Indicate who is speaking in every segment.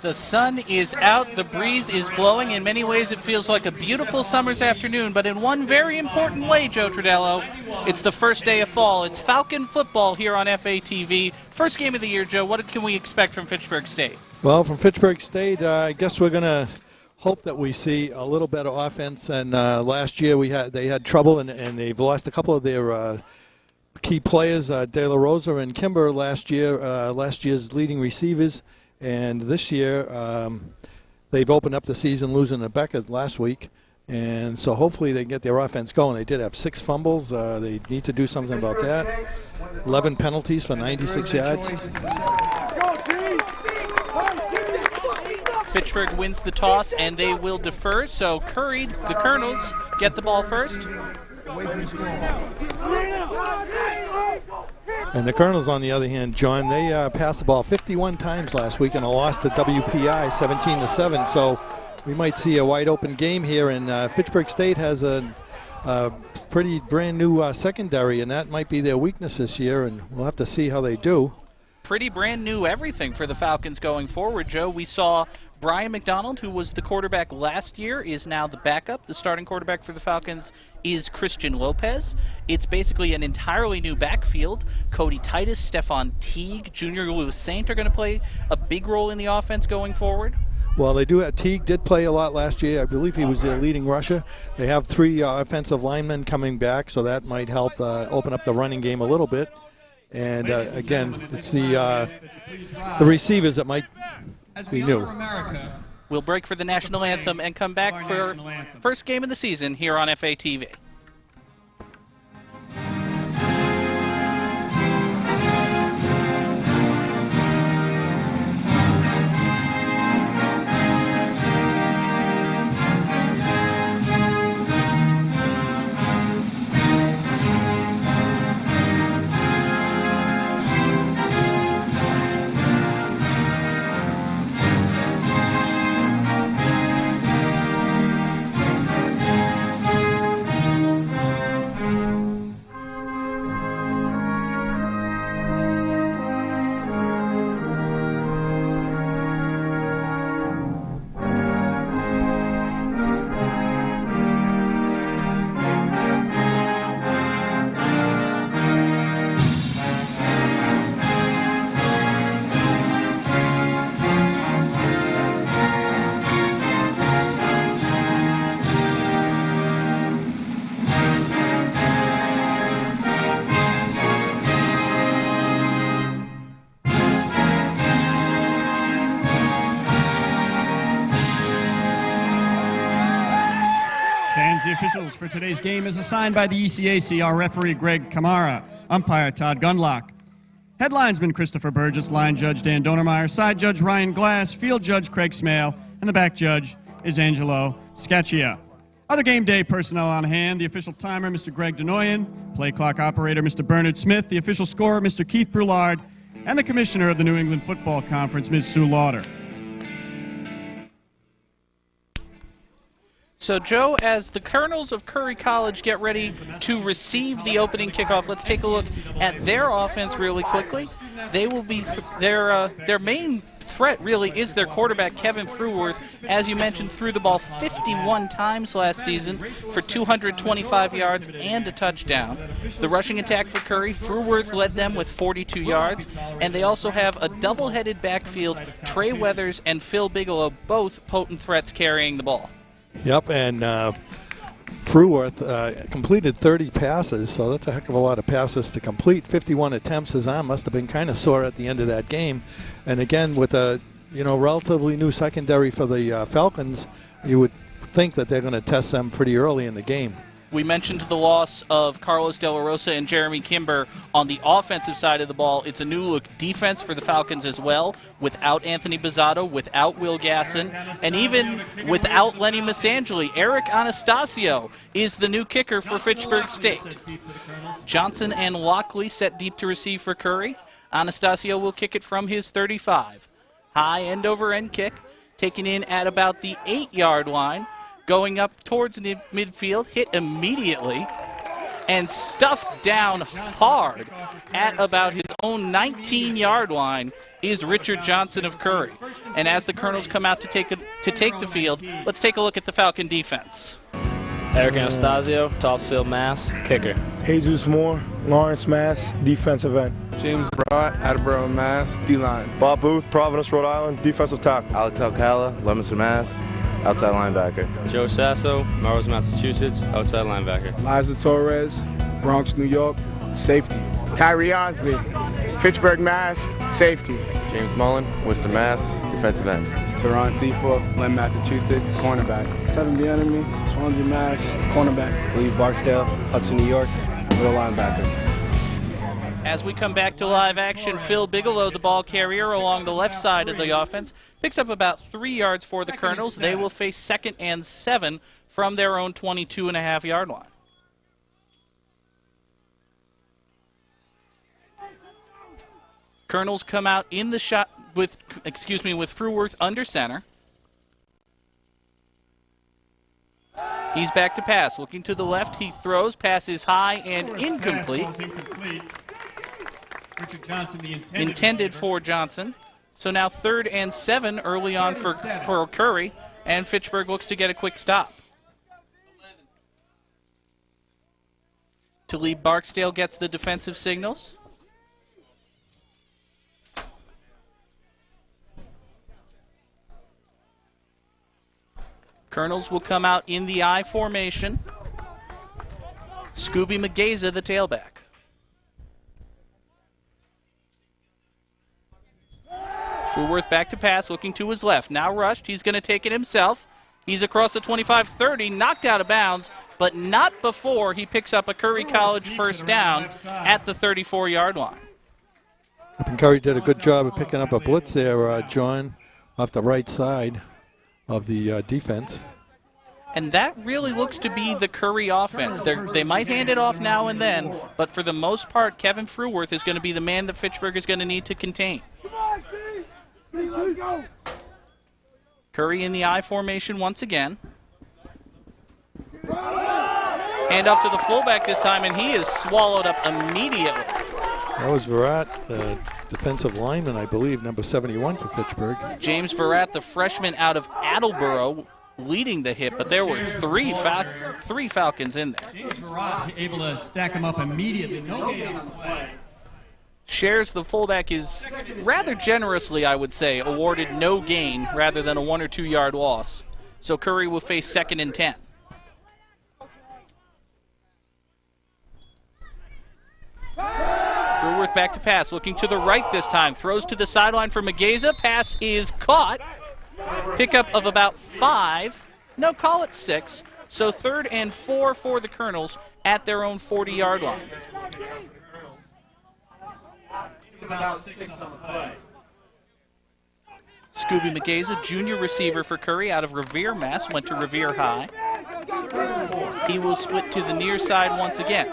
Speaker 1: The sun is out, the breeze is blowing. In many ways it feels like a beautiful summer's afternoon, but in one very important way, Joe Tridello, it's the first day of fall. It's Falcon football here on FATV. First game of the year, Joe. What can we expect from Fitchburg State?
Speaker 2: Well, from Fitchburg State, I guess we're going to hope that we see a little better offense. And last year they had trouble, and they've lost a couple of their key players, De La Rosa and Kimber last year's leading receivers. And this year, they've opened up the season losing to Beckett last week. And so hopefully they can get their offense going. They did have 6 fumbles. They need to do something about that. 11 penalties for 96 yards.
Speaker 1: Fitchburg wins the toss, and they will defer. So Curry, the Colonels, get the ball first.
Speaker 2: And the Colonels, on the other hand, John, they passed the ball 51 times last week and a loss to WPI 17-7. So we might see a wide open game here. And Fitchburg State has a pretty brand new secondary, and that might be their weakness this year. And we'll have to see how they do.
Speaker 1: Pretty brand new everything for the Falcons going forward, Joe. We saw Brian McDonald, who was the quarterback last year, is now the backup. The starting quarterback for the Falcons is Christian Lopez. It's basically an entirely new backfield. Cody Titus, Stefan Teague, Junior Lewis Saint are going to play a big role in the offense going forward.
Speaker 2: Well, they do. Teague did play a lot last year. I believe he was their leading rusher. They have 3 offensive linemen coming back, so that might help open up the running game a little bit. And again, it's the receivers that might be new.
Speaker 1: We'll break for the national anthem and come back for first game of the season here on FATV.
Speaker 3: The officials for today's game is assigned by the ECAC, our referee Greg Kamara, umpire Todd Gunlock. Headlinesman Christopher Burgess, line judge Dan Donermeyer, side judge Ryan Glass, field judge Craig Smale, and the back judge is Angelo Scaccia. Other game day personnel on hand, the official timer, Mr. Greg Denoyan, play clock operator, Mr. Bernard Smith, the official scorer, Mr. Keith Brulard, and the commissioner of the New England Football Conference, Ms. Sue Lauder.
Speaker 1: So, Joe, as the Colonels of Curry College get ready to receive the opening kickoff, let's take a look at their offense really quickly. They will be their main threat really is their quarterback, Kevin Fruworth. As you mentioned, threw the ball 51 times last season for 225 yards and a touchdown. The rushing attack for Curry, Fruworth led them with 42 yards, and they also have a double-headed backfield, Trey Weathers and Phil Bigelow, both potent threats carrying the ball.
Speaker 2: Yep, and Fruworth completed 30 passes, so that's a heck of a lot of passes to complete. 51 attempts. His arm must have been kind of sore at the end of that game. And again, with a relatively new secondary for the Falcons, you would think that they're going to test them pretty early in the game.
Speaker 1: We mentioned the loss of Carlos De La Rosa and Jeremy Kimber on the offensive side of the ball. It's a new-look defense for the Falcons as well, without Anthony Bizzato, without Will Gasson, and even without Lenny Masangeli. Eric Anastasio is the new kicker for Fitchburg State. Johnson and Lockley set deep to receive for Curry. Anastasio will kick it from his 35. High end-over-end kick, taken in at about the 8-yard line. Going up towards the midfield, hit immediately, and stuffed down hard at about his own 19-yard line. is Richard Johnson of Curry. And as the Colonels come out to take the field, let's take a look at the Falcon defense.
Speaker 4: Eric Anastasio, Topsfield, Mass, kicker.
Speaker 5: Jesus Moore, Lawrence, Mass, defensive end.
Speaker 6: James Broad, Attleboro, Mass, D-line.
Speaker 5: Bob Booth, Providence, Rhode Island, defensive tackle.
Speaker 7: Alex Alcala, Leominster, Mass, outside linebacker.
Speaker 4: Joe Sasso, Melrose, Massachusetts, outside linebacker.
Speaker 6: Liza Torres, Bronx, New York, safety.
Speaker 8: Tyree Osby, Fitchburg, Mass, safety.
Speaker 7: James Mullen, Worcester, Mass, defensive end.
Speaker 6: Teron Seaforth, Lynn, Massachusetts, cornerback. Tevin Bienemy, Swansea, Mass, cornerback.
Speaker 4: Lee Barksdale, Hudson, New York, middle linebacker.
Speaker 1: As we come back to live action, Phil Bigelow, the ball carrier along the left side of the offense, picks up about 3 yards for the Colonels. They will face 2nd and 7 from their own 22.5-yard line. Colonels come out in the shot with Fruworth under center. He's back to pass. Looking to the left, he throws. Pass is high and incomplete.
Speaker 3: Richard Johnson, the
Speaker 1: intended for Johnson. So now 3rd and 7 early on for Curry, and Fitchburg looks to get a quick stop. Talib Barksdale gets the defensive signals. Colonels will come out in the I formation. Scooby Mageza, the tailback. Fruworth back to pass, looking to his left. Now rushed. He's going to take it himself. He's across the 25-30, knocked out of bounds, but not before he picks up a Curry College first down at the 34-yard line.
Speaker 2: And Curry did a good job of picking up a blitz there, John, off the right side of the defense.
Speaker 1: And that really looks to be the Curry offense. They might hand it off now and then, but for the most part, Kevin Fruworth is going to be the man that Fitchburg is going to need to contain. Curry in the I formation once again. Hand off to the fullback this time, and he is swallowed up immediately.
Speaker 2: That was Virat, the defensive lineman, I believe, number 71 for Fitchburg.
Speaker 1: James Virat, the freshman out of Attleboro, leading the hit, but there were three Falcons in there.
Speaker 3: James Virat able to stack him up immediately. No gain on the play.
Speaker 1: Shares, the fullback, is rather generously, I would say, awarded no gain rather than a 1 or 2 yard loss. So Curry will face 2nd and 10. Fruworth back to pass, looking to the right this time. Throws to the sideline for Mageza. Pass is caught. Pickup of about 5. No, call it 6. So 3rd and 4 for the Colonels at their own 40-yard line. Scooby Mageza, junior receiver for Curry out of Revere, Mass. Went to Revere High. He will split to the near side once again.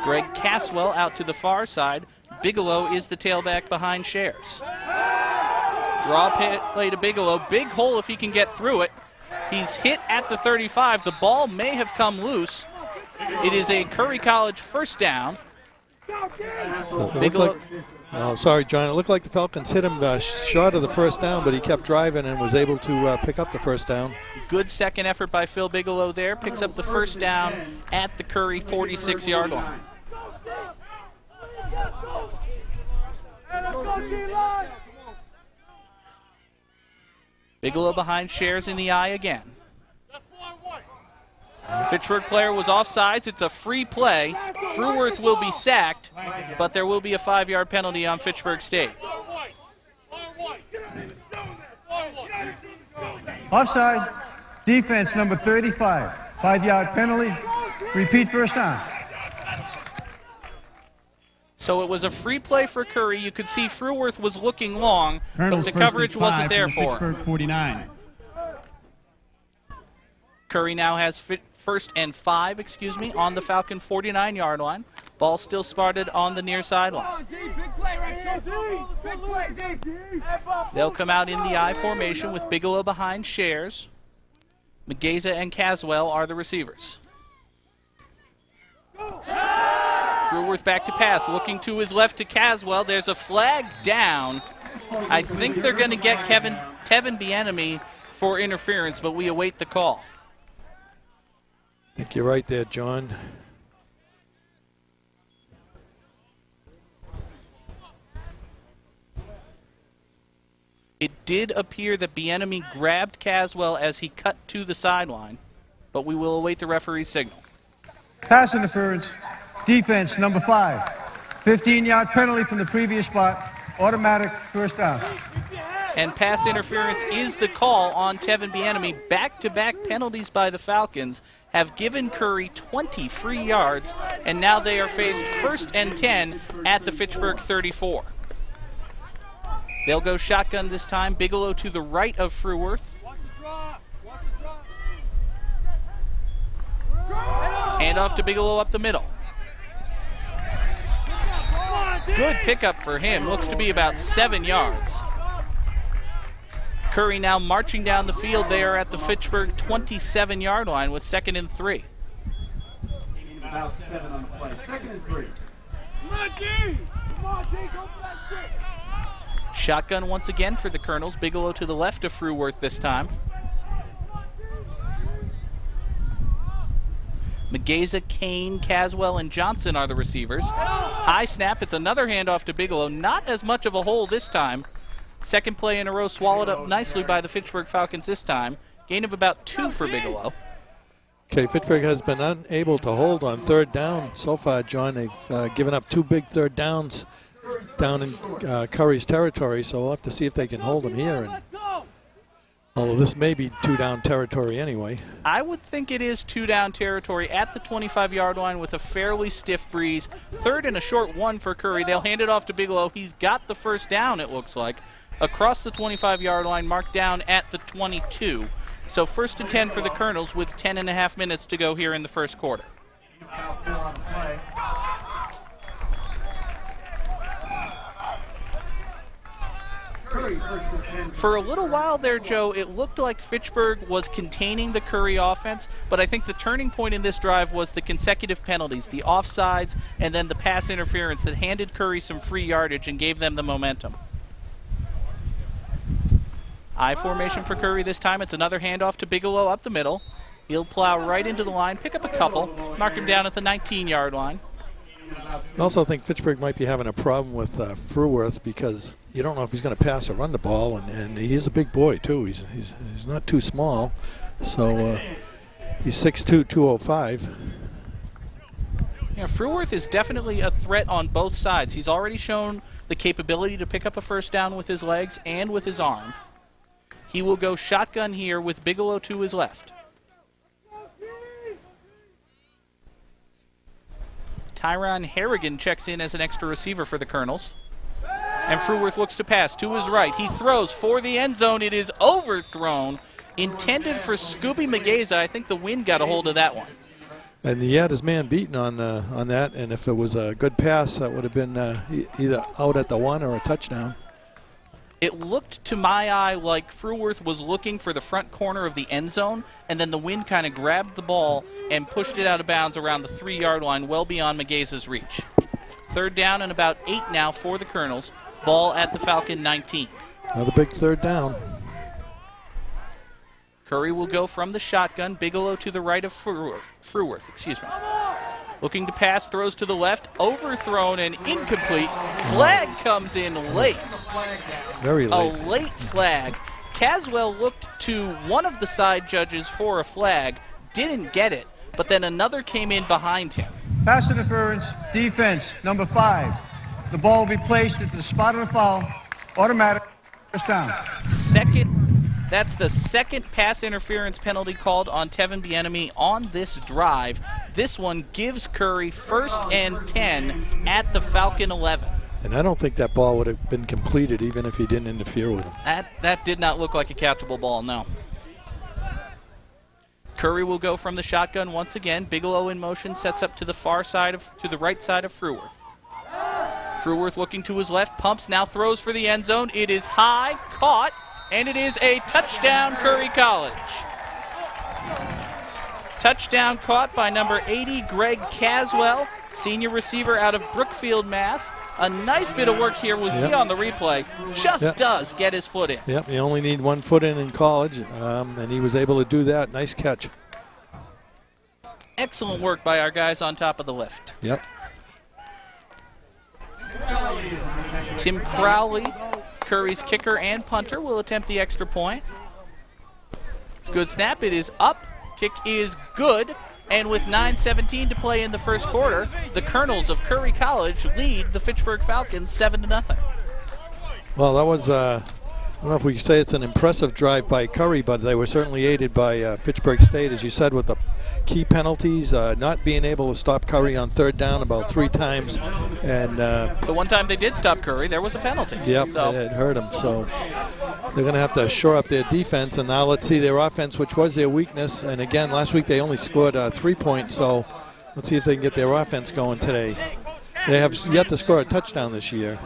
Speaker 1: Greg Caswell out to the far side. Bigelow is the tailback behind Shares. Draw play to Bigelow. Big hole if he can get through it. He's hit at the 35. The ball may have come loose. It is a Curry College first down. Bigelow.
Speaker 2: Sorry, John. It looked like the Falcons hit him short of the first down, but he kept driving and was able to pick up the first down.
Speaker 1: Good second effort by Phil Bigelow there. Picks up the first down at the Curry 46-yard line. Bigelow behind Shares in the eye again. Fitchburg player was offsides. It's a free play. Fruworth will be sacked, but there will be a 5-yard penalty on Fitchburg State.
Speaker 9: Offside. Defense number 35. 5-yard penalty. Repeat first down.
Speaker 1: So it was a free play for Curry. You could see Fruworth was looking long,
Speaker 3: Colonel's
Speaker 1: but the coverage wasn't there for
Speaker 3: Fitchburg
Speaker 1: him.
Speaker 3: 49.
Speaker 1: Curry now has 1st and 5, on the Falcon 49-yard line. Ball still spotted on the near sideline. They'll come out in the I formation with Bigelow behind Shares. Mageza and Caswell are the receivers. Fruworth back to pass, looking to his left to Caswell. There's a flag down. I think they're going to get Tevin Bieniemy for interference, but we await the call.
Speaker 2: I think you're right there, John.
Speaker 1: It did appear that Bieniemy grabbed Caswell as he cut to the sideline, but we will await the referee's signal.
Speaker 9: Pass interference. Defense, number 5. 15-yard penalty from the previous spot. Automatic first down.
Speaker 1: And pass interference is the call on Tevin Bieniemy. Back-to-back penalties by the Falcons have given Curry 20 free yards, and now they are faced 1st and 10 at the Fitchburg 34. They'll go shotgun this time. Bigelow to the right of Fruworth. Hand off to Bigelow up the middle. Good pickup for him. Looks to be about 7 yards. Curry now marching down the field. They are at the Fitchburg 27-yard line with 2nd and 3.
Speaker 9: About 7 on the play. 2nd and 3.
Speaker 1: Shotgun once again for the Colonels. Bigelow to the left of Fruworth this time. Mageza, Kane, Caswell, and Johnson are the receivers. High snap. It's another handoff to Bigelow. Not as much of a hole this time. Second play in a row swallowed up nicely by the Fitchburg Falcons this time. Gain of about 2 for Bigelow.
Speaker 2: Okay, Fitchburg has been unable to hold on 3rd down so far, John. They've given up 2 big 3rd downs down in Curry's territory, so we'll have to see if they can hold him here. And although this may be 2-down territory anyway.
Speaker 1: I would think it is 2-down territory at the 25-yard line with a fairly stiff breeze. 3rd and a short 1 for Curry. They'll hand it off to Bigelow. He's got the first down, it looks like, across the 25-yard line, marked down at the 22. So 1st and 10 for the Colonels with 10.5 minutes to go here in the first quarter. For a little while there, Joe, it looked like Fitchburg was containing the Curry offense, but I think the turning point in this drive was the consecutive penalties, the offsides, and then the pass interference that handed Curry some free yardage and gave them the momentum. I formation for Curry this time. It's another handoff to Bigelow up the middle. He'll plow right into the line, pick up a couple, mark him down at the 19-yard line.
Speaker 2: I also think Fitchburg might be having a problem with Fruworth because you don't know if he's going to pass or run the ball, and he's a big boy too. He's not too small, so he's 6'2", 205.
Speaker 1: Yeah, Fruworth is definitely a threat on both sides. He's already shown the capability to pick up a first down with his legs and with his arm. He will go shotgun here with Bigelow to his left. Tyron Harrigan checks in as an extra receiver for the Colonels. And Fruworth looks to pass to his right. He throws for the end zone. It is overthrown. Intended for Scooby Mageza. I think the wind got a hold of that one.
Speaker 2: And he had his man beaten on that, and if it was a good pass, that would have been either out at the 1 or a touchdown.
Speaker 1: It looked to my eye like Fruworth was looking for the front corner of the end zone, and then the wind kind of grabbed the ball and pushed it out of bounds around the 3-yard line, well beyond Mageza's reach. 3rd down and about 8 now for the Colonels. Ball at the Falcon 19.
Speaker 2: Another big 3rd down.
Speaker 1: Curry will go from the shotgun. Bigelow to the right of Fruworth. Excuse me. Looking to pass, throws to the left, overthrown and incomplete. Flag comes in late.
Speaker 2: Very late.
Speaker 1: A late flag. Caswell looked to one of the side judges for a flag, didn't get it, but then another came in behind him.
Speaker 9: Pass interference, defense, number 5. The ball will be placed at the spot of the foul. Automatic first down.
Speaker 1: That's the second pass interference penalty called on Tevin Bieniemy on this drive. This one gives Curry 1st and 10 at the Falcon 11.
Speaker 2: And I don't think that ball would have been completed even if he didn't interfere with him.
Speaker 1: That did not look like a catchable ball, no. Curry will go from the shotgun once again. Bigelow in motion, sets up to the right side of Fruworth. Fruworth looking to his left, pumps, now throws for the end zone. It is high, caught, and it is a touchdown, Curry College. Touchdown caught by number 80, Greg Caswell, senior receiver out of Brookfield, Mass. A nice bit of work here. We'll see on the replay. Just does get his foot in.
Speaker 2: Yep, you only need 1 foot in college, and he was able to do that. Nice catch.
Speaker 1: Excellent work by our guys on top of the lift.
Speaker 2: Yep.
Speaker 1: Tim Crowley, Curry's kicker and punter, will attempt the extra point. It's a good snap. It is up. Kick is good. And with 9:17 to play in the first quarter, the Colonels of Curry College lead the Fitchburg Falcons 7-0.
Speaker 2: Well, that was, I don't know if we can say it's an impressive drive by Curry, but they were certainly aided by Fitchburg State, as you said, with the key penalties, not being able to stop Curry on 3rd down about 3 times. And
Speaker 1: the one time they did stop Curry, there was a penalty.
Speaker 2: Yep,
Speaker 1: so
Speaker 2: it hurt him. So they're going to have to shore up their defense. And now let's see their offense, which was their weakness. And again, last week they only scored 3 points. So let's see if they can get their offense going today. They have yet to score a touchdown this year.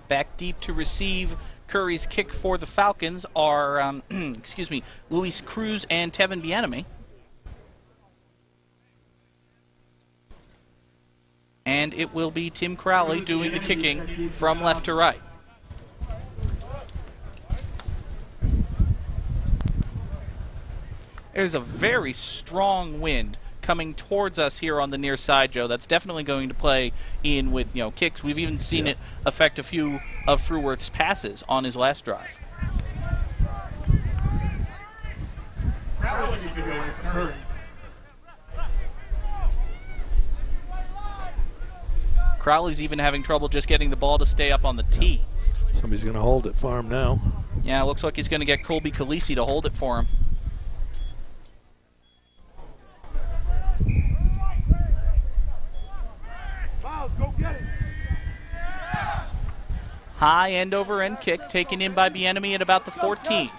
Speaker 1: Back deep to receive Curry's kick for the Falcons are, Luis Cruz and Tevin Bienemy. And it will be Tim Crowley doing the kicking from left to right. There's a very strong wind coming towards us here on the near side, Joe. That's definitely going to play in with, kicks. We've even seen it affect a few of Fruworth's passes on his last drive. Crowley's even having trouble just getting the ball to stay up on the tee.
Speaker 2: Somebody's going to hold it for him now.
Speaker 1: Yeah, it looks like he's going to get Colby Khaleesi to hold it for him. High end over end kick taken in by Bienemy at about the 14.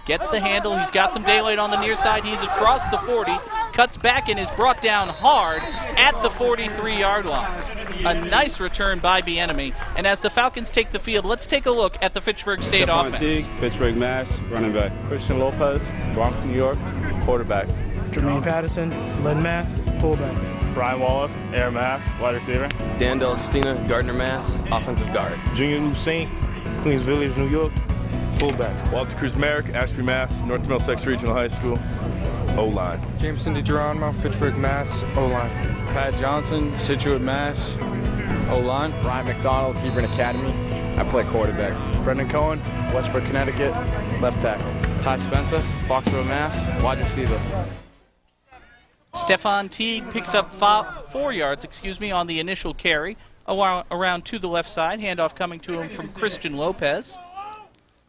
Speaker 1: Gets the handle. He's got some daylight on the near side. He's across the 40. Cuts back and is brought down hard at the 43-yard line. A nice return by Bienemy. And as the Falcons take the field, let's take a look at the Fitchburg State offense.
Speaker 6: Teague, Fitchburg, Mass, running back. Christian Lopez, Bronx, New York, quarterback.
Speaker 8: Jermaine Patterson, Lynn, Mass, fullback.
Speaker 6: Brian Wallace, Air Mass, wide receiver.
Speaker 10: Dan Justina, Gardner, Mass, offensive guard.
Speaker 5: Junior Lou Saint, Queens Village, New York, fullback.
Speaker 7: Walter Cruz Merrick, Ashby, Mass, North Middlesex Regional High School, O-line.
Speaker 8: James Cindy Geronimo, Fitchburg, Mass, O-line.
Speaker 6: Pat Johnson, Situate, Mass, O-line.
Speaker 8: Ryan McDonald, Hebron Academy. I play quarterback.
Speaker 6: Brendan Cohen, Westbrook, Connecticut, left tackle.
Speaker 4: Ty Spencer, Foxborough, Mass, wide receiver.
Speaker 1: Stefan Teague picks up 4 yards, on the initial carry, around to the left side. Handoff coming to him from Christian Lopez.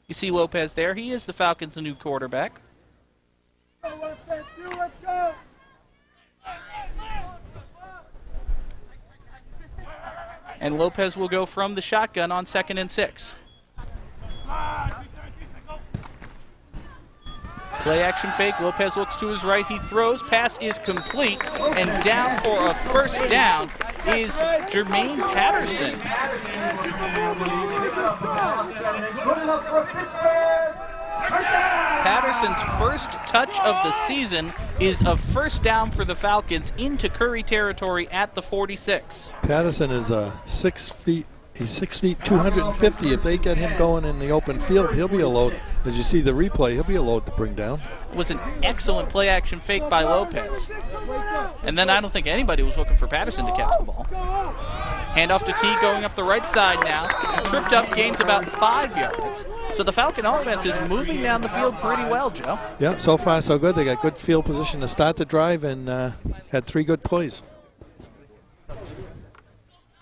Speaker 1: You see Lopez there. He is the Falcons' new quarterback. And Lopez will go from the shotgun on 2nd and 6. Play action fake. Lopez looks to his right. He throws. Pass is complete. And down for a first down is Jermaine Patterson. Patterson's first touch of the season is a first down for the Falcons into Curry territory at the 46.
Speaker 2: Patterson is 6 feet. He's 6 feet, 250. If they get him going in the open field, he'll be a load. As you see the replay, he'll be a load to bring down.
Speaker 1: It was an excellent play-action fake by Lopez. And then I don't think anybody was looking for Patterson to catch the ball. Handoff to T going up the right side now. Tripped up, gains about 5 yards. So the Falcon offense is moving down the field pretty well, Joe.
Speaker 2: Yeah, so far so good. They got good field position to start the drive and had 3 good plays.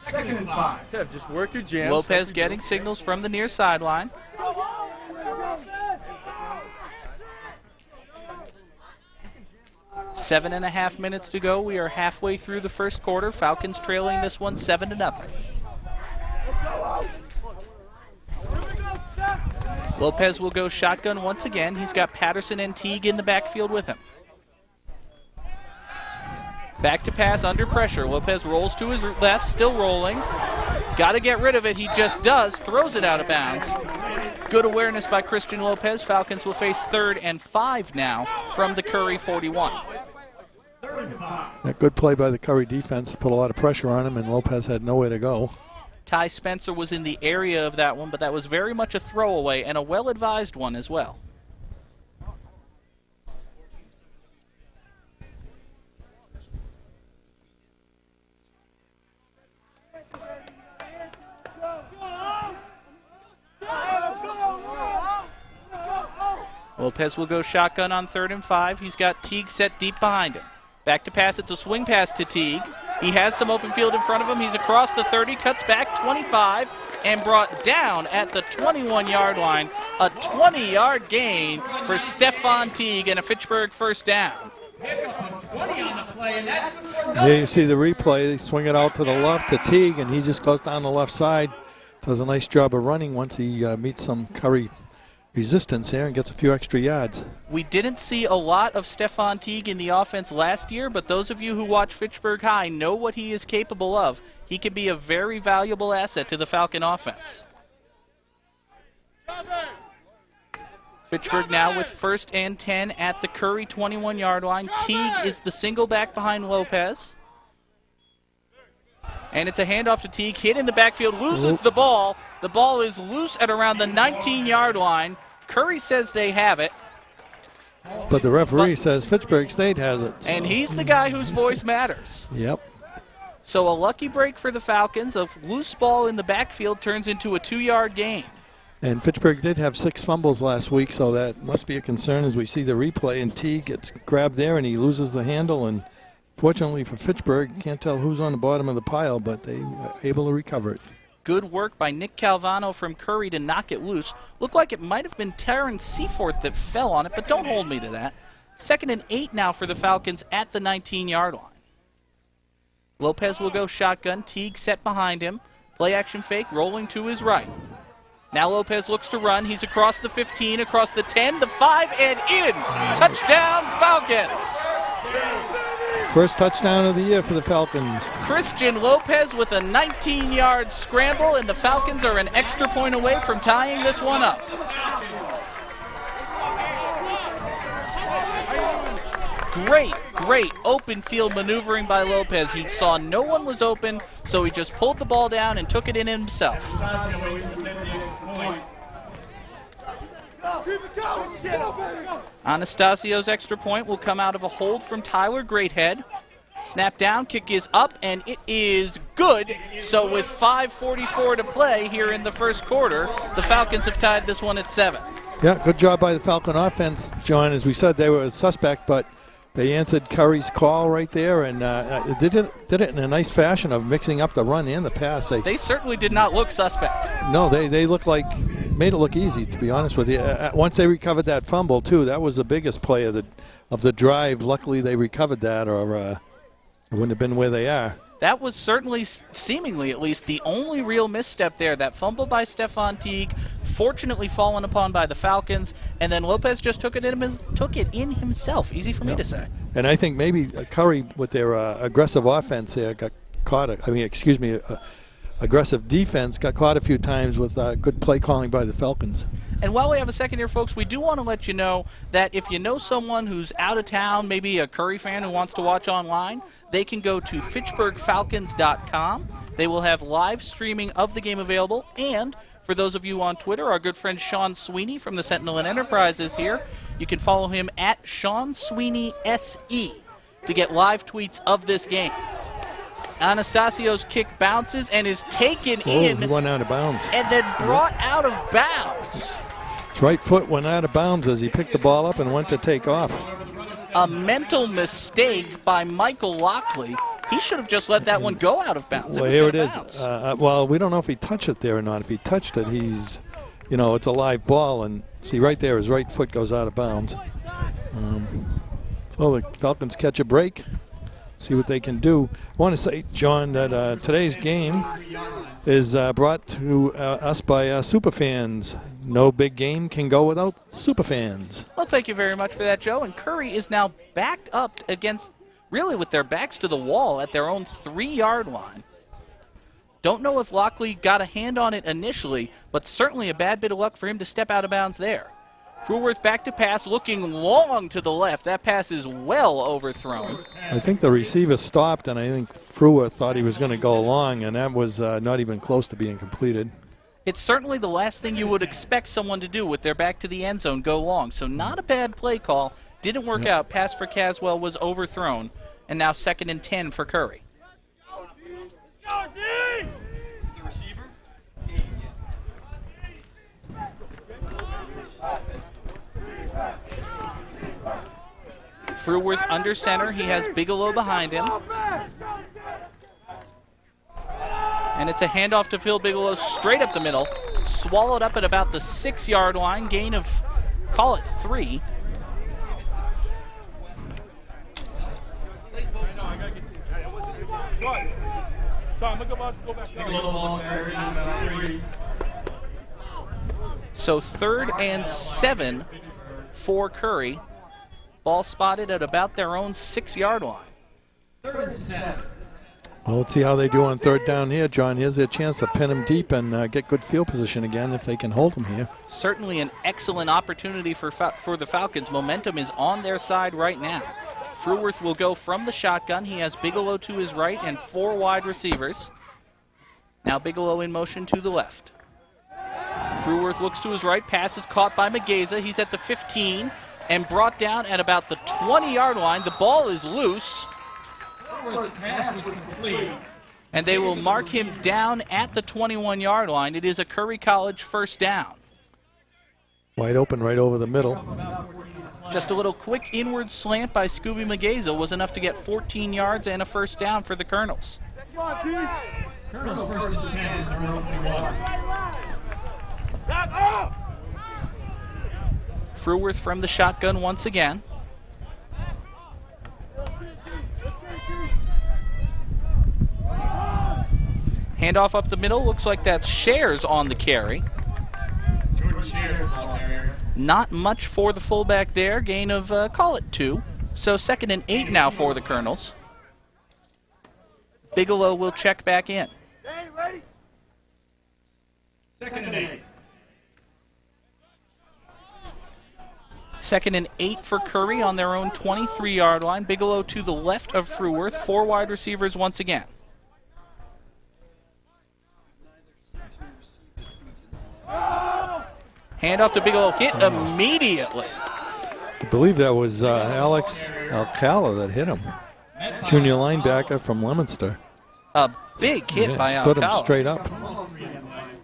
Speaker 8: 2nd and 5.
Speaker 6: Tev, just work your jams.
Speaker 1: Lopez getting signals from the near sideline. Seven and a half minutes to go. We are halfway through the first quarter. Falcons trailing this one 7-0. Lopez will go shotgun once again. He's got Patterson and Teague in the backfield with him. Back to pass under pressure. Lopez rolls to his left, still rolling. Got to get rid of it. He just does. Throws it out of bounds. Good awareness by Christian Lopez. Falcons will face 3rd and 5 now from the Curry 41.
Speaker 2: A good play by the Curry defense to put a lot of pressure on him, and Lopez had nowhere to go.
Speaker 1: Ty Spencer was in the area of that one, but that was very much a throwaway and a well-advised one as well. Lopez will go shotgun on 3rd and 5. He's got Teague set deep behind him. Back to pass. It's a swing pass to Teague. He has some open field in front of him. He's across the 30, cuts back 25, and brought down at the 21-yard line. A 20-yard gain for Stefan Teague and a Fitchburg first down.
Speaker 2: Here you see the replay. They swing it out to the left to Teague, and he just goes down the left side. Does a nice job of running once he meets some Curry resistance there and gets a few extra yards.
Speaker 1: We didn't see a lot of Stefan Teague in the offense last year, but those of you who watch Fitchburg High know what he is capable of. He could be a very valuable asset to the Falcon offense. Fitchburg now with 1st and 10 at the Curry 21-yard line. Teague is the single back behind Lopez. And it's a handoff to Teague, hit in the backfield, loses the ball. The ball is loose at around the 19-yard line. Curry says they have it.
Speaker 2: But the referee says Fitchburg State has it. So.
Speaker 1: And he's the guy whose voice matters.
Speaker 2: Yep.
Speaker 1: So a lucky break for the Falcons. A loose ball in the backfield turns into a 2-yard gain.
Speaker 2: And Fitchburg did have 6 fumbles last week, so that must be a concern as we see the replay. And Teague gets grabbed there, and he loses the handle. And fortunately for Fitchburg, you can't tell who's on the bottom of the pile, but they were able to recover it.
Speaker 1: Good work by Nick Calvano from Curry to knock it loose. Looked like it might have been Terrence Seaforth that fell on it, but don't hold me to that. 2nd and 8 now for the Falcons at the 19-yard line. Lopez will go shotgun. Teague set behind him. Play action fake, rolling to his right. Now Lopez looks to run. He's across the 15, across the 10, the 5, and in. Touchdown, Falcons.
Speaker 2: First touchdown of the year for the Falcons.
Speaker 1: Christian Lopez with a 19-yard scramble, and the Falcons are an extra point away from tying this one up. Great open field maneuvering by Lopez. He saw no one was open, so he just pulled the ball down and took it in himself. Anastasio's extra point will come out of a hold from Tyler Greathead. Snap down, kick is up, and it is good. So with 5:44 to play here in the first quarter, the Falcons have tied this one at 7.
Speaker 2: Yeah, good job by the Falcon offense, John. As we said, they were a suspect, but they answered Curry's call right there, and did it in a nice fashion of mixing up the run and the pass.
Speaker 1: They certainly did not look suspect.
Speaker 2: No, they looked like, made it look easy, to be honest with you. Once they recovered that fumble, too, that was the biggest play of the drive. Luckily, they recovered that, or it wouldn't have been where they are.
Speaker 1: That was certainly, seemingly at least, the only real misstep there. That fumble by Stefan Teague, fortunately fallen upon by the Falcons, and then Lopez just took it in himself. Easy for me to say.
Speaker 2: And I think maybe Curry, with their aggressive offense there, got caught. Aggressive defense got caught a few times with good play calling by the Falcons.
Speaker 1: And while we have a second here, folks, we do want to let you know that if you know someone who's out of town, maybe a Curry fan who wants to watch online, they can go to FitchburgFalcons.com. They will have live streaming of the game available. And for those of you on Twitter, our good friend Sean Sweeney from the Sentinel and Enterprise is here. You can follow him at Sean Sweeney SE to get live tweets of this game. Anastasio's kick bounces and is taken in.
Speaker 2: He went out of bounds.
Speaker 1: And then brought out of bounds.
Speaker 2: His right foot went out of bounds as he picked the ball up and went to take off.
Speaker 1: A mental mistake by Michael Lockley. He should have just let that one go out of bounds.
Speaker 2: Well, here it is. Well, we don't know if he touched it there or not. If he touched it, it's a live ball. And see right there, his right foot goes out of bounds. So the Falcons catch a break. see what they can do. I want to say, John, that today's game is brought to us by superfans. No big game can go without superfans.
Speaker 1: Well, thank you very much for that, Joe. And Curry is now backed up against, really with their backs to the wall at their own 3-yard line. Don't know if Lockley got a hand on it initially, but certainly a bad bit of luck for him to step out of bounds there. Fruworth back to pass, looking long to the left. That pass is well overthrown.
Speaker 2: I think the receiver stopped, and I think Fruworth thought he was going to go long, and that was not even close to being completed.
Speaker 1: It's certainly the last thing you would expect someone to do with their back to the end zone, go long. So not a bad play call. Didn't work out. Pass for Caswell was overthrown. And now 2nd and 10 for Curry.
Speaker 3: The receiver.
Speaker 1: Fruworth under center. He has Bigelow behind him. And it's a handoff to Phil Bigelow straight up the middle. Swallowed up at about the 6-yard line. Gain of, call it 3. So 3rd and 7 for Curry. Ball spotted at about their own 6-yard line.
Speaker 3: 3rd and 7.
Speaker 2: Well, let's see how they do on 3rd down here, John. Here's their chance to pin him deep and get good field position again if they can hold him here.
Speaker 1: Certainly an excellent opportunity for the Falcons. Momentum is on their side right now. Fruworth will go from the shotgun. He has Bigelow to his right and 4 wide receivers. Now Bigelow in motion to the left. Fruworth looks to his right. Pass is caught by Mageza. He's at the 15 and brought down at about the 20-yard line. The ball is loose.
Speaker 3: Pass was complete.
Speaker 1: And they will mark him down at the 21-yard line. It is a Curry College 1st down.
Speaker 2: Wide open right over the middle.
Speaker 1: Just a little quick inward slant by Scooby Mageza was enough to get 14 yards and a 1st down for the Colonels.
Speaker 3: Colonels 1st and 10 in their opening one.
Speaker 1: Fruworth from the shotgun once again. Handoff up the middle. Looks like that's Shares on the carry.
Speaker 3: Jordan Shares, ball carrier.
Speaker 1: Not much for the fullback there. Gain of, call it 2. So 2nd and 8 now for the Colonels. Bigelow will check back in.
Speaker 3: 2nd and 8.
Speaker 1: 2nd and 8 for Curry on their own 23-yard line. Bigelow to the left of Fruworth. 4 wide receivers once again. Handoff to Bigelow. Hit immediately.
Speaker 2: I believe that was Alex Alcala that hit him. Junior linebacker from Leominster.
Speaker 1: A big hit by
Speaker 2: stood
Speaker 1: Alcala.
Speaker 2: him straight up.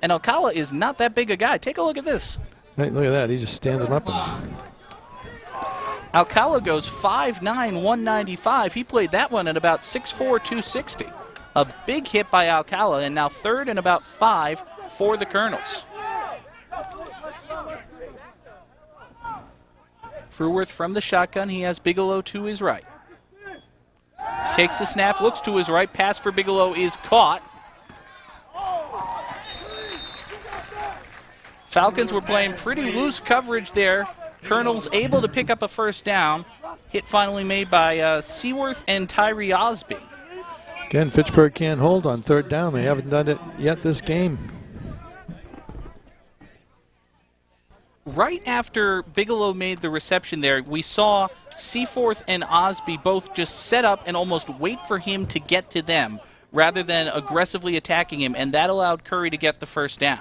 Speaker 1: And Alcala is not that big a guy. Take a look at this.
Speaker 2: Hey, look at that. He just stands him up.
Speaker 1: Alcala goes 5'9", 195. He played that one at about 6'4", 260. A big hit by Alcala, and now 3rd and about 5 for the Colonels. Fruworth from the shotgun. He has Bigelow to his right. Takes the snap, looks to his right. Pass for Bigelow is caught. Falcons were playing pretty loose coverage there. Colonels able to pick up a 1st down. Hit finally made by Seaworth and Tyree Osby.
Speaker 2: Again, Fitchburg can't hold on 3rd down. They haven't done it yet this game.
Speaker 1: Right after Bigelow made the reception there, we saw Seaforth and Osby both just set up and almost wait for him to get to them rather than aggressively attacking him, and that allowed Curry to get the 1st down.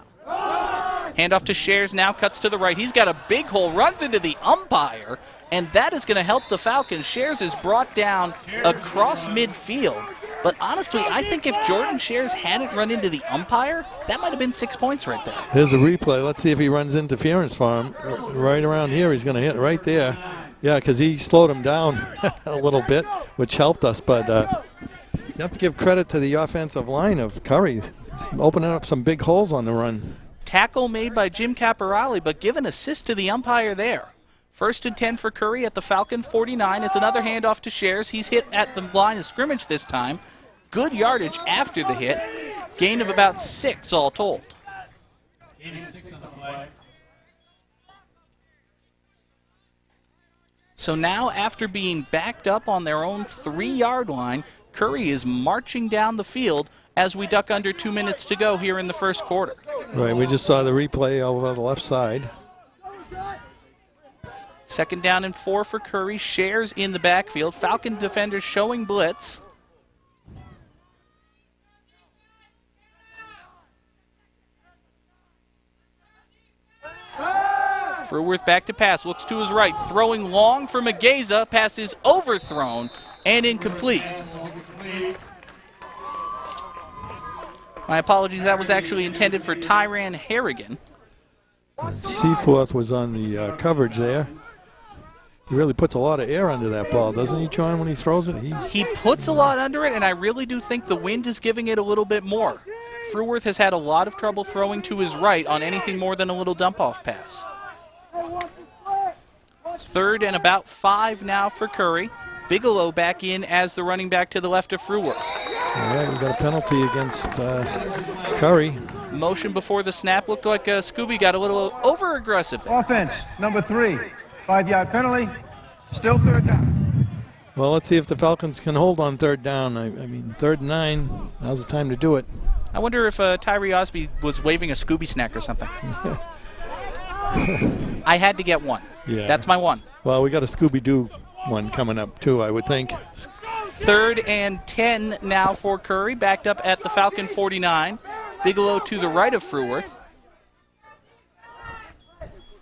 Speaker 1: Handoff to Shares now, cuts to the right. He's got a big hole, runs into the umpire, and that is going to help the Falcons. Shares is brought down across midfield. But honestly, I think if Jordan Shares hadn't run into the umpire, that might have been 6 points right there.
Speaker 2: Here's a replay. Let's see if he runs interference for him. Right around here, he's going to hit right there. Yeah, because he slowed him down a little bit, which helped us. But you have to give credit to the offensive line of Curry. He's opening up some big holes on the run.
Speaker 1: Tackle made by Jim Caporale, but give an assist to the umpire there. First and 10 for Curry at the Falcon 49. It's another handoff to Shares. He's hit at the line of scrimmage this time. Good yardage after the hit. Gain of about 6 all told. So now, after being backed up on their own 3-yard line, Curry is marching down the field as we duck under 2 minutes to go here in the first quarter.
Speaker 2: Right, we just saw the replay over on the left side.
Speaker 1: Second down and 4 for Curry. Shares in the backfield. Falcon defenders showing blitz. Fruworth back to pass, looks to his right, throwing long for Mageza. Pass is overthrown and incomplete. My apologies, that was actually intended for Tyran Harrigan.
Speaker 2: Seaforth was on the coverage there. He really puts a lot of air under that ball, doesn't he, John, when he throws it?
Speaker 1: He puts a lot under it, and I really do think the wind is giving it a little bit more. Fruworth has had a lot of trouble throwing to his right on anything more than a little dump-off pass. Third and about 5 now for Curry. Bigelow back in as the running back to the left of Fruworth.
Speaker 2: Yeah, we got a penalty against Curry.
Speaker 1: Motion before the snap. Looked like Scooby got a little over-aggressive there.
Speaker 9: Offense, number 3. 5-yard penalty. Still third down.
Speaker 2: Well, let's see if the Falcons can hold on third down. I mean, 3rd and 9. Now's the time to do it.
Speaker 1: I wonder if Tyree Osby was waving a Scooby snack or something. I had to get one.
Speaker 2: Yeah.
Speaker 1: That's my one.
Speaker 2: Well, we got a Scooby-Doo one coming up, too, I would think.
Speaker 1: 3rd and 10 now for Curry, backed up at the Falcon 49. Bigelow to the right of Fruworth.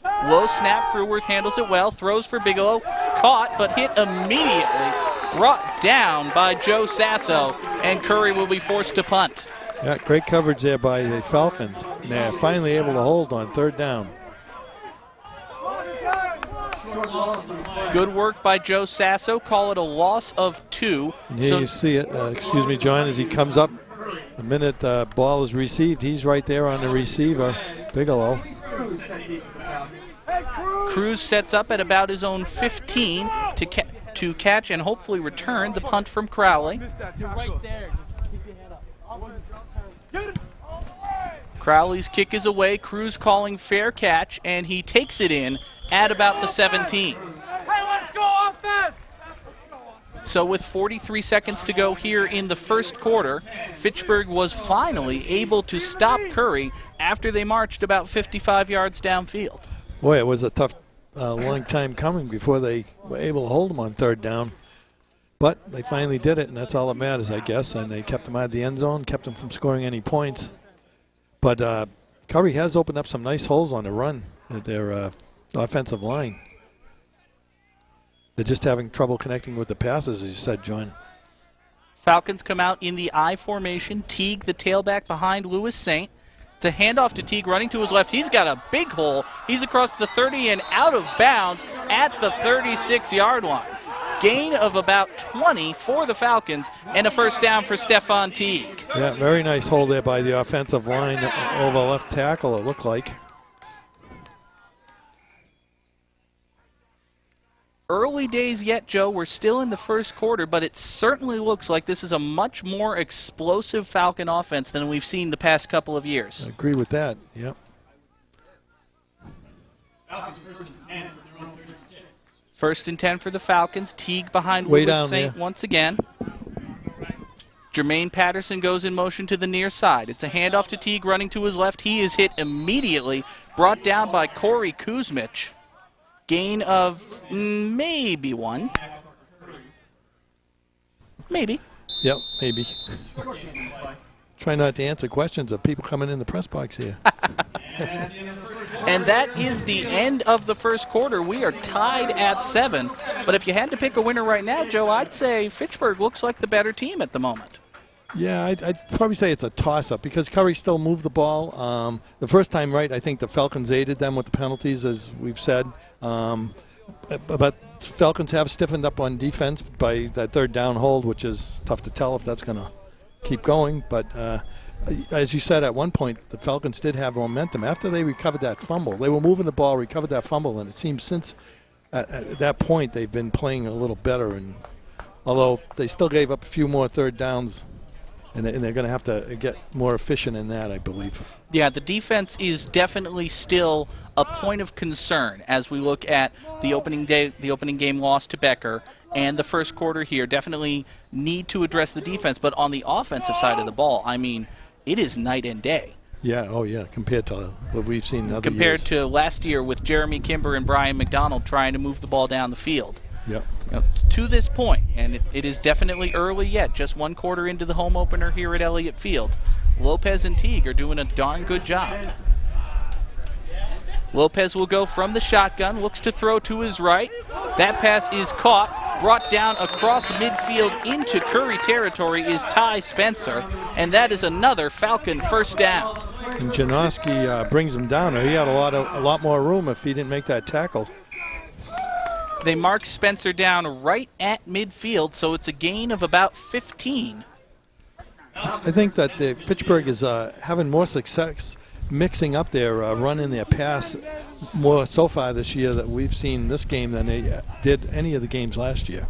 Speaker 1: Low snap, Fruworth handles it well, throws for Bigelow, caught but hit immediately, brought down by Joe Sasso, and Curry will be forced to punt.
Speaker 2: Yeah, great coverage there by the Falcons. They're finally able to hold on 3rd down.
Speaker 1: Good work by Joe Sasso. Call it a loss of 2.
Speaker 2: And here you see it, excuse me, John, as he comes up. The minute the ball is received, he's right there on the receiver, Bigelow.
Speaker 1: Cruz sets up at about his own 15 to catch and hopefully return the punt from Crowley. Crowley's kick is away. Cruz calling fair catch, and he takes it in at about the 17.
Speaker 11: Hey, let's go offense!
Speaker 1: So with 43 seconds to go here in the first quarter, Fitchburg was finally able to stop Curry after they marched about 55 yards downfield.
Speaker 2: Boy, it was a tough, long time coming before they were able to hold him on 3rd down. But they finally did it, and that's all that matters, I guess. And they kept him out of the end zone, kept him from scoring any points. But Curry has opened up some nice holes on the run at their offensive line. They're just having trouble connecting with the passes, as you said, John.
Speaker 1: Falcons come out in the I formation. Teague, the tailback behind Lewis Saint. It's a handoff to Teague running to his left. He's got a big hole. He's across the 30 and out of bounds at the 36-yard line. Gain of about 20 for the Falcons and a first down for Stephon Teague.
Speaker 2: Yeah, very nice hole there by the offensive line over left tackle, it looked like.
Speaker 1: Early days yet, Joe. We're still in the first quarter, but it certainly looks like this is a much more explosive Falcon offense than we've seen the past couple of years.
Speaker 2: I agree with that, yep.
Speaker 3: Falcons first and 10 for their own 36.
Speaker 1: First and 10 for the Falcons. Teague behind
Speaker 2: Way
Speaker 1: Lewis
Speaker 2: down
Speaker 1: Saint
Speaker 2: there.
Speaker 1: once again. Jermaine Patterson goes in motion to the near side. It's a handoff to Teague running to his left. He is hit immediately, brought down by Corey Kuzmich. Gain of maybe 1. Maybe.
Speaker 2: Yep, maybe. Try not to answer questions of people coming in the press box here.
Speaker 1: And that is the end of the first quarter. We are tied at 7. But if you had to pick a winner right now, Joe, I'd say Fitchburg looks like the better team at the moment.
Speaker 2: Yeah, I'd probably say it's a toss-up because Curry still moved the ball. The first time, right, I think the Falcons aided them with the penalties, as we've said. But Falcons have stiffened up on defense by that 3rd down hold, which is tough to tell if that's going to keep going. But as you said, at one point, the Falcons did have momentum. After they recovered that fumble, they were moving the ball, recovered that fumble, and it seems since at that point they've been playing a little better, and although they still gave up a few more third downs, and they're going to have to get more efficient in that, I believe.
Speaker 1: Yeah, the defense is definitely still a point of concern as we look at the opening game loss to Becker and the first quarter here. Definitely need to address the defense, but on the offensive side of the ball, I mean, it is night and day.
Speaker 2: Yeah, oh yeah, compared to what we've seen in other
Speaker 1: compared
Speaker 2: years.
Speaker 1: to last year with Jeremy Kimber and Brian McDonald trying to move the ball down the field.
Speaker 2: Yep.
Speaker 1: To this point, and it is definitely early yet, just one quarter into the home opener here at Elliott Field. Lopez and Teague are doing a darn good job. Lopez will go from the shotgun, looks to throw to his right. That pass is caught, brought down across midfield into Curry territory is Ty Spencer, and that is another Falcon first down.
Speaker 2: And Janoski brings him down. He had a lot more room if he didn't make that tackle.
Speaker 1: They mark Spencer down right at midfield, so it's a gain of about 15.
Speaker 2: I think that Fitchburg is having more success mixing up their run and their pass more so far this year that we've seen this game than they did any of the games last year.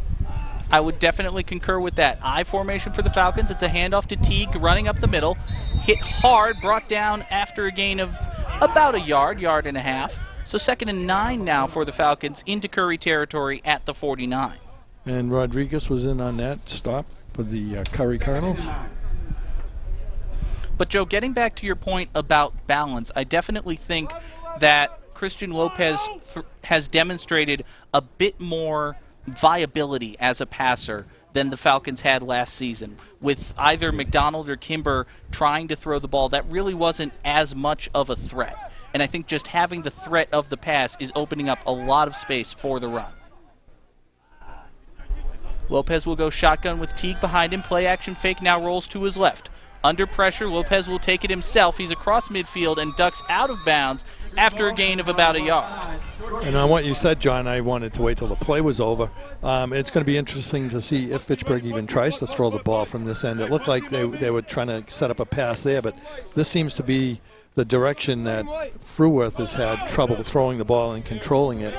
Speaker 1: I would definitely concur with that. I formation for the Falcons. It's a handoff to Teague running up the middle. Hit hard, brought down after a gain of about a yard and a half. So 2nd and 9 now for the Falcons into Curry territory at the 49.
Speaker 2: And Rodriguez was in on that stop for the Curry Colonels.
Speaker 1: But, Joe, getting back to your point about balance, I definitely think that Christian Lopez has demonstrated a bit more viability as a passer than the Falcons had last season. With either McDonald or Kimber trying to throw the ball, that really wasn't as much of a threat. And I think just having the threat of the pass is opening up a lot of space for the run. Lopez will go shotgun with Teague behind him. Play action fake now rolls to his left. Under pressure, Lopez will take it himself. He's across midfield and ducks out of bounds after a gain of about a yard.
Speaker 2: And on what you said, John, I wanted to wait till the play was over. It's going to be interesting to see if Fitchburg even tries to throw the ball from this end. It looked like they were trying to set up a pass there, but this seems to be the direction that Fruworth has had trouble throwing the ball and controlling it.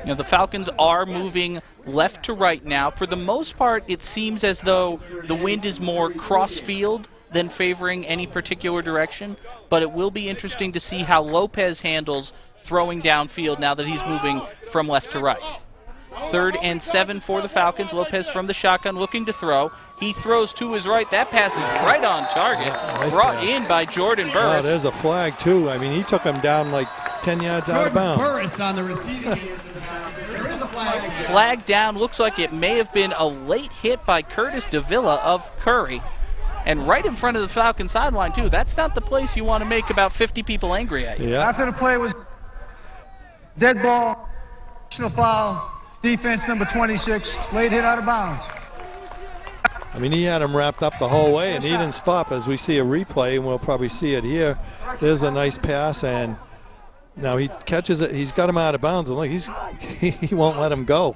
Speaker 1: You know, the Falcons are moving left to right now. For the most part, it seems as though the wind is more cross-field than favoring any particular direction, but it will be interesting to see how Lopez handles throwing downfield now that he's moving from left to right. 3rd and 7 for the Falcons. Lopez from the shotgun looking to throw. He throws to his right. That pass is right on target.
Speaker 2: Nice
Speaker 1: brought
Speaker 2: pass
Speaker 1: in by Jordan Burris.
Speaker 2: Oh, there's a flag, too. I mean, he took him down like 10 yards out of bounds.
Speaker 3: Burris on the receiving end. There is a flag.
Speaker 1: Flag down. Looks like it may have been a late hit by Curtis Davila of Curry. And right in front of the Falcon sideline, too. That's not the place you want to make about 50 people angry at you.
Speaker 2: Yeah.
Speaker 9: After the play was dead ball, personal foul, defense number 26, late hit out of bounds.
Speaker 2: I mean, he had him wrapped up the whole way, and he didn't stop. As we see a replay, and we'll probably see it here, there's a nice pass, and now he catches it. He's got him out of bounds, and look, he won't let him go.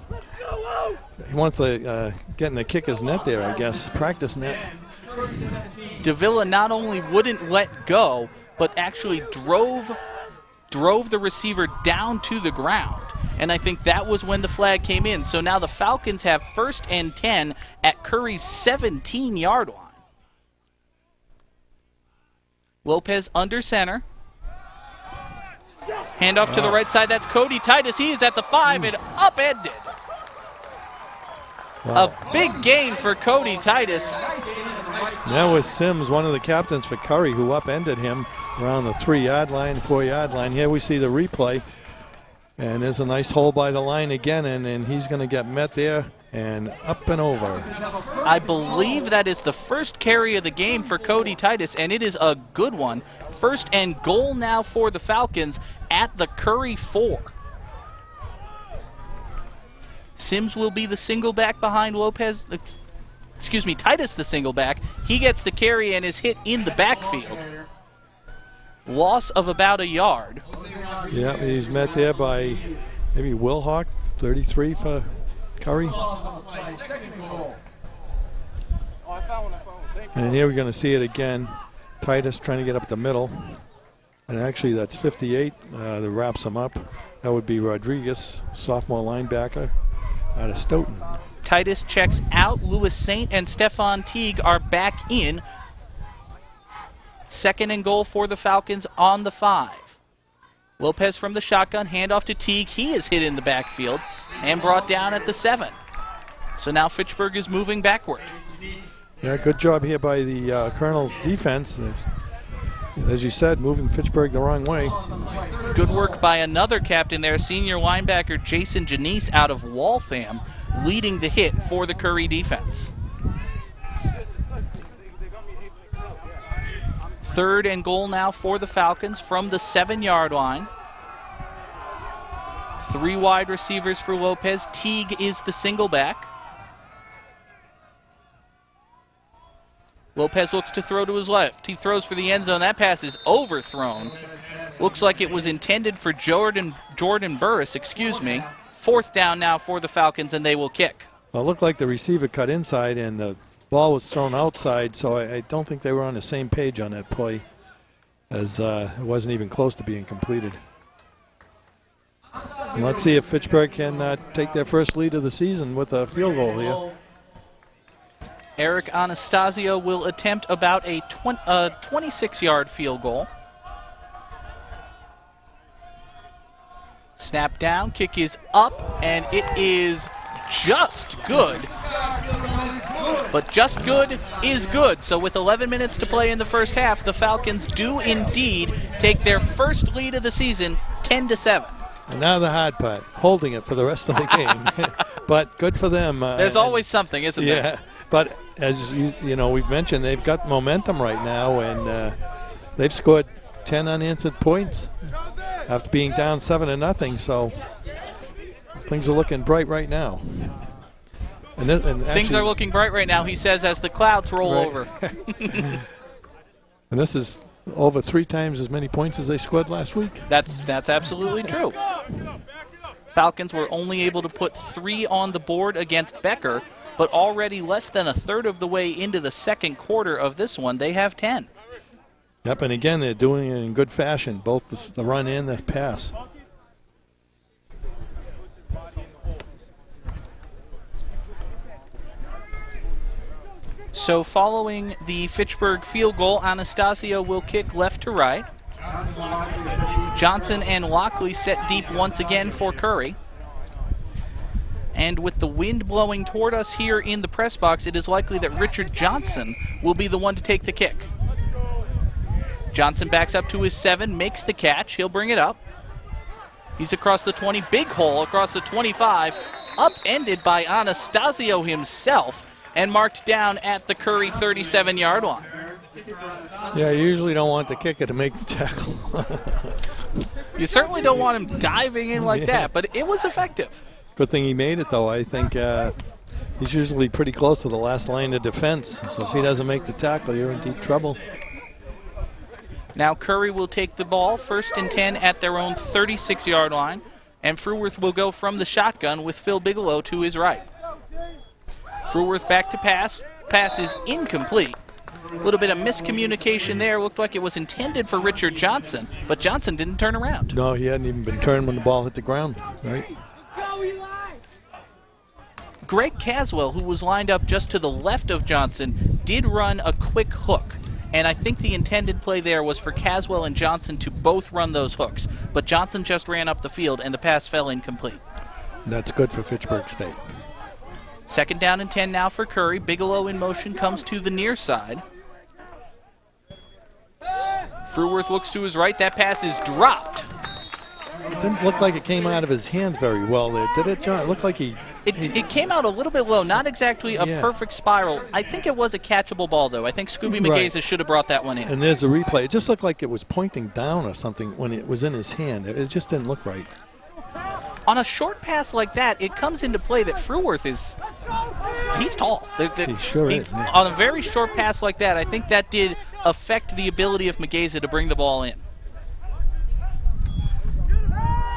Speaker 2: He wants to get in the kicker's net there, I guess, practice net.
Speaker 1: Davila not only wouldn't let go, but actually drove the receiver down to the ground. And I think that was when the flag came in. So now the Falcons have 1st and 10 at Curry's 17-yard line. Lopez under center. Handoff to the right side. That's Cody Titus. He is at the 5 and upended.
Speaker 2: Wow.
Speaker 1: A big gain for Cody Titus.
Speaker 2: That was Sims, one of the captains for Curry, who upended him around the 3-yard line, 4-yard line. Here we see the replay. And there's a nice hole by the line again, and he's going to get met there and up and over.
Speaker 1: I believe that is the first carry of the game for Cody Titus, and it is a good one. 1st and goal now for the Falcons at the Curry 4. Sims will be the single back behind Lopez. Excuse me, Titus the single back. He gets the carry and is hit in the backfield. Loss of about a yard.
Speaker 2: Yeah, he's met there by maybe Wilhock, 33 for Curry. And here we're going to see it again. Titus trying to get up the middle. And actually that's 58 that wraps him up. That would be Rodriguez, sophomore linebacker out of Stoughton.
Speaker 1: Titus checks out. Lewis Saint and Stefan Teague are back in. 2nd and goal for the Falcons on the 5. Lopez from the shotgun, handoff to Teague. He is hit in the backfield and brought down at the 7. So now Fitchburg is moving backward.
Speaker 2: Yeah, good job here by the Colonel's defense. As you said, moving Fitchburg the wrong way.
Speaker 1: Good work by another captain there, senior linebacker Jason Janice out of Waltham, leading the hit for the Curry defense. 3rd and goal now for the Falcons from the 7-yard line. 3 wide receivers for Lopez. Teague is the single back. Lopez looks to throw to his left. He throws for the end zone. That pass is overthrown. Looks like it was intended for Jordan Burris, 4th down now for the Falcons, and they will kick.
Speaker 2: Well, it looked like the receiver cut inside and the ball was thrown outside, so I don't think they were on the same page on that play, as it wasn't even close to being completed. And let's see if Fitchburg can take their first lead of the season with a field goal here.
Speaker 1: Eric Anastasio will attempt about a 26-yard field goal. Snap down, kick is up, and it is just good. But just good is good. So with 11 minutes to play in the first half, the Falcons do indeed take their first lead of the season, 10-7.
Speaker 2: And now the hard part, holding it for the rest of the game. But good for them.
Speaker 1: There's always something, isn't there?
Speaker 2: Yeah, but as you know, we've mentioned, they've got momentum right now, and they've scored 10 unanswered points after being down 7-0. So things are looking bright right now. And
Speaker 1: things are looking bright right now, he says, as the clouds roll over.
Speaker 2: And this is over 3 times as many points as they scored last week.
Speaker 1: That's absolutely true. Falcons were only able to put 3 on the board against Becker, but already less than a third of the way into the second quarter of this one, they have 10.
Speaker 2: Yep, and again, they're doing it in good fashion, both the run and the pass.
Speaker 1: So following the Fitchburg field goal, Anastasio will kick left to right. Johnson and Lockley set deep once again for Curry. And with the wind blowing toward us here in the press box, it is likely that Richard Johnson will be the one to take the kick. Johnson backs up to his 7, makes the catch. He'll bring it up. He's across the 20, big hole across the 25, upended by Anastasio himself, and marked down at the Curry 37-yard line.
Speaker 2: Yeah, you usually don't want the kicker to make the tackle.
Speaker 1: You certainly don't want him diving in like that, but it was effective.
Speaker 2: Good thing he made it, though. I think he's usually pretty close to the last line of defense. So if he doesn't make the tackle, you're in deep trouble.
Speaker 1: Now Curry will take the ball, 1st and 10 at their own 36-yard line, and Fruworth will go from the shotgun with Phil Bigelow to his right. Fruworth back to pass. Pass is incomplete. A little bit of miscommunication there. Looked like it was intended for Richard Johnson, but Johnson didn't turn around.
Speaker 2: No, he hadn't even been turned when the ball hit the ground, right?
Speaker 1: Greg Caswell, who was lined up just to the left of Johnson, did run a quick hook. And I think the intended play there was for Caswell and Johnson to both run those hooks. But Johnson just ran up the field, and the pass fell incomplete.
Speaker 2: And that's good for Fitchburg State.
Speaker 1: 2nd down and 10 now for Curry. Bigelow in motion, comes to the near side. Fruworth looks to his right. That pass is dropped.
Speaker 2: It didn't look like it came out of his hands very well there, did it, John? It looked like
Speaker 1: It came out a little bit low, not exactly a perfect spiral. I think it was a catchable ball, though. I think Scooby McGaza should have brought that one in.
Speaker 2: And there's a replay. It just looked like it was pointing down or something when it was in his hand. It just didn't look right.
Speaker 1: On a short pass like that, it comes into play that Fruworth he's tall.
Speaker 2: He sure is. Yeah.
Speaker 1: On a very short pass like that, I think that did affect the ability of McGaza to bring the ball in.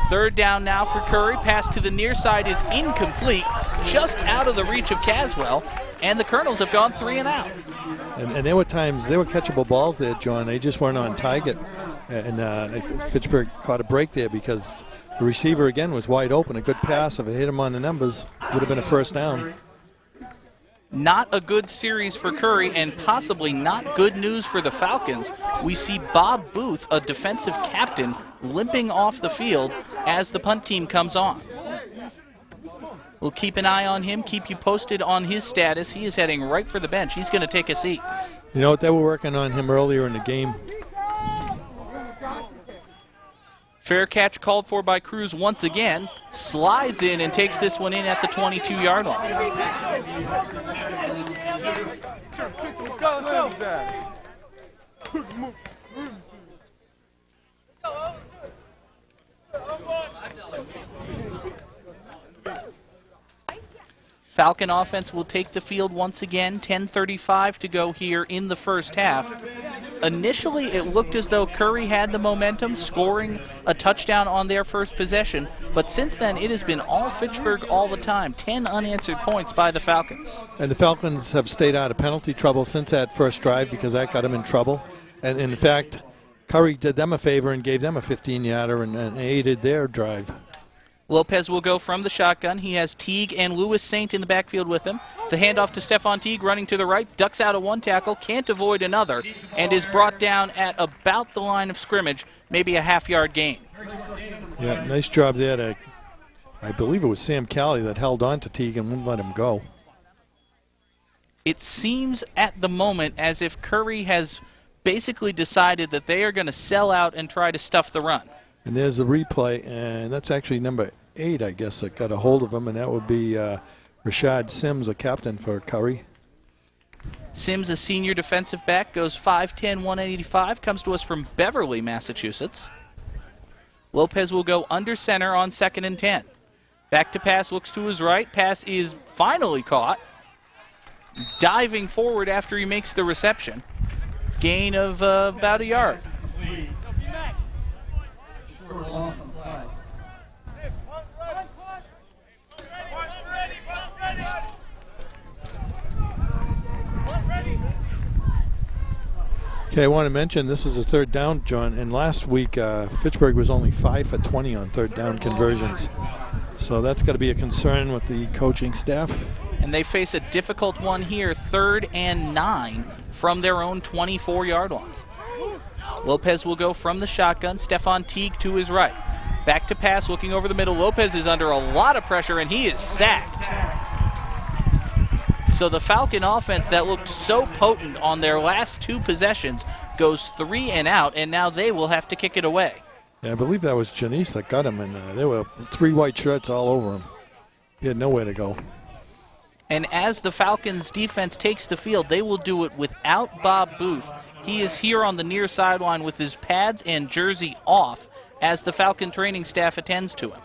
Speaker 1: 3rd down now for Curry. Pass to the near side is incomplete, just out of the reach of Caswell, and the Colonels have gone 3 and out.
Speaker 2: And there were times, there were catchable balls there, John. They just weren't on target. And Fitchburg caught a break there because the receiver again was wide open. A good pass, if it hit him on the numbers, would have been a first down.
Speaker 1: Not a good series for Curry, and possibly not good news for the Falcons. We see Bob Booth, a defensive captain, limping off the field as the punt team comes on. We'll keep an eye on him, keep you posted on his status. He is heading right for the bench. He's going to take a seat.
Speaker 2: You know what, they were working on him earlier in the game.
Speaker 1: Fair catch called for by Cruz once again. Slides in and takes this one in at the 22-yard line.
Speaker 11: Let's go.
Speaker 1: Falcon offense will take the field once again. 10:35 to go here in the first half. Initially, it looked as though Curry had the momentum, scoring a touchdown on their first possession. But since then, it has been all Fitchburg all the time. 10 unanswered points by the Falcons.
Speaker 2: And the Falcons have stayed out of penalty trouble since that first drive because that got them in trouble. And in fact, Curry did them a favor and gave them a 15-yarder and aided their drive.
Speaker 1: Lopez will go from the shotgun. He has Teague and Lewis Saint in the backfield with him. It's a handoff to Stephon Teague running to the right, ducks out of one tackle, can't avoid another, and is brought down at about the line of scrimmage, maybe a half-yard gain.
Speaker 2: Yeah, nice job there. I believe it was Sam Calley that held on to Teague and wouldn't let him go.
Speaker 1: It seems at the moment as if Curry has basically decided that they are going to sell out and try to stuff the run.
Speaker 2: And there's the replay, and that's actually number 8, I guess, that got a hold of him, and that would be Rashad Sims, a captain for Curry.
Speaker 1: Sims, a senior defensive back, goes 5'10", 185, comes to us from Beverly, Massachusetts. Lopez will go under center on 2nd and 10. Back to pass, looks to his right. Pass is finally caught. Diving forward after he makes the reception. Gain of about a yard.
Speaker 2: Okay, I want to mention this is a third down, John, and last week Fitchburg was only 5 for 20 on third down conversions. So that's got to be a concern with the coaching staff.
Speaker 1: And they face a difficult one here, 3rd and 9 from their own 24-yard line. Lopez will go from the shotgun. Stephon Teague to his right. Back to pass, looking over the middle. Lopez is under a lot of pressure, and he is sacked. So the Falcon offense that looked so potent on their last 2 possessions goes 3 and out, and now they will have to kick it away.
Speaker 2: Yeah, I believe that was Janice that got him, and there were 3 white shirts all over him. He had nowhere to go.
Speaker 1: And as the Falcons defense takes the field, they will do it without Bob Booth. He is here on the near sideline with his pads and jersey off as the Falcon training staff attends to him.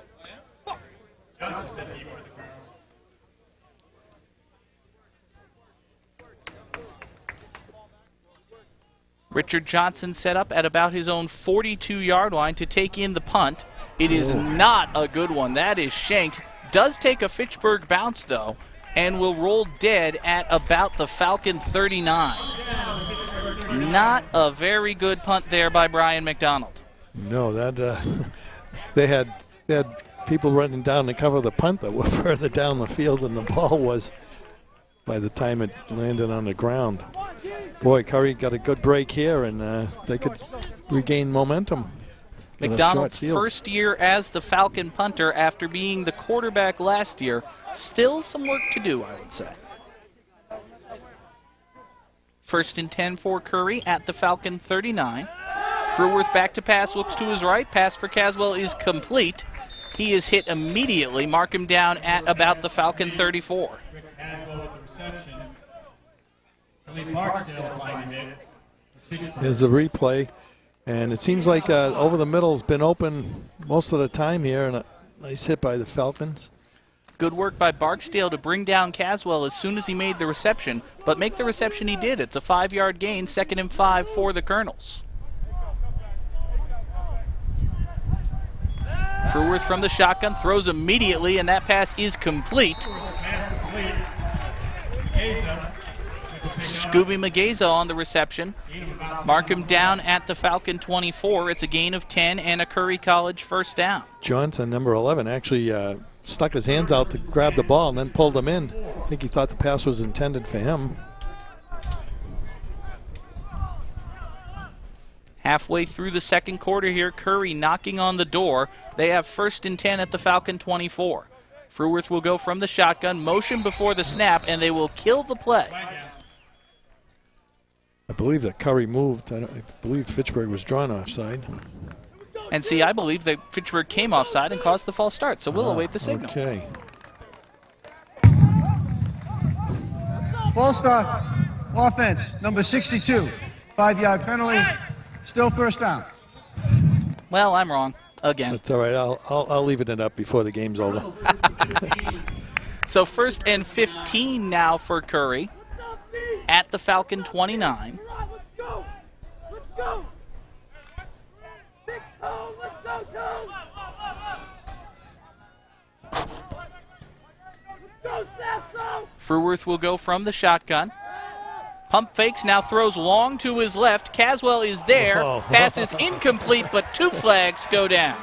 Speaker 1: Richard Johnson set up at about his own 42-yard line to take in the punt. It is not a good one. That is shanked. Does take a Fitchburg bounce, though, and will roll dead at about the Falcon 39. Not a very good punt there by Brian McDonald.
Speaker 2: No, that they had people running down to cover the punt that were further down the field than the ball was by the time it landed on the ground. Boy, Curry got a good break here, and they could regain momentum.
Speaker 1: McDonald's first year as the Falcon punter after being the quarterback last year. Still some work to do, I would say. 1st and 10 for Curry at the Falcon 39. Fruworth back to pass, looks to his right. Pass for Caswell is complete. He is hit immediately. Mark him down at about the Falcon 34.
Speaker 3: Caswell with the reception. Barksdale applying the hit.
Speaker 2: Here's the replay, and it seems like over the middle's been open most of the time here, and a nice hit by the Falcons.
Speaker 1: Good work by Barksdale to bring down Caswell as soon as he made the reception, but make the reception he did. It's a 5-yard gain, 2nd and 5 for the Colonels. Fruworth from the shotgun, throws immediately, and that pass is complete.
Speaker 3: Pass complete. Keza
Speaker 1: Scooby Mageza on the reception. Mark him down at the Falcon 24. It's a gain of 10 and a Curry College first down.
Speaker 2: Johnson, number 11, actually stuck his hands out to grab the ball and then pulled him in. I think he thought the pass was intended for him.
Speaker 1: Halfway through the second quarter here, Curry knocking on the door. They have 1st and 10 at the Falcon 24. Fruworth will go from the shotgun, motion before the snap, and they will kill the play.
Speaker 2: I believe that Curry moved. I believe Fitchburg was drawn offside.
Speaker 1: And see, I believe that Fitchburg came offside and caused the false start, so we'll await the signal.
Speaker 2: Okay.
Speaker 9: False start. Offense, number 62. 5-yard penalty. Still first down.
Speaker 1: Well, I'm wrong again.
Speaker 2: That's all right. I'll leave it up before the game's over.
Speaker 1: So 1st and 15 now for Curry at the Falcon 29. Fruworth will go from the shotgun. Pump fakes, now throws long to his left. Caswell is there. Pass is incomplete, but 2 flags go down.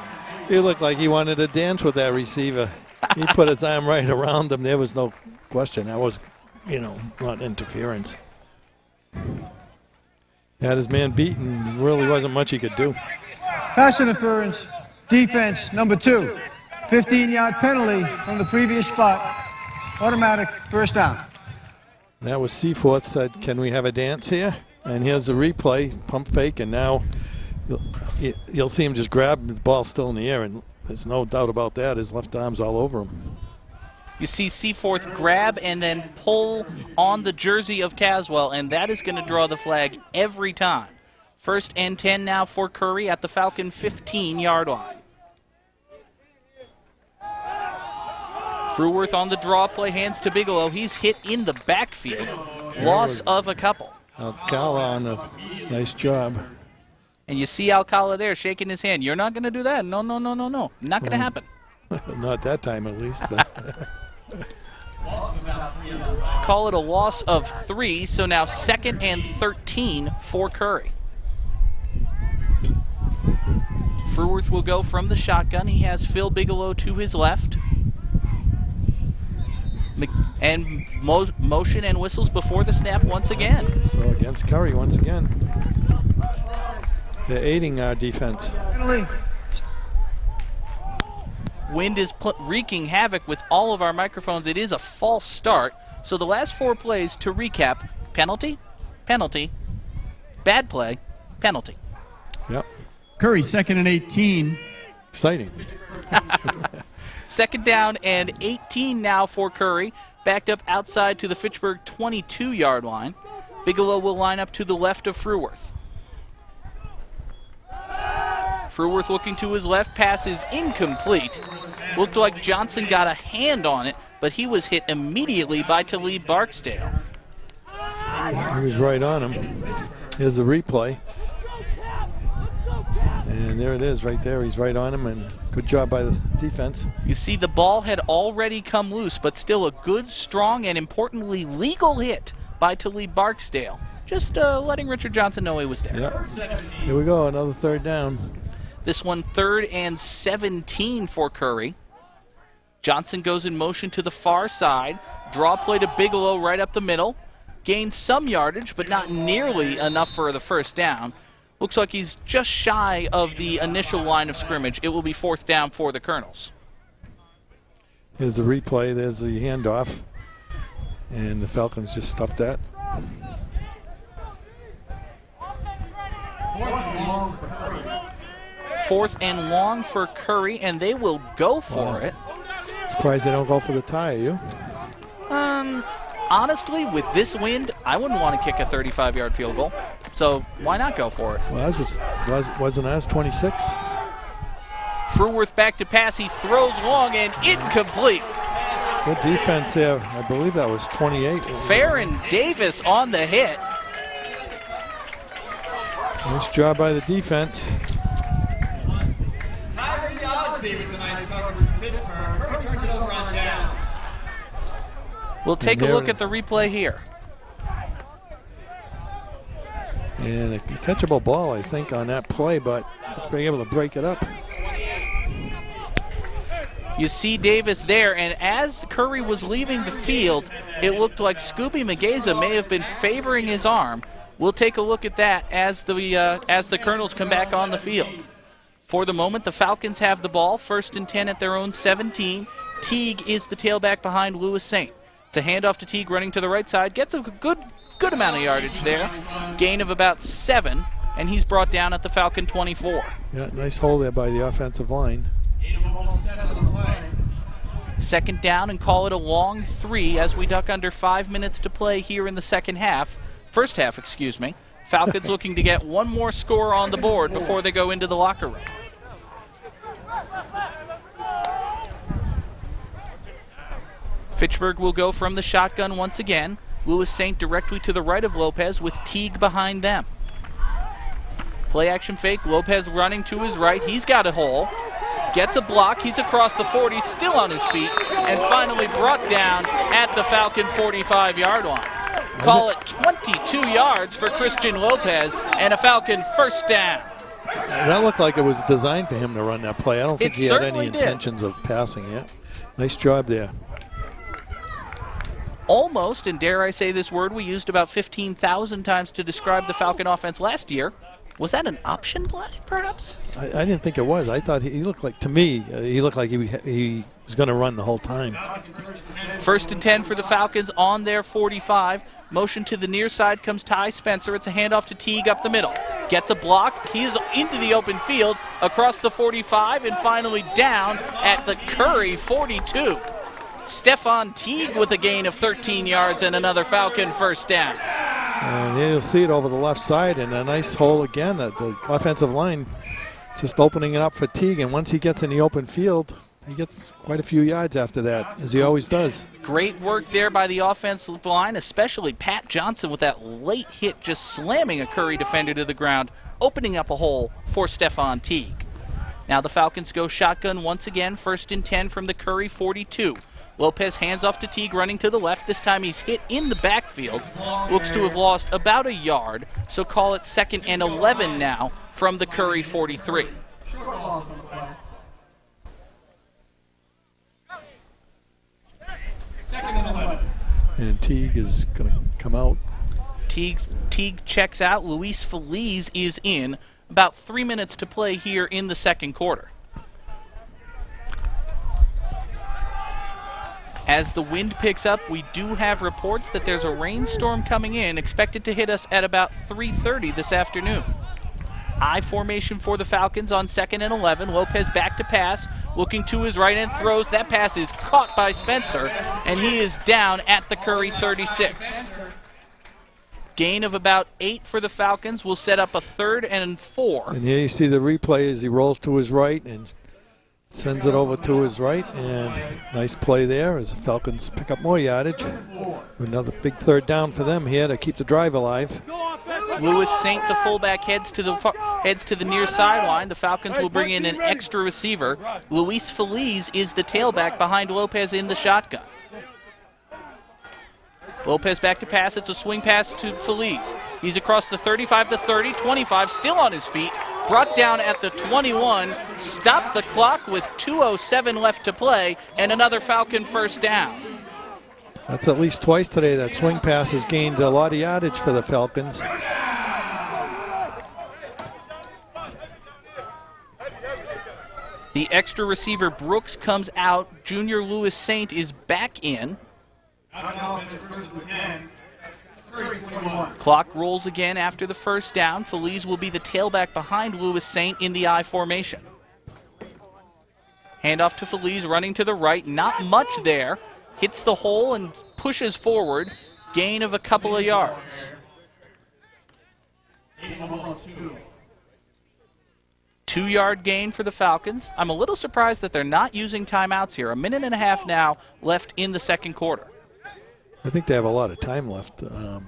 Speaker 2: He looked like he wanted to dance with that receiver. He put his arm right around him. There was no question. That was, not interference. Had his man beaten. Really wasn't much he could do.
Speaker 9: Pass interference. Defense, number 2. 15-yard penalty from the previous spot. Automatic first down.
Speaker 2: That was Seaforth said, can we have a dance here? And here's the replay, pump fake, and now you'll see him just grab the ball still in the air, and there's no doubt about that. His left arm's all over him.
Speaker 1: You see Seaforth grab and then pull on the jersey of Caswell, and that is going to draw the flag every time. 1st and 10 now for Curry at the Falcon 15-yard line. Fruworth on the draw play, hands to Bigelow. He's hit in the backfield. Loss of a couple.
Speaker 2: Alcala on a nice job.
Speaker 1: And you see Alcala there shaking his hand. You're not going to do that. No. Not going to happen.
Speaker 2: Not that time, at least. But
Speaker 1: Call it a loss of 3, so now 2nd and 13 for Curry. Fruworth will go from the shotgun. He has Phil Bigelow to his left. And motion and whistles before the snap once again.
Speaker 2: So against Curry once again. They're aiding our defense.
Speaker 1: Wind is wreaking havoc with all of our microphones. It is a false start. So the last 4 plays, to recap: penalty, penalty, bad play, penalty.
Speaker 2: Yep.
Speaker 3: Curry, 2nd and 18.
Speaker 2: Exciting.
Speaker 1: 2nd down and 18 now for Curry. Backed up outside to the Fitchburg 22-yard line. Bigelow will line up to the left of Fruworth. Fruworth looking to his left. Pass is incomplete. Looked like Johnson got a hand on it, but he was hit immediately by Talib Barksdale.
Speaker 2: He was right on him. Here's the replay. And there it is right there. He's right on him, and good job by the defense.
Speaker 1: You see the ball had already come loose, but still a good, strong, and importantly legal hit by Talib Barksdale. Just letting Richard Johnson know he was there.
Speaker 2: Yep. Here we go, another 3rd down.
Speaker 1: This one 3rd and 17 for Curry. Johnson goes in motion to the far side. Draw play to Bigelow right up the middle. Gains some yardage, but not nearly enough for the first down. Looks like he's just shy of the initial line of scrimmage. It will be 4th down for the Colonels.
Speaker 2: Here's the replay. There's the handoff. And the Falcons just stuffed that.
Speaker 1: 4th and long for Curry, and they will go for it.
Speaker 2: Surprised they don't go for the tie, are you?
Speaker 1: Honestly, with this wind, I wouldn't want to kick a 35-yard field goal. So why not go for it?
Speaker 2: Well, wasn't as 26.
Speaker 1: Fruworth back to pass. He throws long and incomplete.
Speaker 2: Good defense there. I believe that was 28.
Speaker 1: Farron Davis on the hit.
Speaker 2: Nice job by the defense.
Speaker 3: Tyree Osby with the nice cover from Fitchburg. Kirby turns it over on downs.
Speaker 1: We'll take a look at the replay here.
Speaker 2: And a catchable ball, I think, on that play, but being able to break it up.
Speaker 1: You see Davis there, and as Curry was leaving the field, it looked like Scooby Mageza may have been favoring his arm. We'll take a look at that as the Colonels come back on the field. For the moment, the Falcons have the ball, 1st and 10 at their own 17. Teague is the tailback behind Lewis Saint. It's a handoff to Teague running to the right side, gets a good amount of yardage there, gain of about 7, and he's brought down at the Falcon 24.
Speaker 2: Yeah, nice hold there by the offensive line.
Speaker 1: 2nd down and call it a long 3 as we duck under 5 minutes to play here in the first half, excuse me. Falcons looking to get one more score on the board before they go into the locker room. Fitchburg will go from the shotgun once again. Lewis Saint directly to the right of Lopez with Teague behind them. Play action fake, Lopez running to his right. He's got a hole. Gets a block, he's across the 40, still on his feet, and finally brought down at the Falcon 45-yard line. Call it 22 yards for Christian Lopez and a Falcon 1st down.
Speaker 2: That looked like it was designed for him to run that play. I don't think he had any intentions of passing it. Nice job there.
Speaker 1: Almost, and dare I say this word we used about 15,000 times to describe the Falcon offense last year. Was that an option play, perhaps?
Speaker 2: I didn't think it was. I thought he looked like, to me, he looked like he was going to run the whole time.
Speaker 1: 1st and 10 for the Falcons on their 45. Motion to the near side comes Ty Spencer. It's a handoff to Teague up the middle. Gets a block. He's into the open field, across the 45, and finally down at the Curry 42. Stephon Teague with a gain of 13 yards and another Falcon 1st down.
Speaker 2: And you'll see it over the left side, and a nice hole again. The offensive line just opening it up for Teague, and once he gets in the open field, he gets quite a few yards after that, as he always does.
Speaker 1: Great work there by the offensive line, especially Pat Johnson with that late hit just slamming a Curry defender to the ground, opening up a hole for Stephon Teague. Now the Falcons go shotgun once again, 1st and 10 from the Curry 42. Lopez hands off to Teague running to the left. This time he's hit in the backfield. Looks to have lost about a yard, so call it 2nd and 11 now from the Curry 43.
Speaker 2: And Teague is going to come out.
Speaker 1: Teague checks out. Luis Feliz is in. About 3 minutes to play here in the 2nd quarter. As the wind picks up, we do have reports that there's a rainstorm coming in, expected to hit us at about 3:30 this afternoon. I formation for the Falcons on 2nd and 11. Lopez back to pass, looking to his right and throws. That pass is caught by Spencer, and he is down at the Curry 36. Gain of about 8 for the Falcons will set up a 3rd and 4.
Speaker 2: And here you see the replay as he rolls to his right and sends it over to his right, and nice play there as the Falcons pick up more yardage. Another big 3rd down for them here to keep the drive alive.
Speaker 1: Lewis Saint, the fullback, heads to the near sideline. The Falcons will bring in an extra receiver. Luis Feliz is the tailback behind Lopez in the shotgun. Lopez back to pass. It's a swing pass to Feliz. He's across the 35 to 30, 25, still on his feet. Brought down at the 21. Stopped the clock with 2:07 left to play, and another Falcon 1st down.
Speaker 2: That's at least twice today that swing pass has gained a lot of yardage for the Falcons.
Speaker 1: The extra receiver Brooks comes out. Junior Lewis Saint is back in. Clock rolls again after the 1st down. Feliz will be the tailback behind Lewis Saint in the I formation. Handoff to Feliz running to the right. Not much there. Hits the hole and pushes forward. Gain of a couple of yards. 2-yard gain for the Falcons. I'm a little surprised that they're not using timeouts here. 1.5 minutes now left in the 2nd quarter.
Speaker 2: I think they have a lot of time left. And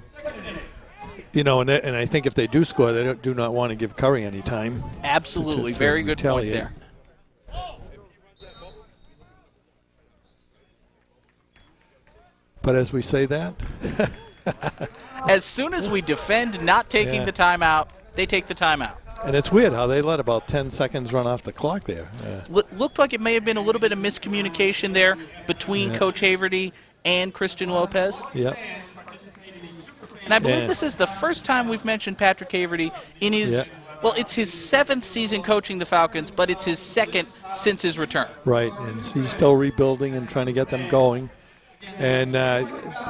Speaker 2: I think if they do score, they do not want to give Curry any time.
Speaker 1: Absolutely. Very good point there.
Speaker 2: But as we say that,
Speaker 1: As soon as we defend not taking the timeout, they take the timeout.
Speaker 2: And it's weird how they let about 10 seconds run off the clock there.
Speaker 1: Looked like it may have been a little bit of miscommunication there between Coach Haverty and Christian Lopez.
Speaker 2: Yep.
Speaker 1: And I believe this is the first time we've mentioned Patrick Haverty in his, well, it's his 7th season coaching the Falcons, but it's his 2nd since his return.
Speaker 2: Right, and he's still rebuilding and trying to get them going. And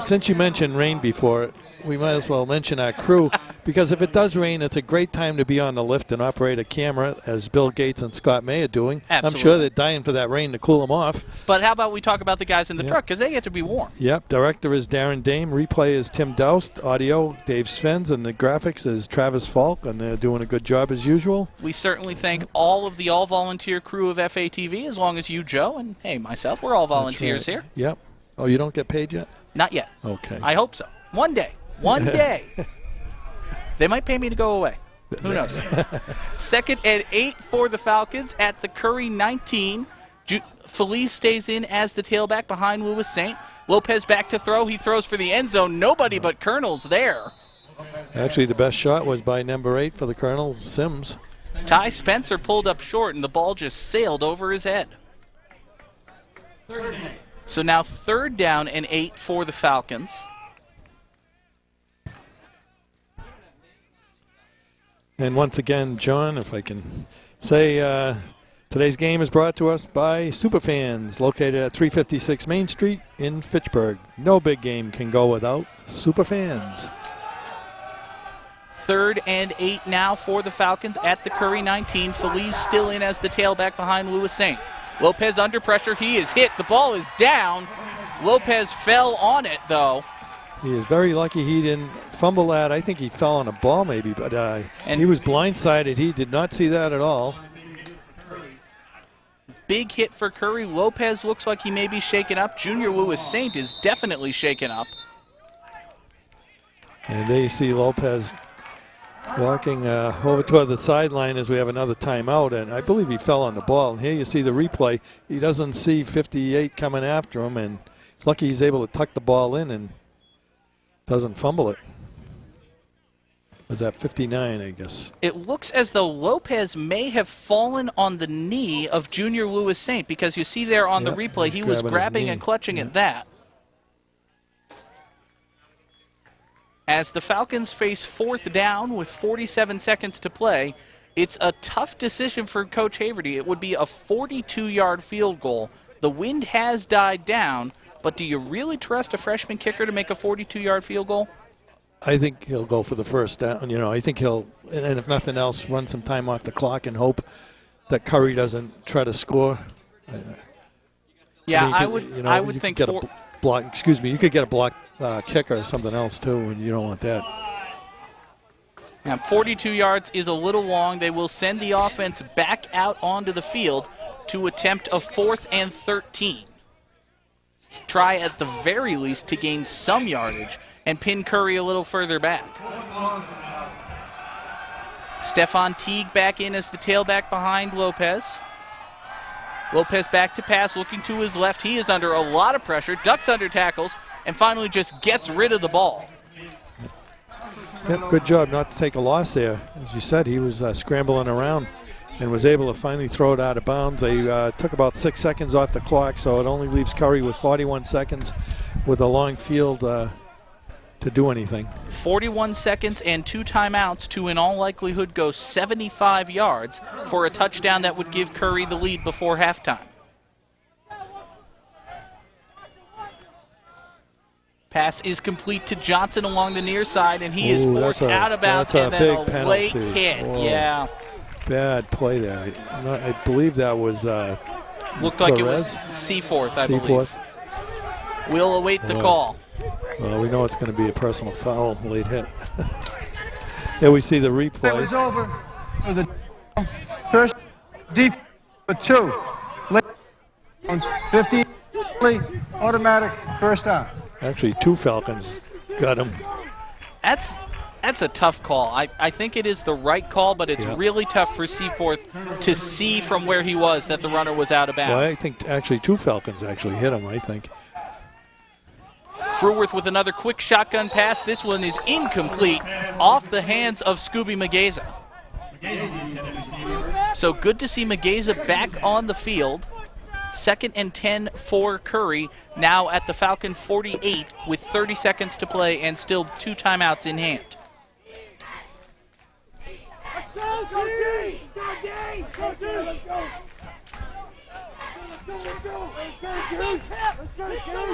Speaker 2: since you mentioned rain before, we might as well mention our crew, because if it does rain, it's a great time to be on the lift and operate a camera, as Bill Gates and Scott May are doing.
Speaker 1: Absolutely.
Speaker 2: I'm sure they're dying for that rain to cool them off.
Speaker 1: But how about we talk about the guys in the truck, because they get to be warm.
Speaker 2: Yep, director is Darren Dame, replay is Tim Doust, audio Dave Svens, and the graphics is Travis Falk, and they're doing a good job as usual.
Speaker 1: We certainly thank all of the all-volunteer crew of FATV, as long as you, Joe, and, hey, myself, we're all volunteers here.
Speaker 2: Yep. Oh, you don't get paid yet?
Speaker 1: Not yet.
Speaker 2: Okay.
Speaker 1: I hope so. One day. One day. They might pay me to go away. Who knows? 2nd and 8 for the Falcons at the Curry 19. Feliz stays in as the tailback behind Lewis Saint. Lopez back to throw. He throws for the end zone. Nobody but Colonel's there.
Speaker 2: Actually, the best shot was by number 8 for the Colonel, Sims.
Speaker 1: Ty Spencer pulled up short, and the ball just sailed over his head. So now 3rd down and 8 for the Falcons.
Speaker 2: And once again, John, if I can say, today's game is brought to us by Superfans, located at 356 Main Street in Fitchburg. No big game can go without Superfans.
Speaker 1: 3rd and 8 now for the Falcons at the Curry 19. Feliz still in as the tailback behind Lewis Saint. Lopez under pressure. He is hit. The ball is down. Lopez fell on it, though.
Speaker 2: He is very lucky he didn't fumble that. I think he fell on a ball maybe, but he was blindsided. He did not see that at all.
Speaker 1: Big hit for Curry. Lopez looks like he may be shaken up. Junior Lewis Saint is definitely shaken up.
Speaker 2: And there you see Lopez walking over toward the sideline as we have another timeout, and I believe he fell on the ball. And here you see the replay. He doesn't see 58 coming after him, and it's lucky he's able to tuck the ball in and doesn't fumble it. Was that 59, I guess?
Speaker 1: It looks as though Lopez may have fallen on the knee of Junior Lewis Saint, because you see there on the replay he was grabbing and clutching at that. As the Falcons face 4th down with 47 seconds to play, it's a tough decision for Coach Haverty. It would be a 42-yard field goal. The wind has died down, but do you really trust a freshman kicker to make a 42-yard field goal?
Speaker 2: I think he'll go for the first down. You know, I think he'll, and if nothing else, run some time off the clock and hope that Curry doesn't try to score.
Speaker 1: Yeah,
Speaker 2: I mean,
Speaker 1: I would think
Speaker 2: get a block. Excuse me, you could get a block kicker or something else too, and you don't want that.
Speaker 1: Now, 42 yards is a little long. They will send the offense back out onto the field to attempt a 4th and 13. Try at the very least to gain some yardage and pin Curry a little further back. Stephon Teague back in as the tailback behind Lopez. Lopez back to pass, looking to his left. He is under a lot of pressure, ducks under tackles, and finally just gets rid of the ball.
Speaker 2: Yep, good job not to take a loss there. As you said, he was scrambling around and was able to finally throw it out of bounds. They took about 6 seconds off the clock, so it only leaves Curry with 41 seconds with a long field to do anything.
Speaker 1: 41 seconds and 2 timeouts to, in all likelihood, go 75 yards for a touchdown that would give Curry the lead before halftime. Pass is complete to Johnson along the near side, and he is forced out of bounds, and then a late hit.
Speaker 2: Whoa.
Speaker 1: Yeah.
Speaker 2: Bad play there. I believe that was
Speaker 1: looked like it was Seaforth, I believe. We'll await the call.
Speaker 2: Well, we know it's going to be a personal foul, late hit. Here we see the replay.
Speaker 9: It was over for the first defense for 2. 15, automatic first down.
Speaker 2: Actually, 2 Falcons got him.
Speaker 1: That's a tough call. I think it is the right call, but it's really tough for Seaforth to see from where he was that the runner was out of bounds.
Speaker 2: Well, I think actually 2 Falcons actually hit him, I think.
Speaker 1: Fruworth with another quick shotgun pass. This one is incomplete, off the hands of Scooby Mageza. So good to see Mageza back on the field. 2nd and 10 for Curry, now at the Falcon 48 with 30 seconds to play and still 2 timeouts in hand.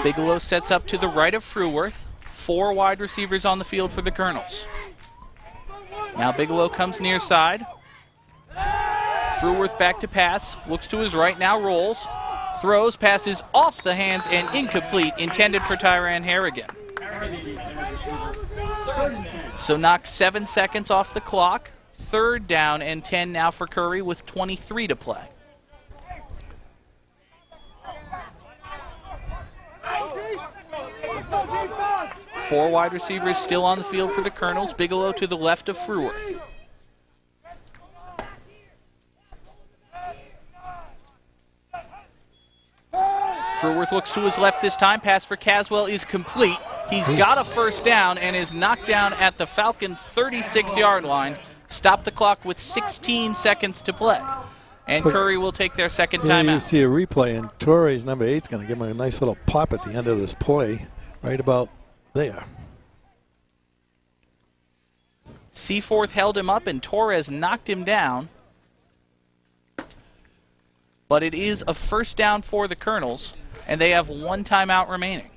Speaker 1: Bigelow sets up to the right of Fruworth. 4 wide receivers on the field for the Colonels. Now Bigelow comes near side. Fruworth back to pass, looks to his right, now rolls. Throws, passes off the hands and incomplete, intended for Tyran Harrigan. So knock 7 seconds off the clock. 3rd down and 10 now for Curry with 23 to play. Four wide receivers still on the field for the Colonels. Bigelow to the left of Fruworth. Fruworth looks to his left this time. Pass for Caswell is complete. He's got a first down and is knocked down at the Falcon 36-yard line. Stop the clock with 16 seconds to play. And Curry will take their second timeout.
Speaker 2: You see a replay, and Torres, number 8, is going to give him a nice little pop at the end of this play, right about there.
Speaker 1: Seaforth held him up, and Torres knocked him down. But it is a first down for the Colonels, and they have 1 timeout remaining.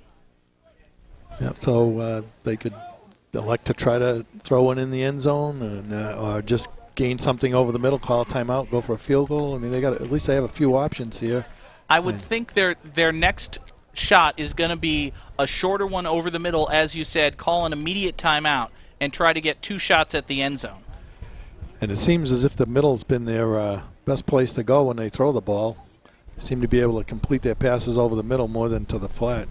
Speaker 2: Yep, so they could elect to try to throw one in the end zone, and, or just gain something over the middle, call a timeout, go for a field goal. I mean, at least they have a few options here.
Speaker 1: I would think their next shot is going to be a shorter one over the middle, as you said, call an immediate timeout, and try to get 2 shots at the end zone.
Speaker 2: And it seems as if the middle's been their best place to go when they throw the ball. They seem to be able to complete their passes over the middle more than to the flat.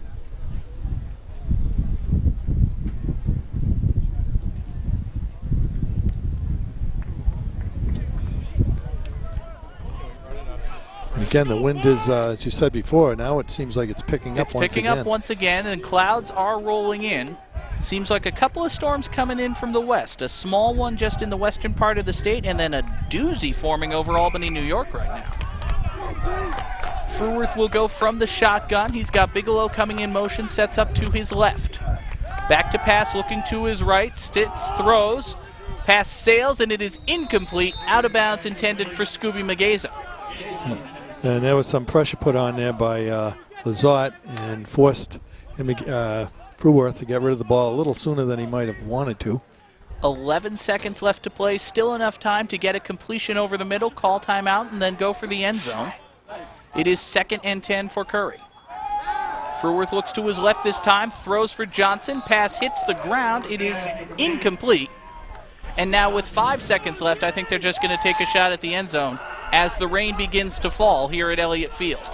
Speaker 2: And again, the wind is, as you said before, now it seems like it's picking up once again.
Speaker 1: It's picking up once again, and clouds are rolling in. Seems like a couple of storms coming in from the west. A small one just in the western part of the state, and then a doozy forming over Albany, New York right now. Fruworth will go from the shotgun. He's got Bigelow coming in motion, sets up to his left. Back to pass, looking to his right. Stitz throws. Pass sails, and it is incomplete. Out of bounds, intended for Scooby Mageza.
Speaker 2: And there was some pressure put on there by Lazat and forced him to, Fruworth to get rid of the ball a little sooner than he might have wanted to.
Speaker 1: 11 seconds left to play. Still enough time to get a completion over the middle, call timeout, and then go for the end zone. It is 2nd and 10 for Curry. Fruworth looks to his left this time, throws for Johnson. Pass hits the ground. It is incomplete. And now with 5 seconds left, I think they're just going to take a shot at the end zone as the rain begins to fall here at Elliott Field.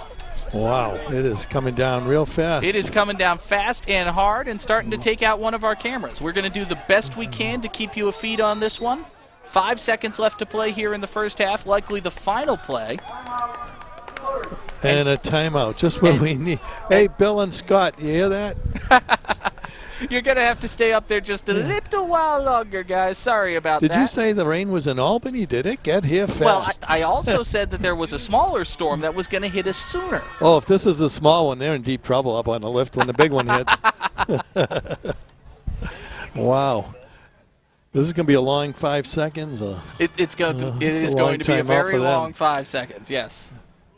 Speaker 2: Wow, it is coming down real fast.
Speaker 1: It is coming down fast and hard and starting to take out one of our cameras. We're going to do the best we can to keep you a feed on this one. 5 seconds left to play here in the first half, likely the final play.
Speaker 2: And a timeout, just what we need. Hey, Bill and Scott, you hear that?
Speaker 1: You're going to have to stay up there just a little while longer, guys. Sorry about that.
Speaker 2: Did you say the rain was in Albany? Did it get here fast?
Speaker 1: Well, I also said that there was a smaller storm that was going to hit us sooner.
Speaker 2: Oh, if this is a small one, they're in deep trouble up on the lift when the big one hits. Wow. This is going to be a long 5 seconds.
Speaker 1: It is going to be a very long 5 seconds, yes.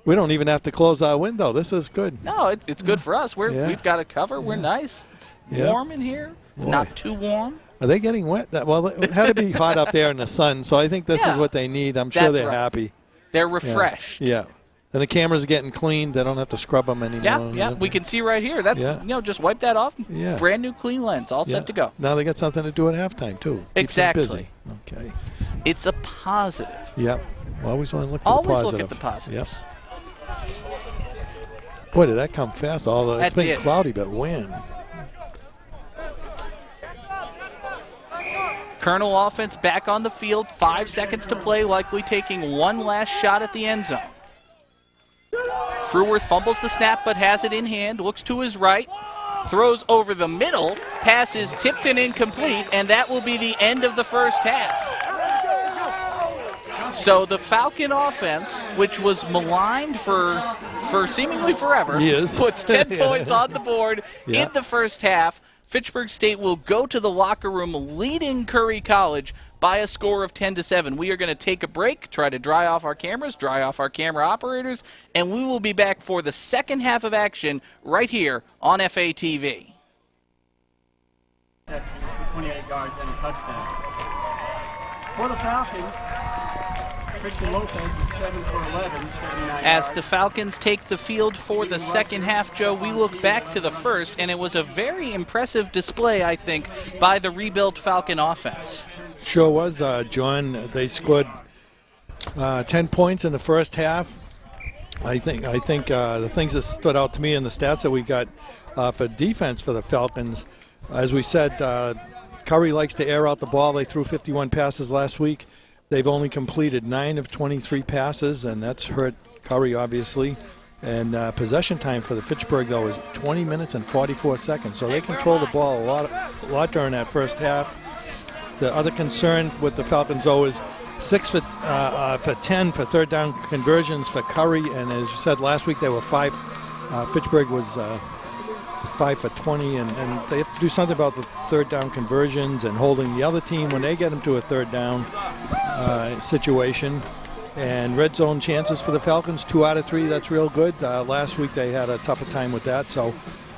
Speaker 2: We don't even have to close our window. This is good.
Speaker 1: No, it's good for us. We've got it covered. We're nice. It's warm in here. Not too warm.
Speaker 2: Are they getting wet? Well, it had to be hot up there in the sun, so I think this is what they need. I'm sure they're happy.
Speaker 1: They're refreshed.
Speaker 2: Yeah. And the cameras are getting cleaned. They don't have to scrub them anymore.
Speaker 1: Yeah. We can see right here. That's just wipe that off.
Speaker 2: Yeah.
Speaker 1: Brand new clean lens, all set to go.
Speaker 2: Now they got something to do at halftime too.
Speaker 1: Exactly.
Speaker 2: Keeps them busy. Okay.
Speaker 1: It's a positive.
Speaker 2: Yep. Always want to look for the
Speaker 1: positive.
Speaker 2: positive.
Speaker 1: Always look at the positives.
Speaker 2: Yep. Boy, did that come fast. It's been cloudy, but wind.
Speaker 1: Colonel offense back on the field. 5 seconds to play, likely taking one last shot at the end zone. Fruworth fumbles the snap, but has it in hand. Looks to his right. throws over the middle, pass is tipped and incomplete, and that will be the end of the first half. So the Falcon offense, which was maligned for seemingly forever, puts 10 points on the board in the first half. Fitchburg State will go to the locker room leading Curry College by a score of 10-7. We are going to take a break, try to dry off our cameras, dry off our camera operators, and we will be back for the second half of action right here on FATV.
Speaker 3: 28 yards and a touchdown. For the Falcons, Christian Lopez, 7 for 11, 79
Speaker 1: As the Falcons take the field for the second half, Joe, we look back to the first, and it was a very impressive display, I think, by the rebuilt Falcon offense.
Speaker 2: Sure was, John. They scored 10 points in the first half. I think the things that stood out to me in the stats that we got for defense for the Falcons, as we said, Curry likes to air out the ball. They threw 51 passes last week. They've only completed 9 of 23 passes, and that's hurt Curry, obviously. And possession time for the Fitchburg, though, is 20 minutes and 44 seconds. So they control the ball a lot during that first half. The other concern with the Falcons, though, is 6 for 10 for third down conversions for Curry. And as you said, last week they were 5. Fitchburg was 5 for 20, and they have to do something about the third down conversions and holding the other team when they get them to a third down situation. And red zone chances for the Falcons, 2 out of 3, that's real good. Last week they had a tougher time with that. So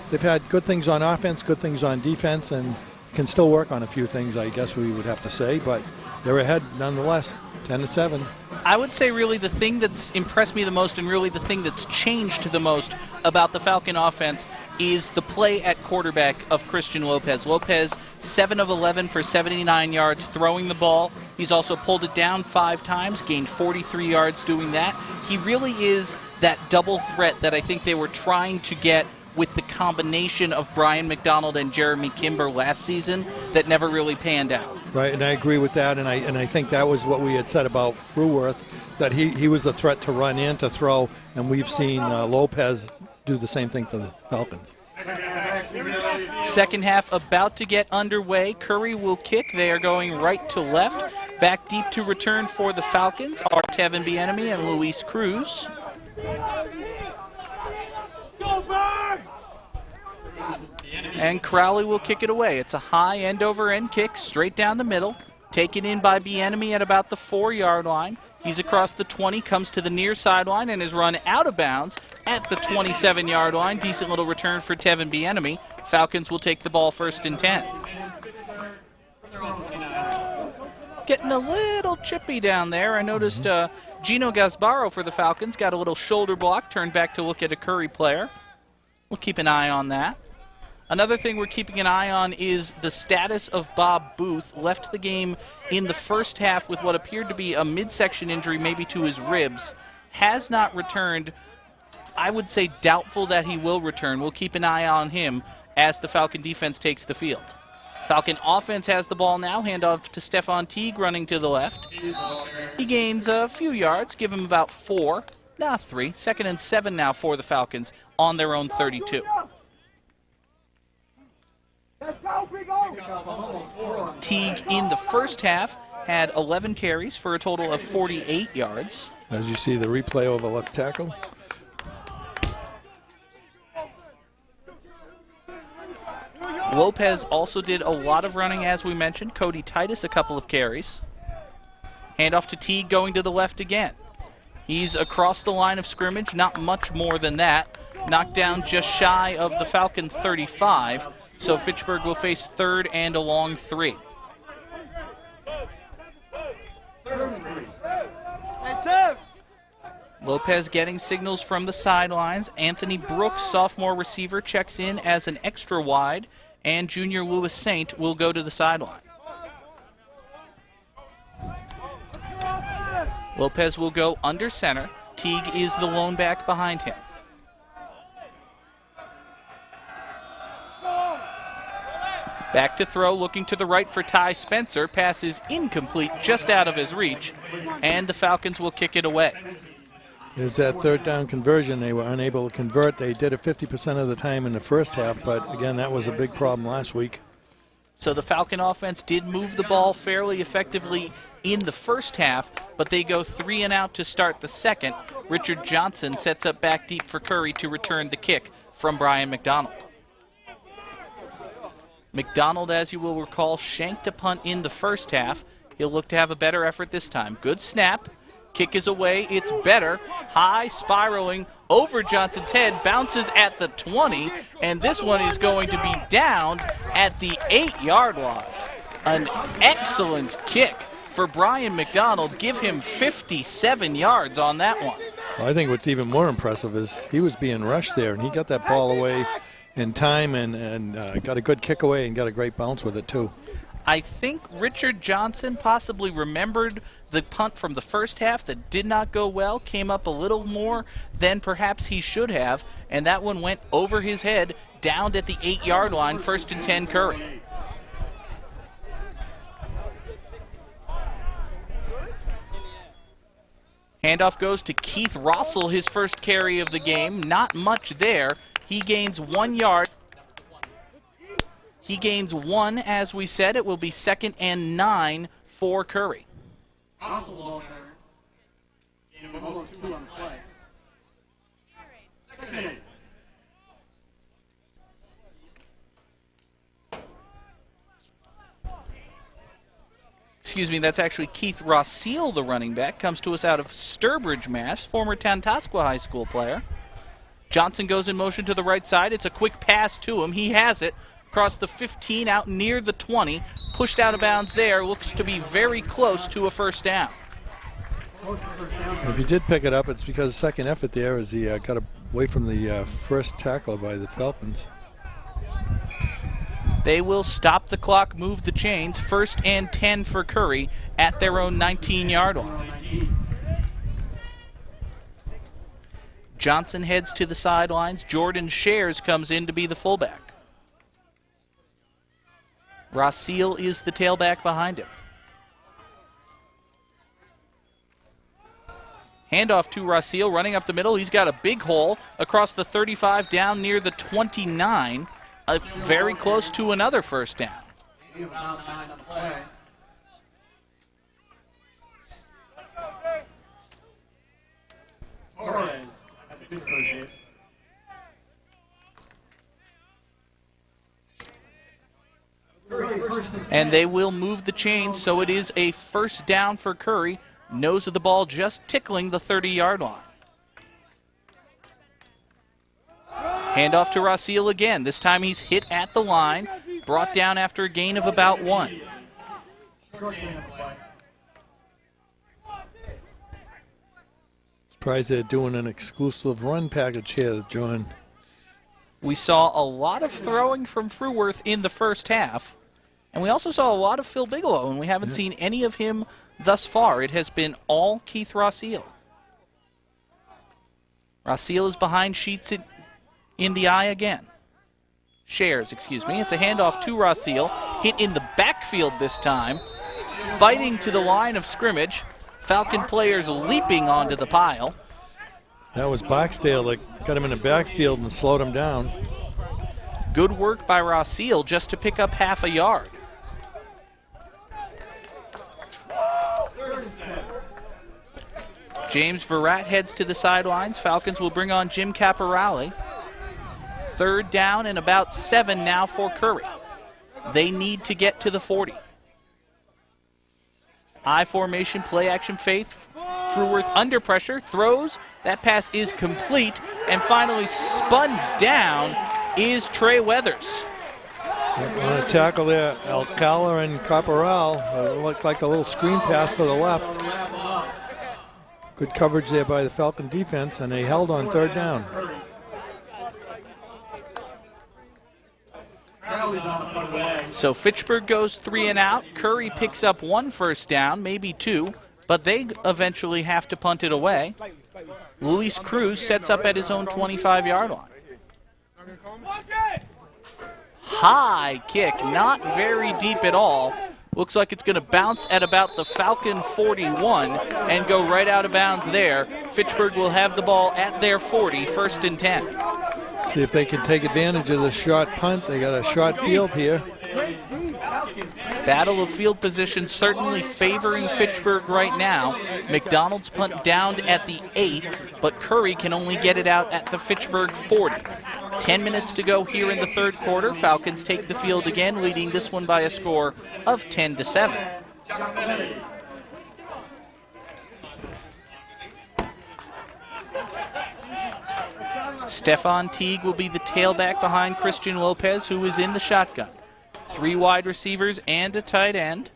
Speaker 2: they've had good things on offense, good things on defense, and can still work on a few things, I guess we would have to say. But they're ahead nonetheless, 10-7.
Speaker 1: I would say really the thing that's impressed me the most and really the thing that's changed the most about the Falcon offense is the play at quarterback of Christian Lopez. Lopez, 7 of 11 for 79 yards throwing the ball. He's also pulled it down 5 times, gained 43 yards doing that. He really is that double threat that I think they were trying to get with the combination of Brian McDonald and Jeremy Kimber last season that never really panned out.
Speaker 2: Right, and I agree with that, and I think that was what we had said about Fruworth, that he was a threat to run in, to throw, and we've seen Lopez do the same thing for the Falcons.
Speaker 1: Second half about to get underway. Curry will kick. They are going right to left. Back deep to return for the Falcons are Tevin Bieniemy and Luis Cruz. And Crowley will kick it away. It's a high end-over-end kick straight down the middle. Taken in by Bieniemy at about the 4-yard line. He's across the 20, comes to the near sideline, and is run out of bounds at the 27-yard line. Decent little return for Tevin Bieniemy. Falcons will take the ball 1st and 10. Getting a little chippy down there. I noticed Gino Gasbaro for the Falcons got a little shoulder block, turned back to look at a Curry player. We'll keep an eye on that. Another thing we're keeping an eye on is the status of Bob Booth. Left the game in the first half with what appeared to be a midsection injury, maybe to his ribs. Has not returned. I would say doubtful that he will return. We'll keep an eye on him as the Falcon defense takes the field. Falcon offense has the ball now. Handoff to Stefan Teague running to the left. He gains a few yards, give him about 4. 3. 2nd and 7 now for the Falcons on their own 32. Teague in the first half had 11 carries for a total of 48 yards.
Speaker 2: As you see the replay over left tackle.
Speaker 1: Lopez also did a lot of running, as we mentioned. Cody Titus, a couple of carries. Handoff to Teague going to the left again. He's across the line of scrimmage, not much more than that. Knocked down just shy of the Falcon 35. So Fitchburg will face 3rd and a long 3. Lopez getting signals from the sidelines. Anthony Brooks, sophomore receiver, checks in as an extra wide. And junior Lewis Saint will go to the sideline. Lopez will go under center. Teague is the lone back behind him. Back to throw, looking to the right for Ty Spencer. Pass is incomplete, just out of his reach, and the Falcons will kick it away.
Speaker 2: There's that third down conversion. They were unable to convert. They did it 50% of the time in the first half, but again, that was a big problem last week.
Speaker 1: So the Falcon offense did move the ball fairly effectively in the first half, but they go 3 and out to start the second. Richard Johnson sets up back deep for Curry to return the kick from Brian McDonald. McDonald, as you will recall, shanked a punt in the first half. He'll look to have a better effort this time. Good snap. Kick is away. It's better. High, spiraling over Johnson's head. Bounces at the 20. And this one is going to be down at the 8-yard line. An excellent kick for Brian McDonald. Give him 57 yards on that one.
Speaker 2: Well, I think what's even more impressive is he was being rushed there, and he got that ball away in time and got a good kick away and got a great bounce with it, too.
Speaker 1: I think Richard Johnson possibly remembered the punt from the first half that did not go well, came up a little more than perhaps he should have, and that one went over his head, downed at the 8-yard line, 1st and 10 Curry. Handoff goes to Keith Rossell, his first carry of the game. Not much there. He gains 1 yard. He gains 1, as we said. It will be 2nd and 9 for Curry. Excuse me, that's actually Keith Rossell, the running back. Comes to us out of Sturbridge, Mass., former Tantascwa High School player. Johnson goes in motion to the right side. It's a quick pass to him. He has it. Across the 15, out near the 20. Pushed out of bounds there. Looks to be very close to a first down.
Speaker 2: If he did pick it up, it's because second effort there as he got away from the first tackler by the Falcons.
Speaker 1: They will stop the clock, move the chains. 1st and 10 for Curry at their own 19-yard line. Johnson heads to the sidelines. Jordan Shares comes in to be the fullback. Rossell is the tailback behind him. Handoff to Rossell, running up the middle. He's got a big hole across the 35 down near the 29. Very close to another first down. And they will move the chains, so it is a first down for Curry. Nose of the ball just tickling the 30-yard line. Handoff to Rossell again. This time he's hit at the line, brought down after a gain of about 1.
Speaker 2: Surprised they're doing an exclusive run package here, John.
Speaker 1: We saw a lot of throwing from Fruworth in the first half, and we also saw a lot of Phil Bigelow, and we haven't seen any of him thus far. It has been all Keith Rossell. Rossell is behind Sheets in the eye again. Shares, excuse me. It's a handoff to Rossell. Hit in the backfield this time. Fighting to the line of scrimmage. Falcon players leaping onto the pile.
Speaker 2: That was Boxdale that got him in the backfield and slowed him down.
Speaker 1: Good work by Rossell just to pick up half a yard. James Verrat heads to the sidelines. Falcons will bring on Jim Caporale. 3rd down and about 7 now for Curry. They need to get to the 40. I formation, play action, faith. Fruworth under pressure, throws. That pass is complete. And finally spun down is Trey Weathers.
Speaker 2: On a tackle there, Alcala and Caporal. It looked like a little screen pass to the left. Good coverage there by the Falcon defense, and they held on 3rd down.
Speaker 1: So Fitchburg goes 3 and out. Curry picks up 1 first down, maybe 2, but they eventually have to punt it away. Luis Cruz sets up at his own 25-yard line. High kick, not very deep at all, Looks like it's going to bounce at about the Falcon 41 and go right out of bounds there. Fitchburg will have the ball at their 40, 1st and 10.
Speaker 2: See if they can take advantage of the short punt. They got a short field here.
Speaker 1: Battle of field position certainly favoring Fitchburg right now. McDonald's punt downed at the 8, but Curry can only get it out at the Fitchburg 40. 10 minutes to go here in the 3rd quarter. Falcons take the field again, leading this one by a score of 10-7. Stefan Teague will be the tailback behind Christian Lopez, who is in the shotgun. 3 wide receivers and a tight end.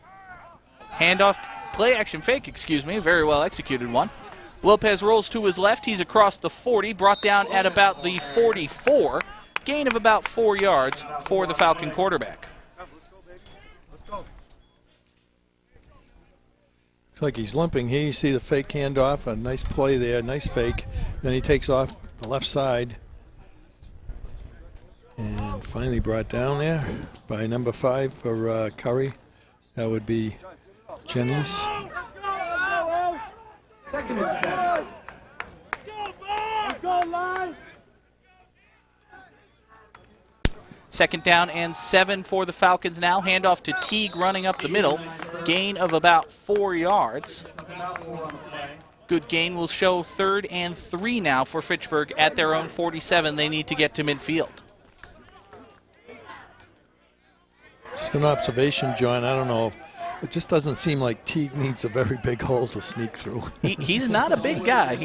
Speaker 1: Handoff, play action fake, very well executed one. Lopez rolls to his left. He's across the 40, brought down at about the 44. Gain of about 4 yards for the Falcon quarterback.
Speaker 2: Looks like he's limping here. You see the fake handoff, a nice play there, nice fake. Then he takes off the left side. And finally brought down there by number 5 for Curry. That would be Jennings.
Speaker 1: Second down and 7 for the Falcons now. Handoff to Teague running up the middle. Gain of about 4 yards. Good gain will show 3rd and 3 now for Fitchburg at their own 47. They need to get to midfield.
Speaker 2: Just an observation, John. I don't know. It just doesn't seem like Teague needs a very big hole to sneak through.
Speaker 1: He's not a big guy.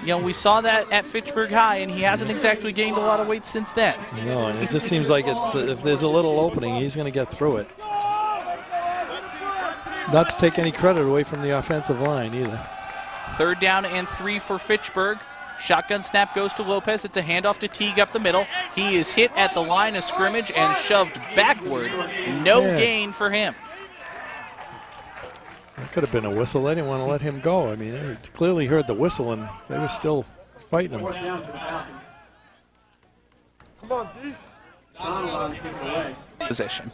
Speaker 1: We saw that at Fitchburg High, and he hasn't exactly gained a lot of weight since then.
Speaker 2: No, and it just seems like if there's a little opening, he's going to get through it. Not to take any credit away from the offensive line either.
Speaker 1: 3rd down and 3 for Fitchburg. Shotgun snap goes to Lopez. It's a handoff to Teague up the middle. He is hit at the line of scrimmage and shoved backward. No gain for him.
Speaker 2: That could have been a whistle. They didn't want to let him go. I mean, they clearly heard the whistle, and they were still fighting him.
Speaker 11: Come on, D.
Speaker 1: Position.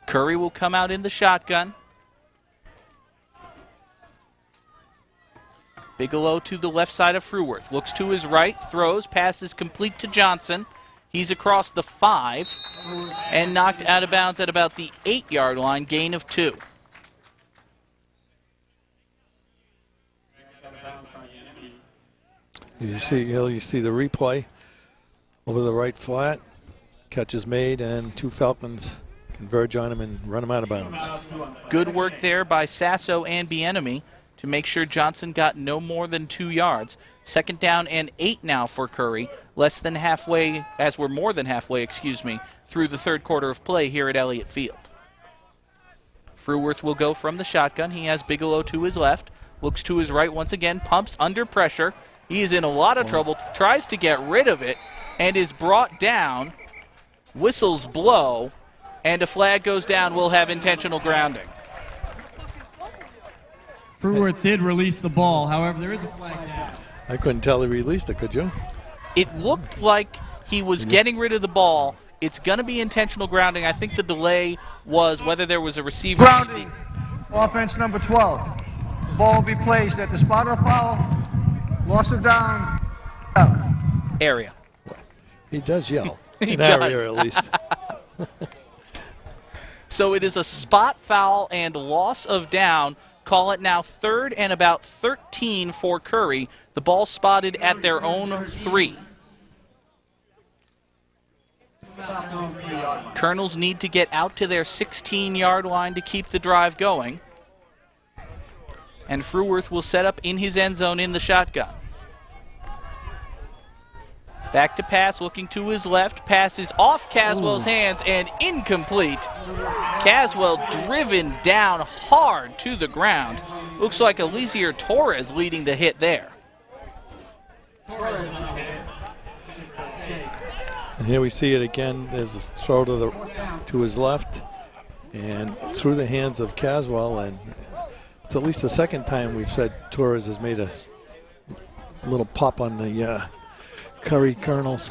Speaker 1: Curry will come out in the shotgun. Bigelow to the left side of Fruworth. Looks to his right, throws, passes complete to Johnson. He's across the 5 and knocked out of bounds at about the 8-yard line, gain of 2.
Speaker 2: You see the replay over the right flat. Catch is made, and 2 Falcons converge on him and run him out of bounds.
Speaker 1: Good work there by Sasso and Bienemy to make sure Johnson got no more than 2 yards. 2nd down and 8 now for Curry. Less than halfway, as we're more than halfway, through the 3rd quarter of play here at Elliott Field. Fruworth will go from the shotgun. He has Bigelow to his left. Looks to his right once again. Pumps under pressure. He is in a lot of trouble. Tries to get rid of it and is brought down. Whistles blow, and a flag goes down. We'll have intentional grounding.
Speaker 3: Fruworth did release the ball. However, there is a flag down.
Speaker 2: I couldn't tell he released it, could you?
Speaker 1: It looked like he was getting rid of the ball. It's going to be intentional grounding. I think the delay was whether there was a receiver.
Speaker 9: Grounding. Offense number 12. The ball will be placed at the spot of the foul. Loss of down. Out.
Speaker 1: Area.
Speaker 2: He does yell.
Speaker 1: He
Speaker 2: In that
Speaker 1: does.
Speaker 2: area, at least.
Speaker 1: So it is a spot foul and loss of down. Call it now 3rd and about 13 for Curry. The ball spotted at their own 3. Colonels need to get out to their 16-yard line to keep the drive going. And Fruworth will set up in his end zone in the shotgun. Back to pass, looking to his left. Pass is off Caswell's hands and incomplete. Caswell driven down hard to the ground. Looks like Elisier Torres leading the hit there.
Speaker 2: And here we see it again. There's a throw to his left and through the hands of Caswell. And it's at least the 2nd time we've said Torres has made a little pop on the Curry Colonels.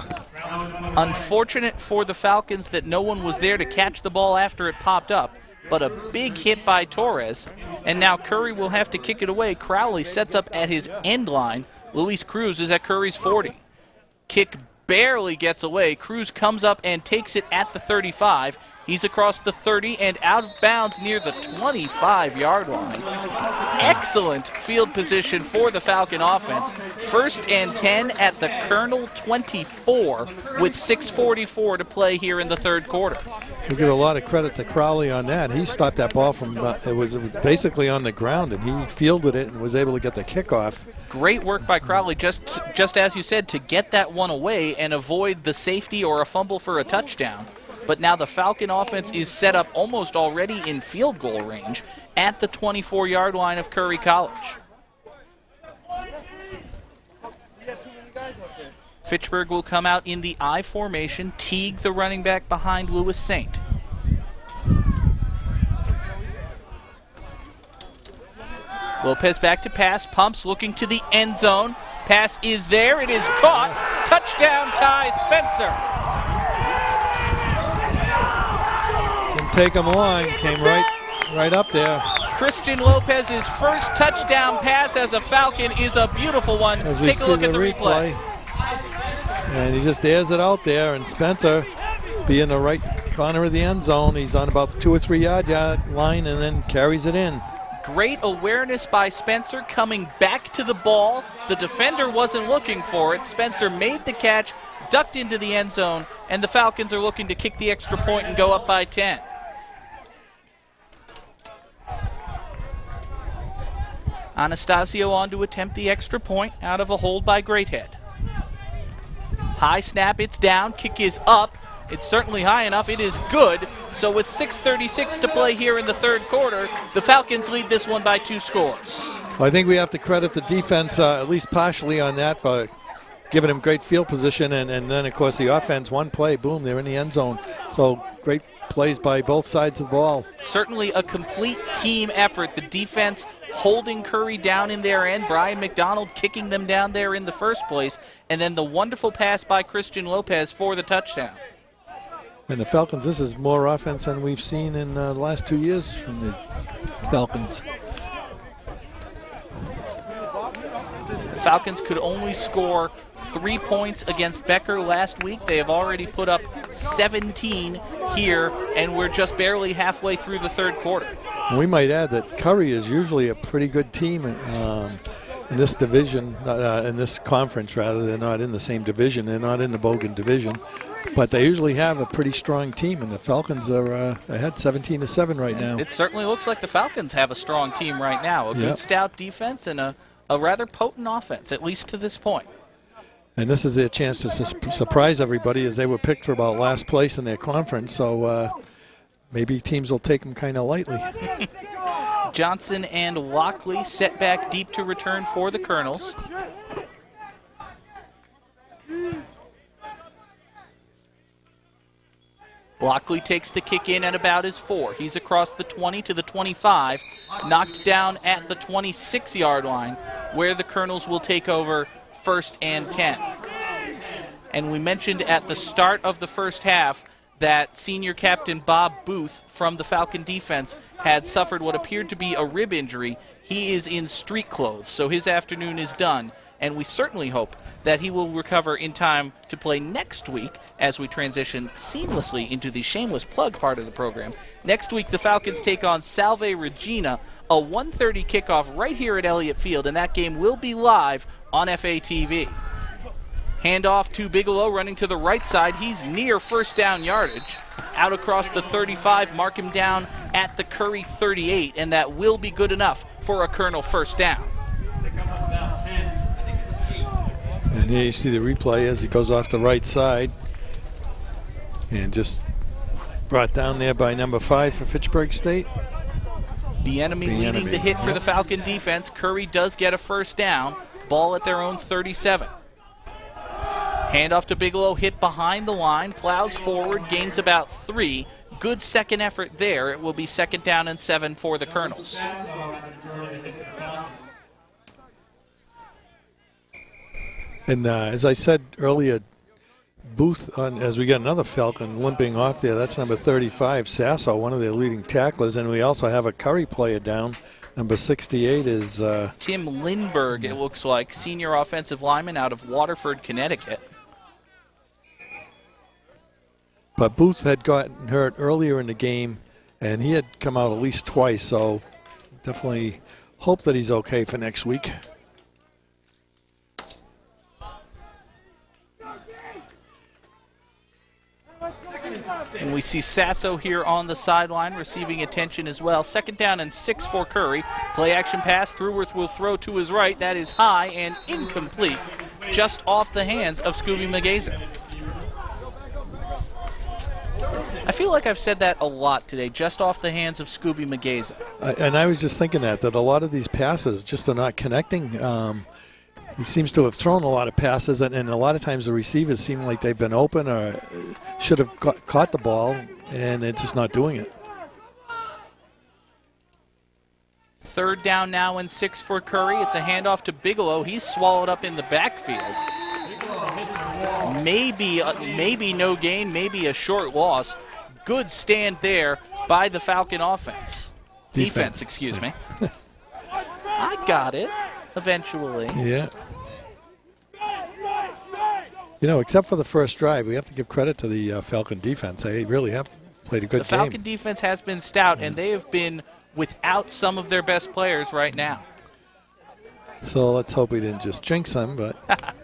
Speaker 1: Unfortunate for the Falcons that no one was there to catch the ball after it popped up, but a big hit by Torres, and now Curry will have to kick it away. Crowley sets up at his end line. Luis Cruz is at Curry's 40. Kick barely gets away. Cruz comes up and takes it at the 35. He's across the 30 and out of bounds near the 25-yard line. Excellent field position for the Falcon offense. 1st and 10 at the Colonel 24 with 6:44 to play here in the third quarter.
Speaker 2: We give a lot of credit to Crowley on that. He stopped that ball from, it was basically on the ground, and he fielded it and was able to get the kickoff.
Speaker 1: Great work by Crowley, just as you said, to get that one away and avoid the safety or a fumble for a touchdown. But now the Falcon offense is set up almost already in field goal range at the 24-yard line of Curry College. Fitchburg will come out in the I formation. Teague, the running back, behind Lewis Saint. Lopez back to pass, pumps, looking to the end zone. Pass is there, it is caught. Touchdown, Ty Spencer.
Speaker 2: Didn't take him long, came right up there.
Speaker 1: Christian Lopez's first touchdown pass as a Falcon is a beautiful one. Take a look at the replay.
Speaker 2: And he just airs it out there, and Spencer be in the right corner of the end zone. He's on about the 2 or 3 yard line and then carries it in.
Speaker 1: Great awareness by Spencer coming back to the ball. The defender wasn't looking for it. Spencer made the catch, ducked into the end zone, and the Falcons are looking to kick the extra point and go up by 10. Anastasio on to attempt the extra point out of a hold by Greathead. High snap, it's down, kick is up. It's certainly high enough, it is good. So with 6:36 to play here in the third quarter, the Falcons lead this one by 2 scores.
Speaker 2: Well, I think we have to credit the defense at least partially on that for giving him great field position, and then, of course, the offense, one play, boom, they're in the end zone. So great plays by both sides of the ball.
Speaker 1: Certainly a complete team effort. The defense holding Curry down in their end, Brian McDonald kicking them down there in the first place, and then the wonderful pass by Christian Lopez for the touchdown.
Speaker 2: And the Falcons, this is more offense than we've seen in the last 2 years from the Falcons.
Speaker 1: The Falcons could only score 3 points against Becker last week. They have already put up 17 here, and we're just barely halfway through the third quarter.
Speaker 2: And we might add that Curry is usually a pretty good team in this division, in this conference rather. They're not in the same division. They're not in the Bogan division. But they usually have a pretty strong team, and the Falcons are ahead 17-7 right now.
Speaker 1: It certainly looks like the Falcons have a strong team right now. A good stout defense and a rather potent offense, at least to this point.
Speaker 2: And this is their chance to surprise everybody, as they were picked for about last place in their conference. So maybe teams will take them kind of lightly.
Speaker 1: Johnson and Lockley set back deep to return for the Colonels. Lockley takes the kick in at about his 4. He's across the 20 to the 25, knocked down at the 26-yard line, where the Colonels will take over 1st and 10. And we mentioned at the start of the first half that senior captain Bob Booth from the Falcon defense had suffered what appeared to be a rib injury. He is in street clothes, so his afternoon is done, and we certainly hope that he will recover in time to play next week as we transition seamlessly into the shameless plug part of the program. Next week, the Falcons take on Salve Regina, a 1:30 kickoff right here at Elliott Field, and that game will be live on FATV. Handoff to Bigelow, running to the right side. He's near first down yardage. Out across the 35, mark him down at the Curry 38, and that will be good enough for a Colonel first down.
Speaker 2: And here you see the replay as he goes off the right side. And just brought down there by number 5 for Fitchburg State.
Speaker 1: Bieniemy leading the hit for the Falcon defense. Curry does get a first down. Ball at their own 37. Handoff to Bigelow, hit behind the line, plows forward, gains about 3. Good second effort there. It will be 2nd down and 7 for the Colonels. And
Speaker 2: as I said earlier, Booth, as we get another Falcon limping off there. That's number 35, Sasso, one of their leading tacklers. And we also have a Curry player down. Number 68 is
Speaker 1: Tim Lindbergh, it looks like, senior offensive lineman out of Waterford, Connecticut.
Speaker 2: But Booth had gotten hurt earlier in the game, and he had come out at least twice, so definitely hope that he's okay for next week.
Speaker 1: And we see Sasso here on the sideline receiving attention as well. 2nd down and 6 for Curry. Play action pass. Thruworth will throw to his right. That is high and incomplete. Just off the hands of Scooby Magaza. I feel like I've said that a lot today, just off the hands of Scooby Magaza.
Speaker 2: And I was just thinking that a lot of these passes just are not connecting. He seems to have thrown a lot of passes, and a lot of times the receivers seem like they've been open or should have caught the ball, and they're just not doing it.
Speaker 1: 3rd down now and 6 for Curry. It's a handoff to Bigelow. He's swallowed up in the backfield. Maybe no gain, maybe a short loss. Good stand there by the Falcon offense. Defense, excuse me. I got it eventually.
Speaker 2: Yeah. You know, except for the first drive, we have to give credit to the Falcon defense. They really have played a good game.
Speaker 1: The Falcon defense has been stout, and they have been without some of their best players right now.
Speaker 2: So let's hope we didn't just jinx them, but...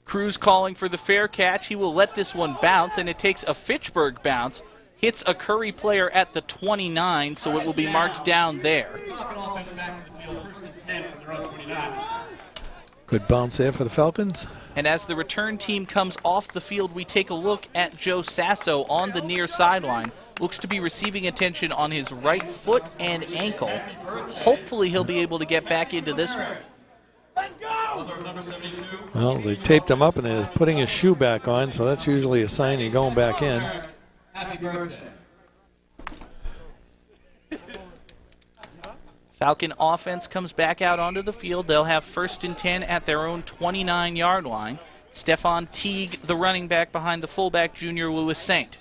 Speaker 1: Cruz calling for the fair catch. He will let this one bounce, and it takes a Fitchburg bounce. Hits a Curry player at the 29, so it will be marked down there.
Speaker 2: Good bounce there for the Falcons.
Speaker 1: And as the return team comes off the field, we take a look at Joe Sasso on the near sideline. Looks to be receiving attention on his right foot and ankle. Hopefully he'll be able to get back into this one.
Speaker 2: Well, they taped him up and they're putting his shoe back on, so that's usually a sign he's going back in.
Speaker 9: Happy birthday.
Speaker 1: Falcon offense comes back out onto the field. They'll have 1st and 10 at their own 29-yard line. Stephon Teague, the running back behind the fullback, junior Lewis Saint.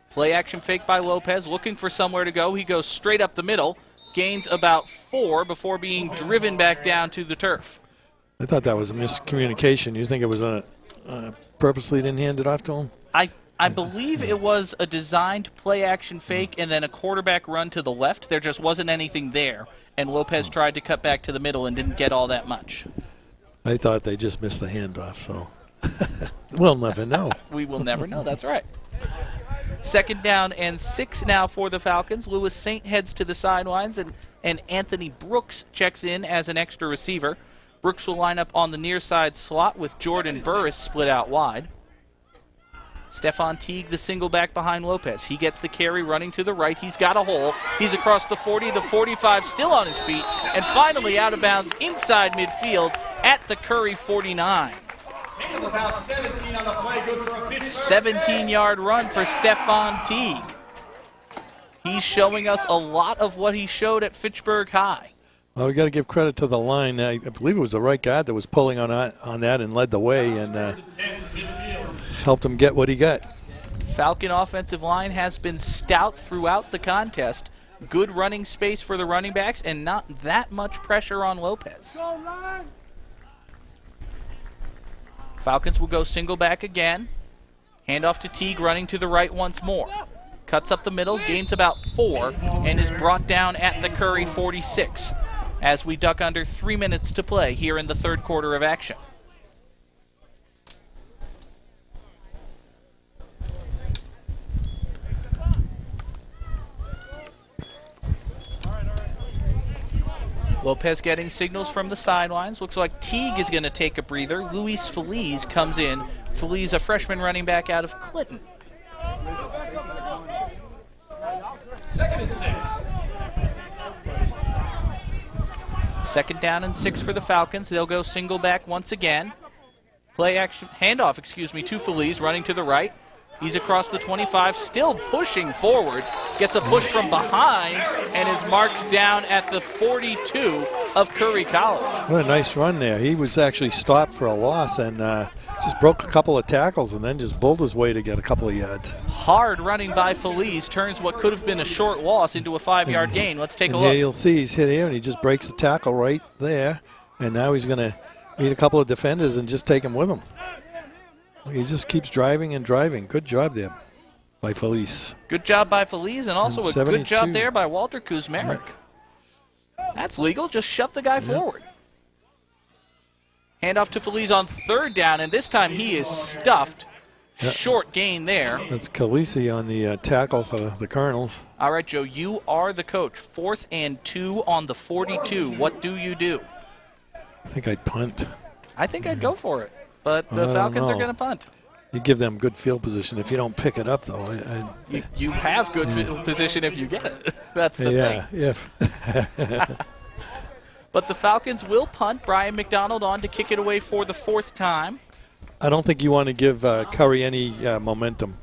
Speaker 1: Play action fake by Lopez, looking for somewhere to go. He goes straight up the middle, gains about 4 before being driven back down to the turf.
Speaker 2: I thought that was a miscommunication. You think it was purposely didn't hand it off to him?
Speaker 1: I believe it was a designed play action fake and then a quarterback run to the left. There just wasn't anything there, and Lopez tried to cut back to the middle and didn't get all that much.
Speaker 2: I thought they just missed the handoff, so we'll never know.
Speaker 1: We will never know, that's right. 2nd down and 6 now for the Falcons. Lewis Saint heads to the sidelines, and Anthony Brooks checks in as an extra receiver. Brooks will line up on the near side slot with Jordan Burris split out wide. Stephon Teague, the single back behind Lopez. He gets the carry running to the right. He's got a hole. He's across the 40, the 45, still on his feet, and finally out of bounds inside midfield at the Curry 49. 17-yard run for Stephon Teague. He's showing us a lot of what he showed at Fitchburg High.
Speaker 2: Well, we got to give credit to the line. I believe it was the right guy that was pulling on that and led the way and helped him get what he got.
Speaker 1: Falcon offensive line has been stout throughout the contest. Good running space for the running backs and not that much pressure on Lopez. Falcons will go single back again. Handoff to Teague running to the right once more. Cuts up the middle, gains about 4, and is brought down at the Curry 46 as we duck under 3 minutes to play here in the 3rd quarter of action. Lopez getting signals from the sidelines. Looks like Teague is going to take a breather. Luis Feliz comes in. Feliz, a freshman running back out of Clinton.
Speaker 9: 2nd and 6.
Speaker 1: 2nd down and 6 for the Falcons. They'll go single back once again. Play action, handoff, to Feliz, running to the right. He's across the 25, still pushing forward. Gets a push from behind and is marked down at the 42. of Curry College.
Speaker 2: What a nice run there. He was actually stopped for a loss and just broke a couple of tackles and then just bulled his way to get a couple of yards.
Speaker 1: Hard running by Feliz turns what could have been a short loss into a 5-yard gain. Let's take a look.
Speaker 2: Yeah, you'll see he's hit here and he just breaks the tackle right there. And now he's going to meet a couple of defenders and just take him with him. He just keeps driving and driving. Good job there by Feliz.
Speaker 1: Good job by Feliz, and also a good job there by Walter Kuzmarek. That's legal. Just shove the guy forward. Handoff to Feliz on 3rd down, and this time he is stuffed. Short gain there.
Speaker 2: That's Khaleesi on the tackle for the Colonels.
Speaker 1: All right, Joe, you are the coach. 4th and 2 on the 42. What do you do?
Speaker 2: I think I'd punt.
Speaker 1: I think I'd go for it, but the Falcons are going to punt.
Speaker 2: You give them good field position. If you don't pick it up, though,
Speaker 1: you have good field position if you get it. That's the thing.
Speaker 2: Yeah,
Speaker 1: But the Falcons will punt. Brian McDonald on to kick it away for the 4th time.
Speaker 2: I don't think you want to give Curry any momentum.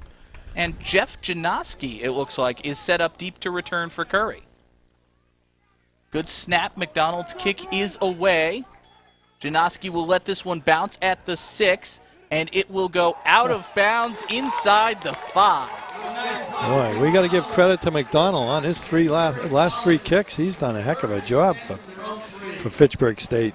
Speaker 1: And Jeff Janoski, it looks like, is set up deep to return for Curry. Good snap. McDonald's kick is away. Janoski will let this one bounce at the 6, and it will go out of bounds inside the 5.
Speaker 2: Boy, we got to give credit to McDonald on his last 3 kicks. He's done a heck of a job for Fitchburg State.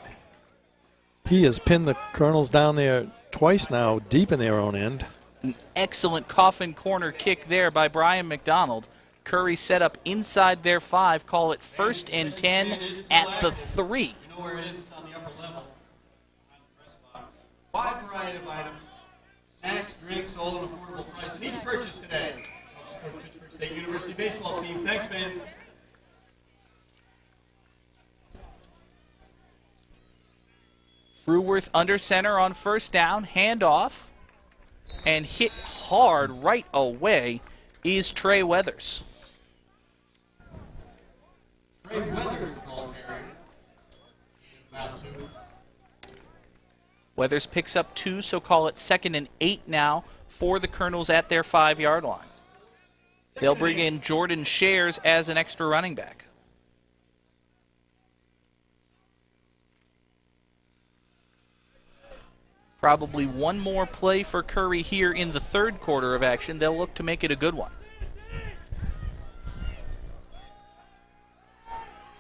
Speaker 2: He has pinned the Colonels down there twice now, deep in their own end.
Speaker 1: An excellent coffin corner kick there by Brian McDonald. Curry set up inside their 5. Call it 1st and 10 at the 3.
Speaker 3: You know where it is? It's on the upper level. Behind the press box. 5 variety of items. Snacks, drinks, all at an affordable price. And each purchase today helps support the Fitchburg State University baseball team. Thanks, fans.
Speaker 1: Fruworth under center on 1st down. Handoff. And hit hard right away is Trey Weathers.
Speaker 3: Trey Weathers, the ball carrier. About 2.
Speaker 1: Weathers picks up 2, so call it 2nd and 8 now for the Colonels at their 5-yard line. They'll bring in Jordan Shares as an extra running back. Probably one more play for Curry here in the 3rd quarter of action. They'll look to make it a good one.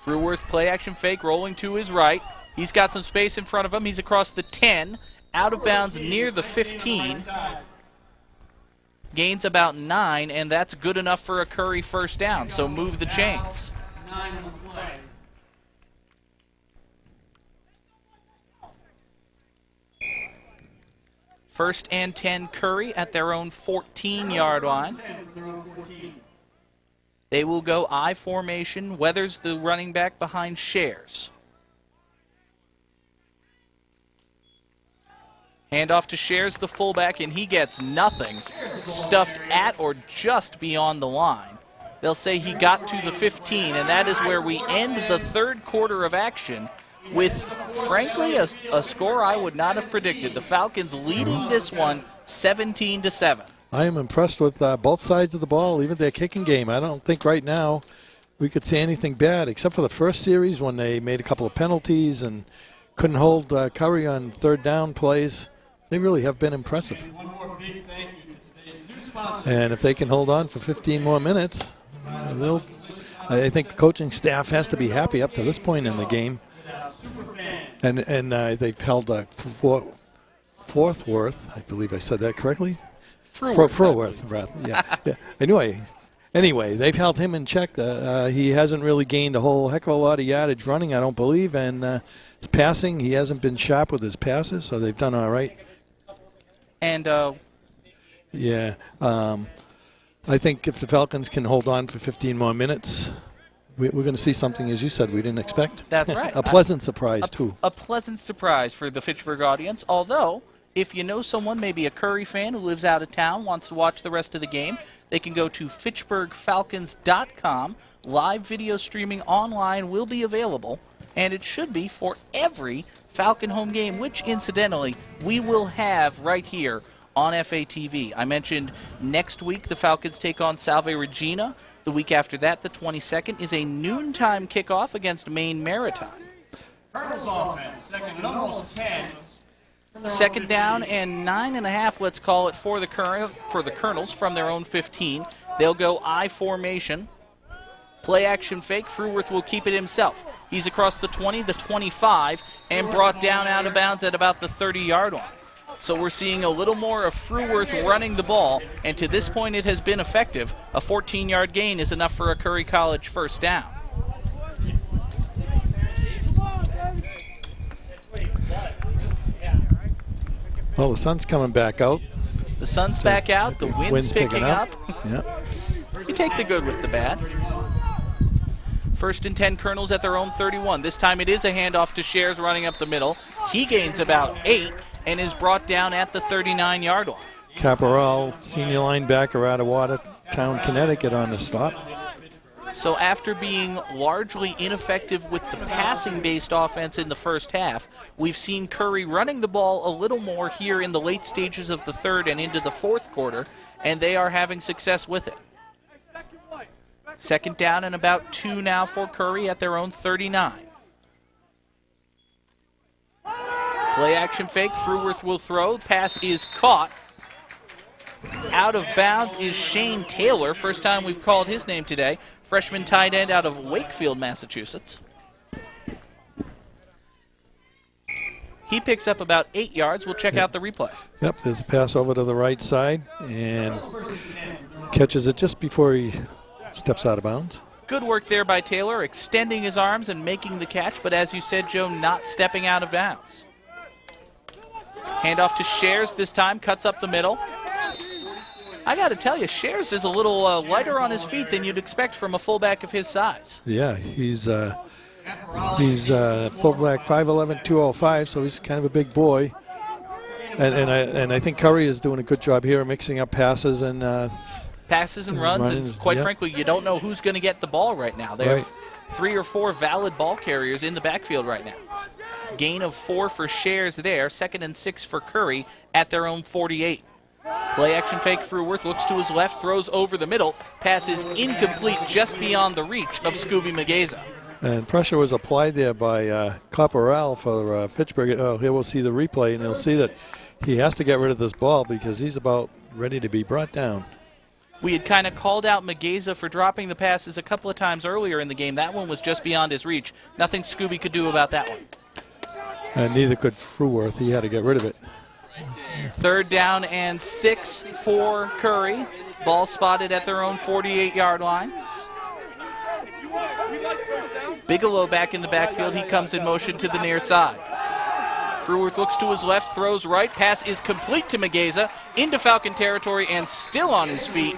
Speaker 1: Fruworth play action fake rolling to his right. He's got some space in front of him. He's across the 10, out of bounds near the 15. Gains about 9, and that's good enough for a Curry 1st down, so move the chains.
Speaker 3: 9 on the play.
Speaker 1: First and 10 Curry at their own 14-yard line. They will go I formation. Weathers the running back behind Shares. Handoff to Shares, the fullback, and he gets nothing. Stuffed at or just beyond the line. They'll say he got to the 15, and that is where we end the 3rd quarter of action with, frankly, a score I would not have predicted. The Falcons leading this one 17-7.
Speaker 2: I am impressed with both sides of the ball, even their kicking game. I don't think right now we could say anything bad, except for the first series when they made a couple of penalties and couldn't hold Curry on 3rd down plays. They really have been impressive.
Speaker 3: One more big thank you to today's new sponsor.
Speaker 2: And if they can hold on for 15 more minutes, I think the coaching staff has to be happy up to this point in the game. And they've held Forthworth, I believe I said that correctly? Fruworth, rather. Yeah. Anyway, they've held him in check. He hasn't really gained a whole heck of a lot of yardage running, I don't believe, and his passing, he hasn't been sharp with his passes, so they've done all right.
Speaker 1: And
Speaker 2: I think if the Falcons can hold on for 15 more minutes, we're going to see something, as you said, we didn't expect.
Speaker 1: That's right.
Speaker 2: A pleasant surprise, too.
Speaker 1: A pleasant surprise for the Fitchburg audience, although if you know someone, maybe a Curry fan who lives out of town, wants to watch the rest of the game, they can go to FitchburgFalcons.com. Live video streaming online will be available, and it should be for every Falcon home game, which, incidentally, we will have right here on FATV. I mentioned next week the Falcons take on Salve Regina. The week after that, the 22nd, is a noontime kickoff against Maine Maritime.
Speaker 3: Colonels offense, second and almost 10.
Speaker 1: Second down and 9.5, let's call it, for the Colonels from their own 15. They'll go I formation. Play action fake. Fruworth will keep it himself. He's across the 20, the 25, and brought down out of bounds at about the 30-yard line. So we're seeing a little more of Fruworth running the ball, and to this point it has been effective. A 14-yard gain is enough for a Curry College first down.
Speaker 2: Well, the sun's coming back out.
Speaker 1: The sun's back out. The wind's picking up.
Speaker 2: Yeah.
Speaker 1: You take the good with the bad. First and 10 Colonels at their own 31. This time it is a handoff to Shares running up the middle. He gains about 8 and is brought down at the 39-yard line.
Speaker 2: Caporal, senior linebacker out of Watertown, Connecticut, on the stop.
Speaker 1: So after being largely ineffective with the passing-based offense in the first half, we've seen Curry running the ball a little more here in the late stages of the third and into the fourth quarter, and they are having success with it. Second down and about 2 now for Curry at their own 39. Play action fake. Fruworth will throw. Pass is caught. Out of bounds is Shane Taylor. First time we've called his name today. Freshman tight end out of Wakefield, Massachusetts. He picks up about 8 yards. We'll check out the replay.
Speaker 2: Yep, there's a pass over to the right side and catches it just before he steps out of bounds.
Speaker 1: Good work there by Taylor, extending his arms and making the catch, but as you said, Joe, not stepping out of bounds. Handoff to Shares this time, cuts up the middle. I got to tell you, Shares is a little lighter on his feet than you'd expect from a fullback of his size.
Speaker 2: Yeah, he's fullback 5'11", 205, so he's kind of a big boy. And I think Curry is doing a good job here, mixing up passes and
Speaker 1: runs, and quite frankly, you don't know who's going to get the ball right now. They have 3 or 4 valid ball carriers in the backfield right now. Gain of 4 for Shares there, 2nd and 6 for Curry at their own 48. Play action fake. Fruworth looks to his left, throws over the middle. Pass is incomplete, just beyond the reach of Scooby Mageza.
Speaker 2: And pressure was applied there by Caporal for Fitchburg. Oh, here we'll see the replay, and he'll see that he has to get rid of this ball because he's about ready to be brought down.
Speaker 1: We had kind of called out Mageza for dropping the passes a couple of times earlier in the game. That one was just beyond his reach. Nothing Scooby could do about that one.
Speaker 2: And neither could Fruworth. He had to get rid of it.
Speaker 1: Third down and 6 for Curry. Ball spotted at their own 48-yard line. Bigelow back in the backfield. He comes in motion to the near side. Fruworth looks to his left, throws right. Pass is complete to Mageza, into Falcon territory and still on his feet,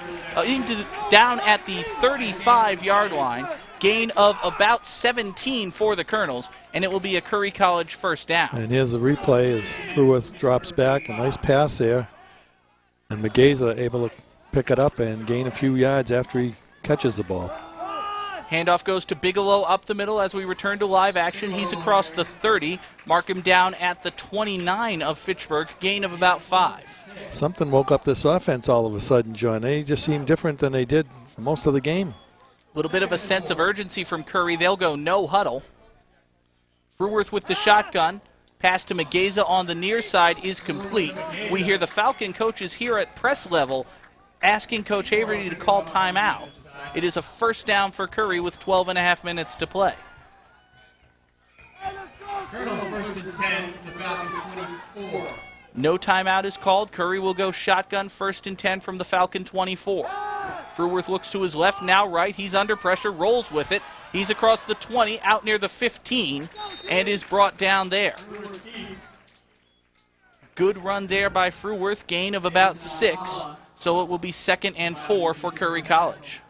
Speaker 1: down at the 35-yard line. Gain of about 17 for the Colonels, and it will be a Curry College first down.
Speaker 2: And here's the replay as Fruworth drops back. A nice pass there. And Mageza able to pick it up and gain a few yards after he catches the ball.
Speaker 1: Handoff goes to Bigelow up the middle as we return to live action. He's across the 30. Mark him down at the 29 of Fitchburg. Gain of about 5.
Speaker 2: Something woke up this offense all of a sudden, John. They just seemed different than they did for most of the game.
Speaker 1: A little bit of a sense of urgency from Curry. They'll go no huddle. Fruworth with the shotgun. Pass to Mageza on the near side is complete. We hear the Falcon coaches here at press level asking Coach Haverty to call timeout. It is a first down for Curry with 12.5 minutes to play.
Speaker 3: Colonels first and 10, the Falcon 24.
Speaker 1: No timeout is called. Curry will go shotgun, 1st and 10 from the Falcon 24. Fruworth looks to his left, now right. He's under pressure, rolls with it. He's across the 20, out near the 15, and is brought down there. Good run there by Fruworth, gain of about 6, so it will be 2nd and 4 for Curry College.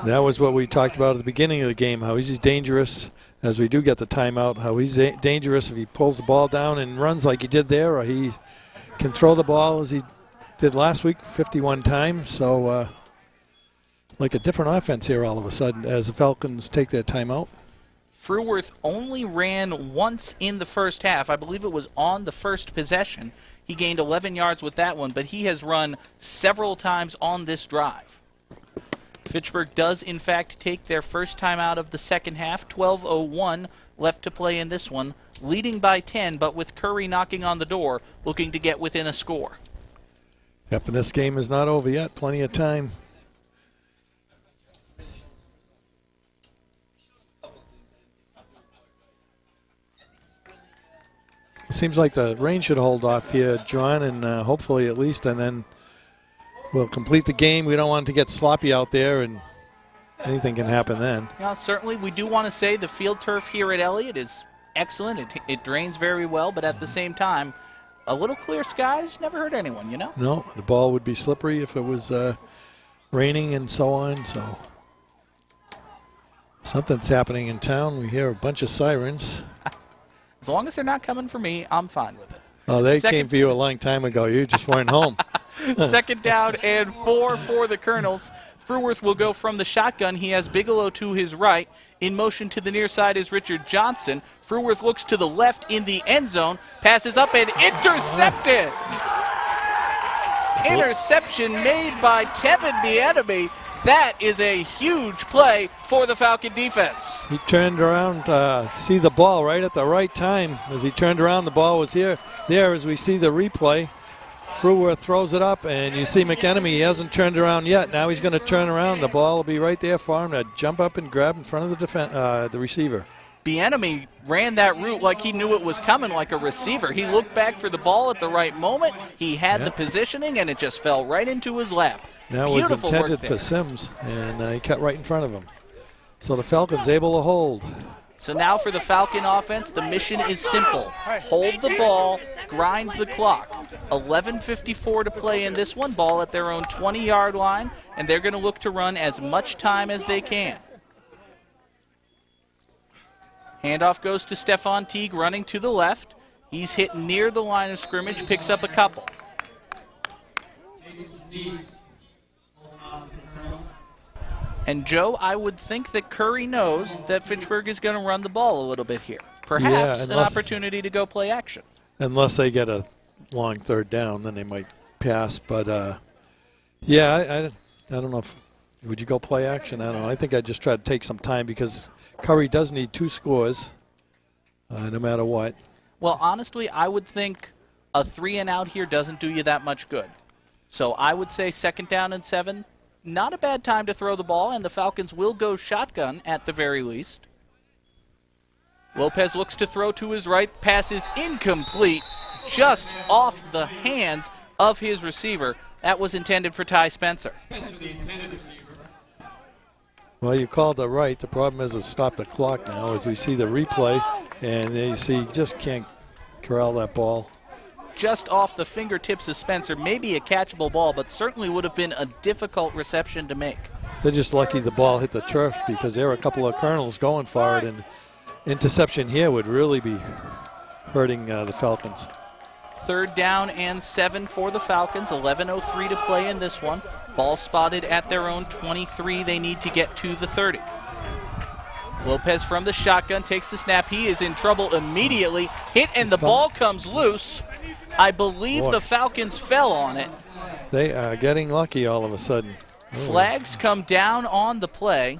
Speaker 2: That was what we talked about at the beginning of the game, how he's dangerous as we do get the timeout, how he's dangerous if he pulls the ball down and runs like he did there, or he can throw the ball as he did last week 51 times. So like a different offense here all of a sudden as the Falcons take their timeout.
Speaker 1: Fruworth only ran once in the first half. I believe it was on the first possession. He gained 11 yards with that one, but he has run several times on this drive. Fitchburg does, in fact, take their first time out of the second half. 12:01 left to play in this one, leading by 10, but with Curry knocking on the door, looking to get within a score.
Speaker 2: Yep, and this game is not over yet. Plenty of time. It seems like the rain should hold off here, John, and hopefully at least, and then we'll complete the game. We don't want it to get sloppy out there, and anything can happen then.
Speaker 1: Yeah, certainly we do want to say the field turf here at Elliott is excellent. It drains very well, but at the same time, a little clear skies never hurt anyone, you know?
Speaker 2: No, the ball would be slippery if it was raining and so on, so something's happening in town. We hear a bunch of sirens.
Speaker 1: As long as they're not coming for me, I'm fine with it.
Speaker 2: Oh, they came for you a long time ago. You just weren't home.
Speaker 1: Second down and 4 for the Colonels. Fruworth will go from the shotgun. He has Bigelow to his right. In motion to the near side is Richard Johnson. Fruworth looks to the left in the end zone. Passes up and intercepted. Interception made by Tevin Bienemy. That is a huge play for the Falcon defense.
Speaker 2: He turned around to see the ball right at the right time. As he turned around, the ball was there as we see the replay. Fruworth throws it up, and you see McEnemy. He hasn't turned around yet. Now he's going to turn around. The ball will be right there for him to jump up and grab in front of the receiver.
Speaker 1: Bienemy ran that route like he knew it was coming, like a receiver. He looked back for the ball at the right moment. He had the positioning, and it just fell right into his lap.
Speaker 2: That was intended for Sims, and he cut right in front of him. So the Falcons able to hold.
Speaker 1: So now for the Falcon offense, the mission is simple. Hold the ball, grind the clock. 11:54 to play in this one. Ball at their own 20-yard line, and they're going to look to run as much time as they can. Handoff goes to Stefan Teague running to the left. He's hit near the line of scrimmage, picks up a couple. And, Joe, I would think that Curry knows that Fitchburg is going to run the ball a little bit here. Perhaps an opportunity to go play action.
Speaker 2: Unless they get a long third down, then they might pass. But, I don't know if – would you go play action? I don't know. I think I'd just try to take some time because Curry does need 2 scores no matter what.
Speaker 1: Well, honestly, I would think a 3-and-out here doesn't do you that much good. So I would say 2nd down and 7. Not a bad time to throw the ball, and the Falcons will go shotgun at the very least. Lopez looks to throw to his right. Pass is incomplete, just off the hands of his receiver. That was intended for Ty Spencer.
Speaker 2: Well, you called it right. The problem is it stopped the clock now as we see the replay, and you see you just can't corral that ball.
Speaker 1: Just off the fingertips of Spencer. Maybe a catchable ball, but certainly would have been a difficult reception to make.
Speaker 2: They're just lucky the ball hit the turf because there were a couple of Colonels going for it, and interception here would really be hurting the Falcons.
Speaker 1: 3rd down and 7 for the Falcons. 11:03 to play in this one. Ball spotted at their own 23. They need to get to the 30. Lopez from the shotgun takes the snap. He is in trouble immediately. Hit, and the ball comes loose. I believe the Falcons fell on it.
Speaker 2: They are getting lucky all of a sudden.
Speaker 1: Flags come down on the play.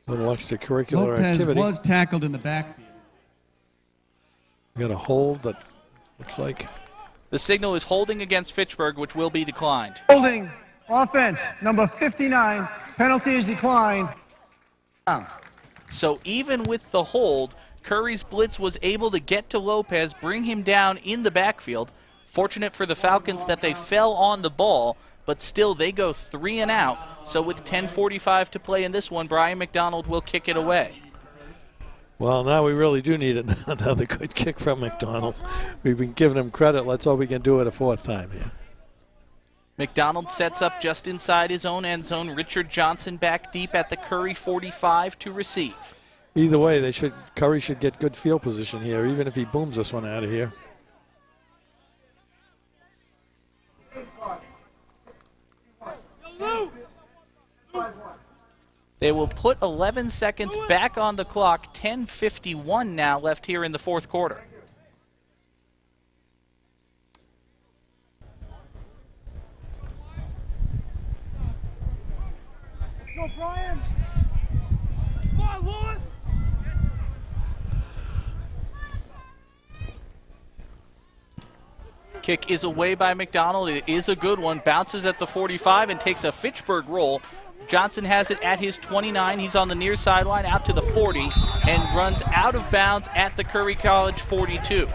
Speaker 2: Little extracurricular activity.
Speaker 3: Lopez was tackled in the backfield.
Speaker 2: We got a hold that looks like.
Speaker 1: The signal is holding against Fitchburg, which will be declined.
Speaker 9: Holding offense, number 59. Penalty is declined.
Speaker 1: So even with the hold, Curry's blitz was able to get to Lopez, bring him down in the backfield. Fortunate for the Falcons that they fell on the ball, but still they go 3-and-out. So with 10:45 to play in this one, Brian McDonald will kick it away.
Speaker 2: Well, now we really do need another good kick from McDonald. We've been giving him credit. Let's hope we can do it a 4th time here.
Speaker 1: McDonald sets up just inside his own end zone. Richard Johnson back deep at the Curry 45 to receive.
Speaker 2: Either way, Curry should get good field position here, even if he booms this one out of here.
Speaker 1: They will put 11 seconds back on the clock. 10:51 now left here in the 4th quarter. Kick is away by McDonald. It is a good one. Bounces at the 45 and takes a Fitchburg roll. Johnson has it at his 29. He's on the near sideline out to the 40 and runs out of bounds at the Curry College 42.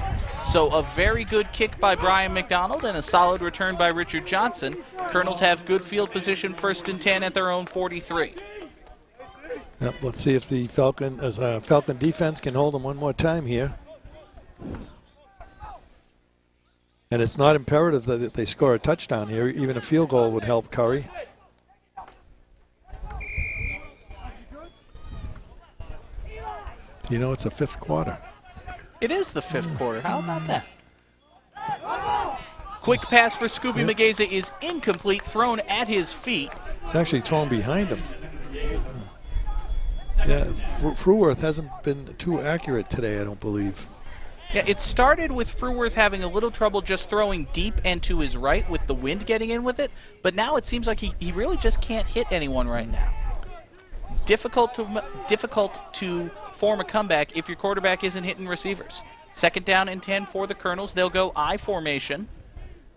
Speaker 1: So a very good kick by Brian McDonald and a solid return by Richard Johnson. Colonels have good field position, 1st and 10 at their own 43.
Speaker 2: Yep, let's see if the Falcon defense can hold them one more time here. And it's not imperative that they score a touchdown here. Even a field goal would help Curry. You know, it's the 5th quarter.
Speaker 1: It is the 5th quarter. How about that? Quick pass for Scooby Mageza is incomplete, thrown at his feet.
Speaker 2: It's actually thrown behind him. Yeah, Fruworth hasn't been too accurate today, I don't believe.
Speaker 1: Yeah, it started with Fruworth having a little trouble just throwing deep and to his right with the wind getting in with it, but now it seems like he really just can't hit anyone right now. Difficult to form a comeback if your quarterback isn't hitting receivers. 2nd down and 10 for the Colonels. They'll go I formation.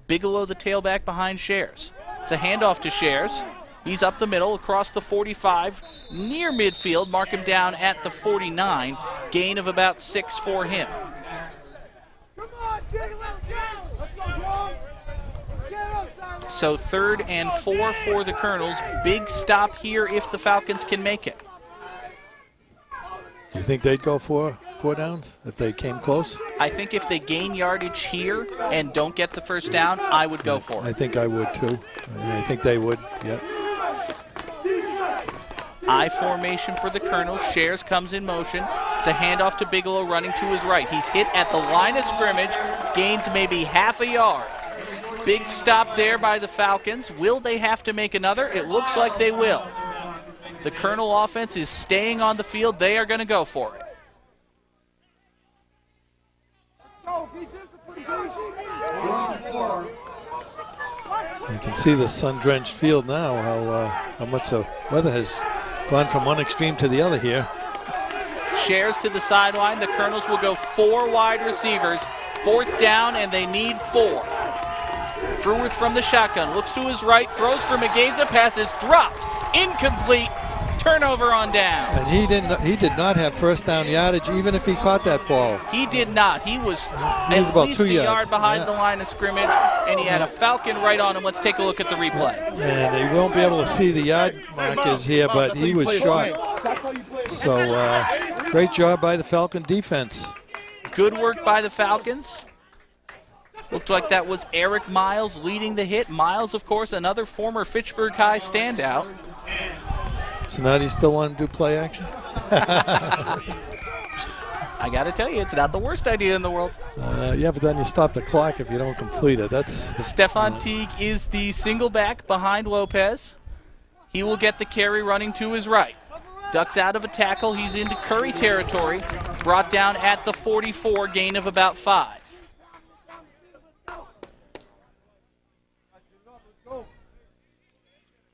Speaker 1: Bigelow the tailback behind Shares. It's a handoff to Shares. He's up the middle across the 45 near midfield. Mark him down at the 49. Gain of about 6 for him. So 3rd and 4 for the Colonels. Big stop here if the Falcons can make it.
Speaker 2: Do you think they'd go for 4 downs if they came close?
Speaker 1: I think if they gain yardage here and don't get the 1st down, I would go for it.
Speaker 2: I think I would too. I think they would, yeah.
Speaker 1: I formation for the Colonels. Shares comes in motion. It's a handoff to Bigelow running to his right. He's hit at the line of scrimmage, gains maybe half a yard. Big stop there by the Falcons. Will they have to make another? It looks like they will. The Colonel offense is staying on the field. They are going to go for it.
Speaker 2: You can see the sun-drenched field now, how much the weather has gone from one extreme to the other here.
Speaker 1: Shares to the sideline. The Colonels will go 4 wide receivers. 4th down, and they need 4. Fruworth from the shotgun. Looks to his right. Throws for Mageza. Pass is dropped. Incomplete. Turnover on down.
Speaker 2: And he did not have 1st down yardage, even if he caught that ball.
Speaker 1: He did not. He was at
Speaker 2: about
Speaker 1: least
Speaker 2: 2
Speaker 1: a
Speaker 2: yards
Speaker 1: yard behind the line of scrimmage, and he had a Falcon right on him. Let's take a look at the replay.
Speaker 2: And they won't be able to see the yard markers here, but he was short. So great job by the Falcon defense.
Speaker 1: Good work by the Falcons. Looked like that was Eric Miles leading the hit. Miles, of course, another former Fitchburg High standout.
Speaker 2: So now do you still want to do play action?
Speaker 1: I got to tell you, it's not the worst idea in the world.
Speaker 2: Yeah, but then you stop the clock if you don't complete it.
Speaker 1: Stefan Teague is the single back behind Lopez. He will get the carry running to his right. Ducks out of a tackle. He's into Curry territory. Brought down at the 44, gain of about 5.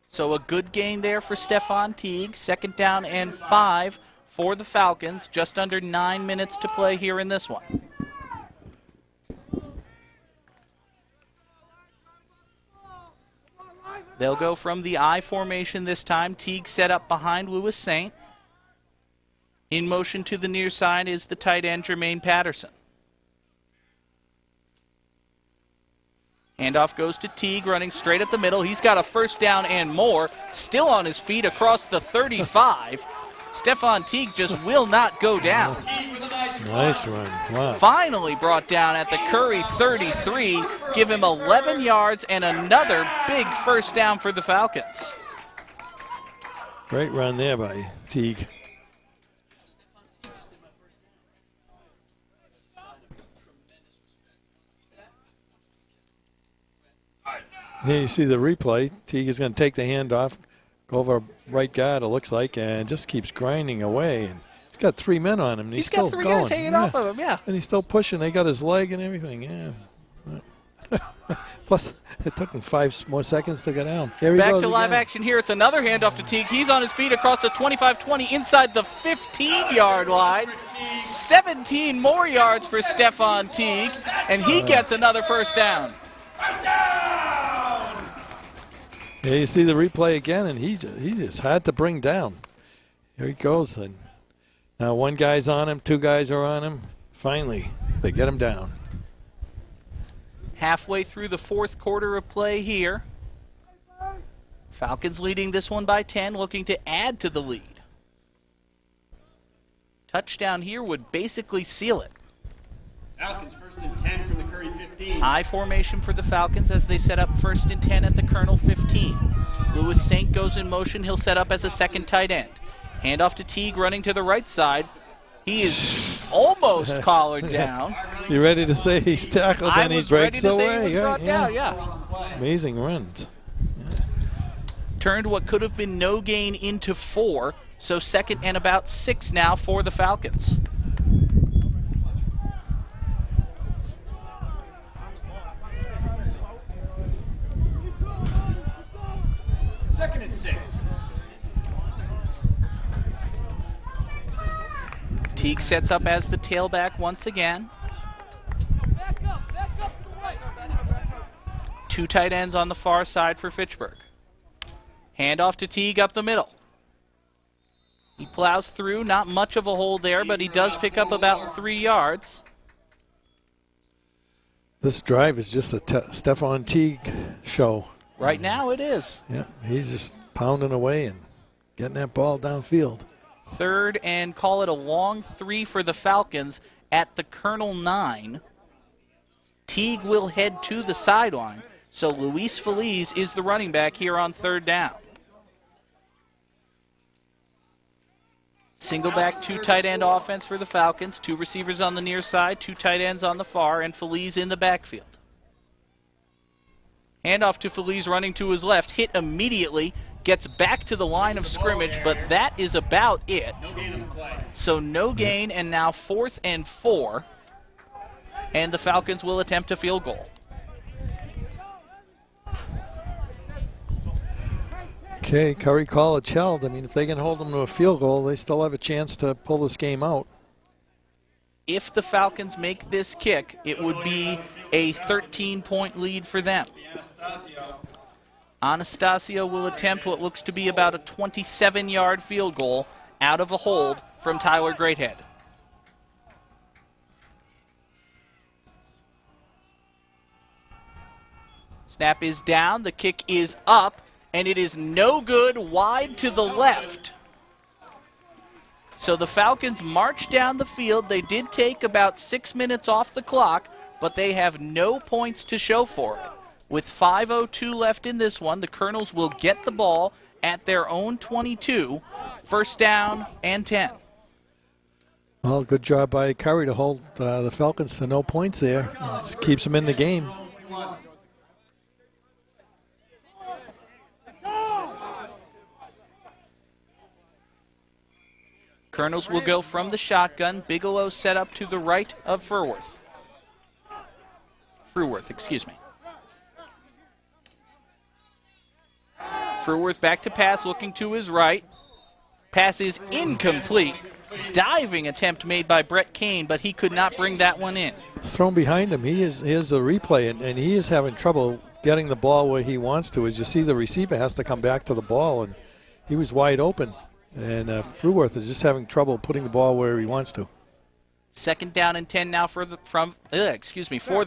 Speaker 1: So a good gain there for Stefan Teague. 2nd down and 5 for the Falcons. Just under 9 minutes to play here in this one. They'll go from the I formation this time. Teague set up behind Lewis Saint. In motion to the near side is the tight end Jermaine Patterson. Handoff goes to Teague, running straight at the middle. He's got a 1st down and more. Still on his feet across the 35. Stefan Teague just will not go down.
Speaker 2: Nice run. Wow.
Speaker 1: Finally brought down at the Curry 33. Give him 11 yards and another big 1st down for the Falcons.
Speaker 2: Great run there by Teague. Here you see the replay. Teague is going to take the handoff, go over right guard, it looks like, and just keeps grinding away. And he's got 3 men on him. And he's still
Speaker 1: got 3
Speaker 2: going.
Speaker 1: guys hanging off of him, yeah.
Speaker 2: And he's still pushing. They got his leg and everything, yeah. Plus, it took him 5 more seconds to go down. Here he
Speaker 1: Back
Speaker 2: goes
Speaker 1: to live
Speaker 2: again.
Speaker 1: action here. It's another handoff to Teague. He's on his feet across the 25-20 inside the 15-yard line. 17 more yards for Stephon Teague, and he gets another first down.
Speaker 2: Yeah, you see the replay again, and he just had to bring down. Here he goes. And now one guy's on him, 2 guys are on him. Finally, they get him down.
Speaker 1: Halfway through the fourth quarter of play here. Falcons leading this one by 10, looking to add to the lead. Touchdown here would basically seal it.
Speaker 3: Falcons first and 10 from the Curry 15.
Speaker 1: I formation for the Falcons as they set up first and 10 at the Colonel 15. Lewis Saint goes in motion. He'll set up as a second tight end. Handoff to Teague running to the right side. He is almost collared down.
Speaker 2: You ready to say he's tackled, then he breaks away.
Speaker 1: Say he was brought down, yeah.
Speaker 2: Amazing runs.
Speaker 1: Turned what could have been no gain into 4, so second and about 6 now for the Falcons.
Speaker 3: Second and 6.
Speaker 1: Teague sets up as the tailback once again. 2 tight ends on the far side for Fitchburg. Handoff to Teague up the middle. He plows through, not much of a hole there, but he does pick up about 3 yards.
Speaker 2: This drive is just a Stephon Teague show.
Speaker 1: Right now it is.
Speaker 2: Yeah, he's just pounding away and getting that ball downfield.
Speaker 1: Third and call it a long 3 for the Falcons at the Colonel 9. Teague will head to the sideline, so Luis Feliz is the running back here on third down. Single back, 2 tight end offense for the Falcons. 2 receivers on the near side, 2 tight ends on the far, and Feliz in the backfield. Handoff to Feliz running to his left, hit immediately, gets back to the line of scrimmage, but that is about it. So no gain, and now 4th and 4, and the Falcons will attempt a field goal.
Speaker 2: Okay, Curry College held. I mean, if they can hold them to a field goal, they still have a chance to pull this game out.
Speaker 1: If the Falcons make this kick, it would be a 13-point lead for them. Anastasio will attempt what looks to be about a 27-yard field goal out of a hold from Tyler Greathead. Snap is down, the kick is up, and it is no good, wide to the left. So the Falcons march down the field. They did take about 6 minutes off the clock, but they have no points to show for it. With 5:02 left in this one, the Colonels will get the ball at their own 22, first down and 10.
Speaker 2: Well, good job by Curry to hold the Falcons to no points there. This keeps them in the game.
Speaker 1: Colonels will go from the shotgun. Bigelow set up to the right of Fruworth, excuse me. Fruworth back to pass, looking to his right. Pass is incomplete. Diving attempt made by Brett Kane, but he could not bring that one in.
Speaker 2: It's thrown behind him. Here's a replay, and he is having trouble getting the ball where he wants to. As you see, the receiver has to come back to the ball, and he was wide open. And Fruworth is just having trouble putting the ball where he wants to.
Speaker 1: Second down and 10 now for the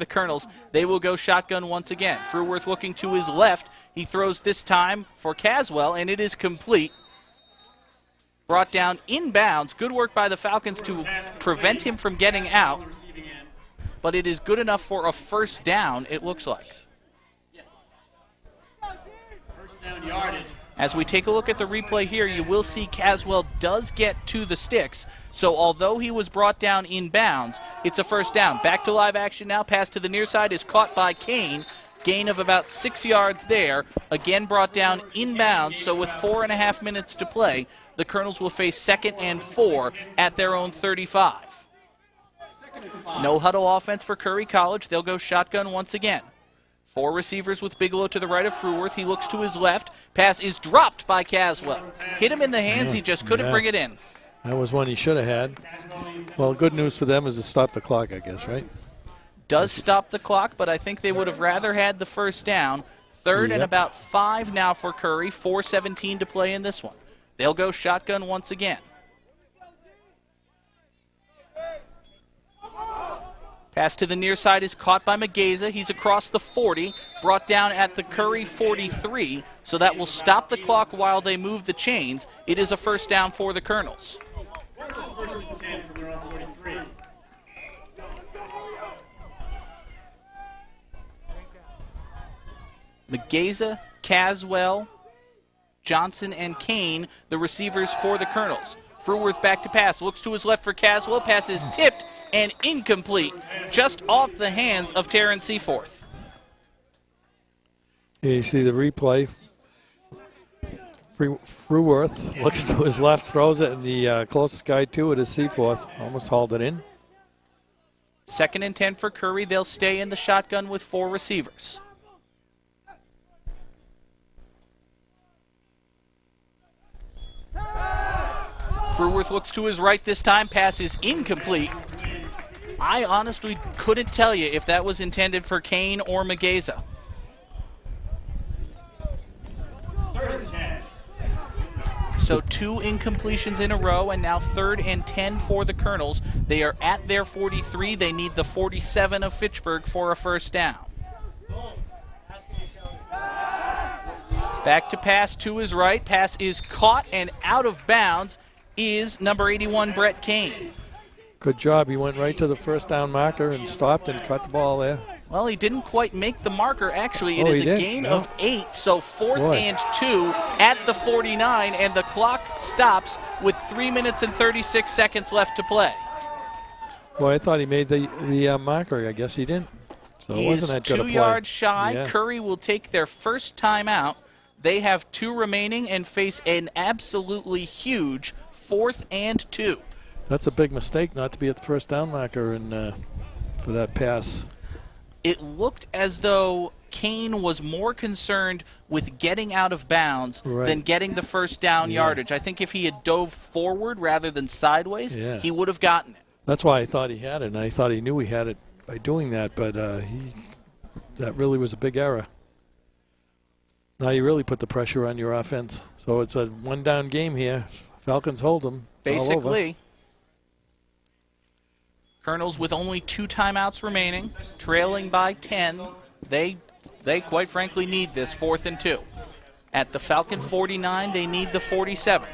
Speaker 1: Colonels. They will go shotgun once again. Fruworth looking to his left. He throws this time for Caswell, and it is complete. Brought down inbounds. Good work by the Falcons to prevent him from getting out. But it is good enough for a first down, it looks like.
Speaker 3: First down yardage.
Speaker 1: As we take a look at the replay here, you will see Caswell does get to the sticks. So although he was brought down inbounds, it's a first down. Back to live action now. Pass to the near side is caught by Kane. Gain of about 6 yards there. Again brought down inbounds. So with 4.5 minutes to play, the Colonels will face 2nd and 4 at their own 35. No huddle offense for Curry College. They'll go shotgun once again. 4 receivers with Bigelow to the right of Fruworth. He looks to his left. Pass is dropped by Caswell. Hit him in the hands. He just couldn't bring it in.
Speaker 2: That was one he should have had. Well, good news for them is to stop the clock, I guess, right?
Speaker 1: Does stop the clock, but I think they would have rather had the first down. Third and about 5 now for Curry. 4:17 to play in this one. They'll go shotgun once again. Pass to the near side is caught by Mageza. He's across the 40, brought down at the Curry 43, so that will stop the clock while they move the chains. It is a first down for the Colonels.
Speaker 3: First and 10 from their own 43.
Speaker 1: Mageza, Caswell, Johnson, and Kane, the receivers for the Colonels. Fruworth back to pass, looks to his left for Caswell. Pass is tipped and incomplete, just off the hands of Terrence Seaforth.
Speaker 2: Here you see the replay. Fruworth looks to his left, throws it, and the closest guy to it is Seaforth. Almost hauled it in.
Speaker 1: 2nd and 10 for Curry. They'll stay in the shotgun with 4 receivers. Fruworth looks to his right this time. Pass is incomplete. I honestly couldn't tell you if that was intended for Kane or Mageza.
Speaker 3: 3rd and 10.
Speaker 1: So 2 incompletions in a row, and now 3rd and 10 for the Colonels. They are at their 43. They need the 47 of Fitchburg for a first down. Back to pass to his right. Pass is caught and out of bounds is number 81, Brett Kane.
Speaker 2: Good job. He went right to the first down marker and stopped and caught the ball there.
Speaker 1: Well, he didn't quite make the marker. Actually, it is a gain of 8, so 4th and 2 at the 49, and the clock stops with 3 minutes and 36 seconds left to play.
Speaker 2: Boy, I thought he made the marker. I guess he didn't. So it wasn't that good a play.
Speaker 1: 2 yards shy.
Speaker 2: Yeah.
Speaker 1: Curry will take their first timeout. They have 2 remaining and face an absolutely huge 4th and 2.
Speaker 2: That's a big mistake not to be at the first down marker and for that pass.
Speaker 1: It looked as though Kane was more concerned with getting out of bounds than getting the first down yardage. I think if he had dove forward rather than sideways, he would have gotten it.
Speaker 2: That's why I thought he had it, and I thought he knew he had it by doing that, but that really was a big error. Now you really put the pressure on your offense. So it's a one-down game here. Falcons hold them.
Speaker 1: Basically. Colonels with only 2 timeouts remaining, trailing by 10. They quite frankly need this 4th and 2. At the Falcon 49, they need the 47.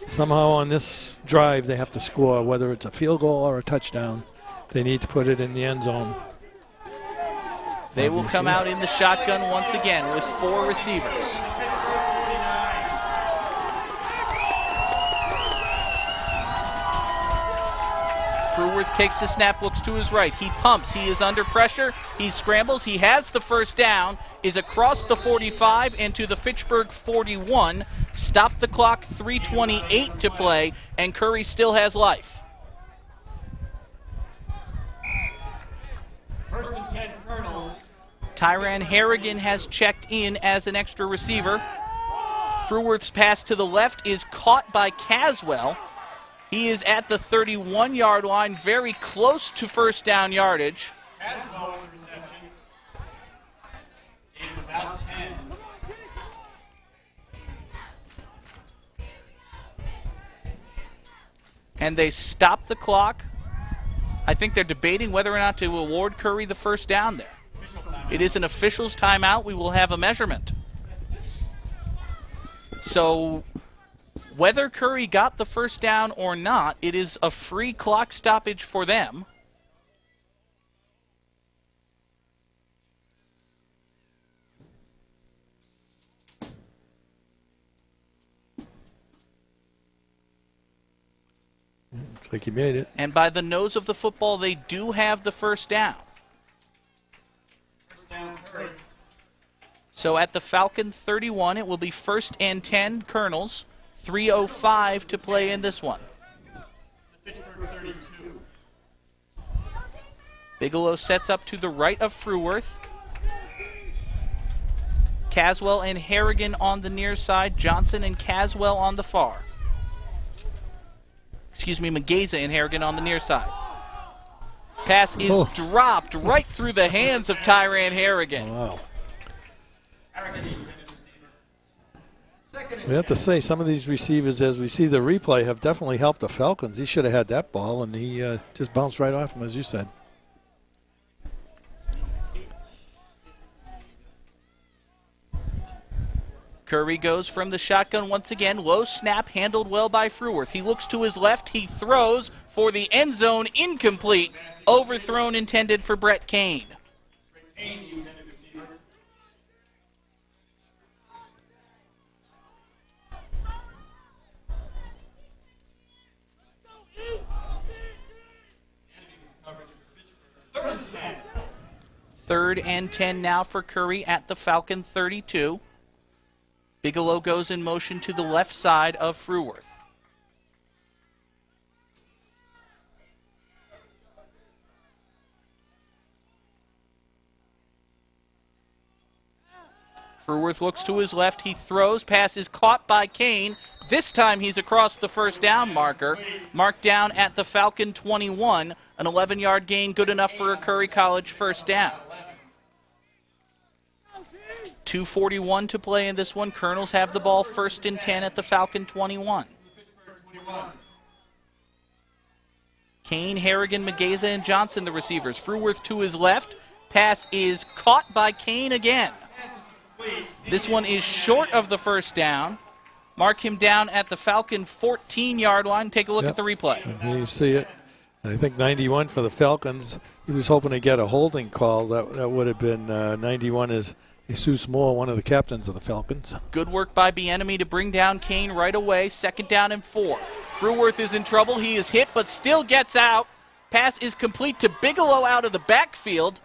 Speaker 2: Somehow on this drive they have to score, whether it's a field goal or a touchdown. They need to put it in the end zone.
Speaker 1: They will come out in the shotgun once again with 4 receivers. Fruworth takes the snap, looks to his right. He pumps. He is under pressure. He scrambles. He has the first down, is across the 45 and to the Fitchburg 41. Stop the clock, 3:28 to play, and Curry still has life.
Speaker 3: 1st and 10 Colonels.
Speaker 1: Tyran Harrigan has checked in as an extra receiver. Fruworth's pass to the left is caught by Caswell. He is at the 31-yard line, very close to first down yardage.
Speaker 3: Caswell with the reception. In about 10.
Speaker 1: And they stop the clock. I think they're debating whether or not to award Curry the first down there. It is an official's timeout. We will have a measurement. So whether Curry got the first down or not, it is a free clock stoppage for them.
Speaker 2: Looks like he made it.
Speaker 1: And by the nose of the football, they do have the first down.
Speaker 3: First down, Curry.
Speaker 1: So at the Falcon 31, it will be 1st and 10 Colonels. 3:05 to play in this one.
Speaker 3: The Fitchburg 32.
Speaker 1: Bigelow sets up to the right of Fruworth. Caswell and Harrigan on the near side, Johnson and Caswell on the far. Excuse me, Mageza and Harrigan on the near side. Pass is dropped right through the hands of Tyran Harrigan.
Speaker 2: Wow. We have to say, some of these receivers, as we see the replay, have definitely helped the Falcons. He should have had that ball, and he just bounced right off him, as you said.
Speaker 1: Curry goes from the shotgun once again. Low snap, handled well by Fruworth. He looks to his left. He throws for the end zone. Incomplete. Overthrown, intended for Brett Kane. Third and 10 now for Curry at the Falcon 32. Bigelow goes in motion to the left side of Fruworth. Fruworth looks to his left. He throws. Pass is caught by Kane. This time he's across the first down marker. Marked down at the Falcon 21. An 11-yard gain, good enough for a Curry College first down. 2:41 to play in this one. Colonels have the ball, 1st and 10 at the Falcon 21. Kane, Harrigan, Mageza, and Johnson, the receivers. Fruworth to his left. Pass is caught by Kane again. This one is short of the first down. Mark him down at the Falcon 14-yard line. Take a look at the replay.
Speaker 2: And you see it. And I think 91 for the Falcons. He was hoping to get a holding call. That would have been 91 is Jesus Moore, one of the captains of the Falcons.
Speaker 1: Good work by Bieniemy to bring down Kane right away. 2nd down and 4. Fruworth is in trouble. He is hit but still gets out. Pass is complete to Bigelow out of the backfield.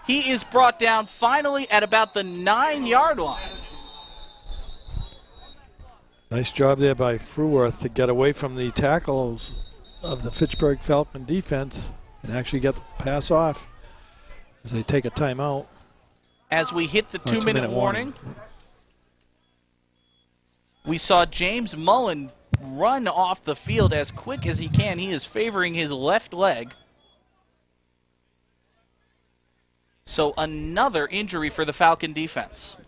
Speaker 1: He is brought down finally at about the 9-yard line.
Speaker 2: Nice job there by Fruworth to get away from the tackles of the Fitchburg Falcon defense and actually get the pass off as they take a timeout.
Speaker 1: As we hit the 2-minute warning, we saw James Mullen run off the field as quick as he can. He is favoring his left leg. So another injury for the Falcon defense.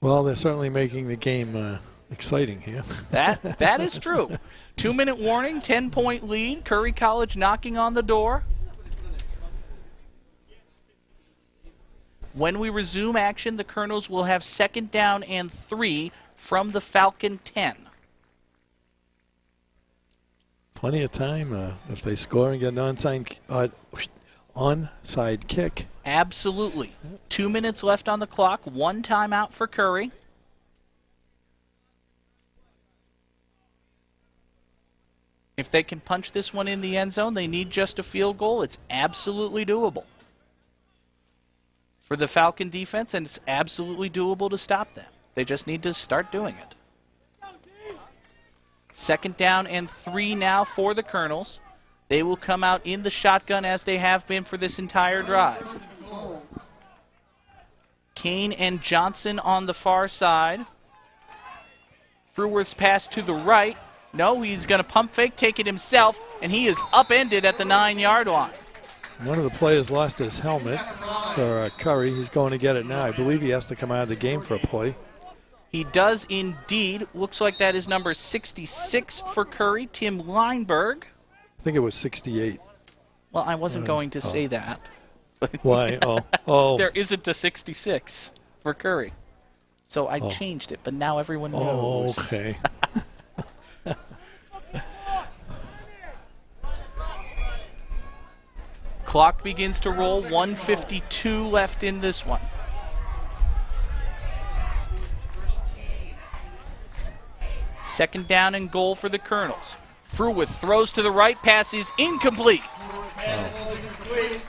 Speaker 2: Well, they're certainly making the game exciting here.
Speaker 1: That is true. 2-minute warning, 10-point lead. Curry College knocking on the door. When we resume action, the Colonels will have 2nd down and 3 from the Falcon 10.
Speaker 2: Plenty of time if they score and get an onside kick.
Speaker 1: Absolutely. 2 minutes left on the clock. 1 timeout for Curry. If they can punch this one in the end zone, they need just a field goal. It's absolutely doable for the Falcon defense, and it's absolutely doable to stop them. They just need to start doing it. 2nd down and 3 now for the Colonels. They will come out in the shotgun as they have been for this entire drive. Kane and Johnson on the far side. Fruworth's pass to the right. No, he's going to pump fake, take it himself, and he is upended at the 9-yard line.
Speaker 2: One of the players lost his helmet for Curry. He's going to get it now. I believe he has to come out of the game for a play.
Speaker 1: He does indeed. Looks like that is number 66 for Curry, Tim Leinberg.
Speaker 2: I think it was 68.
Speaker 1: Well, I wasn't going to say that.
Speaker 2: Why? Oh.
Speaker 1: There isn't a 66 for Curry. So I changed it, but now everyone knows.
Speaker 2: Oh, okay.
Speaker 1: Clock begins to roll. 1:52 left in this one. Second down and goal for the Colonels. Fruworth throws to the right. Pass is incomplete.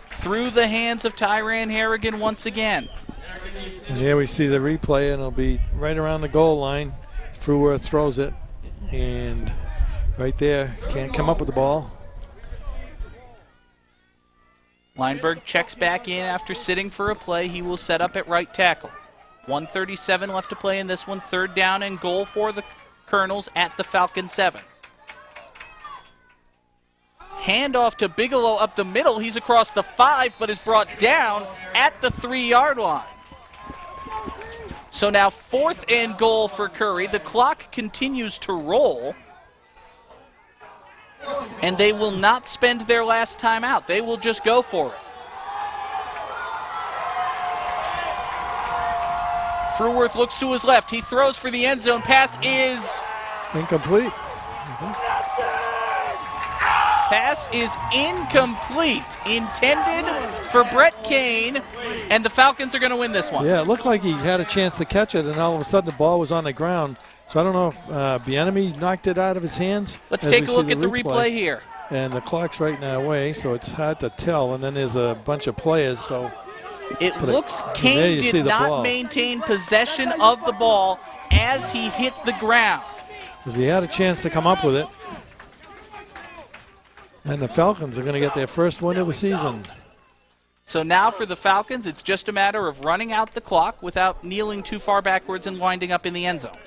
Speaker 1: Through the hands of Tyran Harrigan once again.
Speaker 2: And here we see the replay, and it'll be right around the goal line. Fruworth throws it, and right there, can't come up with the ball.
Speaker 1: Lineberg checks back in after sitting for a play. He will set up at right tackle. 1:37 left to play in this one. 3rd down and goal for the Colonels at the Falcon 7. Handoff to Bigelow up the middle. He's across the 5, but is brought down at the 3-yard line. So now 4th and goal for Curry. The clock continues to roll. And they will not spend their last time out. They will just go for it. Fruworth looks to his left. He throws for the end zone. Pass is
Speaker 2: incomplete.
Speaker 1: Pass is incomplete. Intended for Brett Kane, and the Falcons are going to win this one.
Speaker 2: Yeah, it looked like he had a chance to catch it, and all of a sudden the ball was on the ground. So I don't know if Bieniemy knocked it out of his hands.
Speaker 1: Let's take a look at the replay here.
Speaker 2: And the clock's right in our way, so it's hard to tell. And then there's a bunch of players, so
Speaker 1: it looks Kane did not maintain possession of the ball as he hit the ground.
Speaker 2: Because he had a chance to come up with it. And the Falcons are going to get their first win of the season.
Speaker 1: So now for the Falcons, it's just a matter of running out the clock without kneeling too far backwards and winding up in the end zone.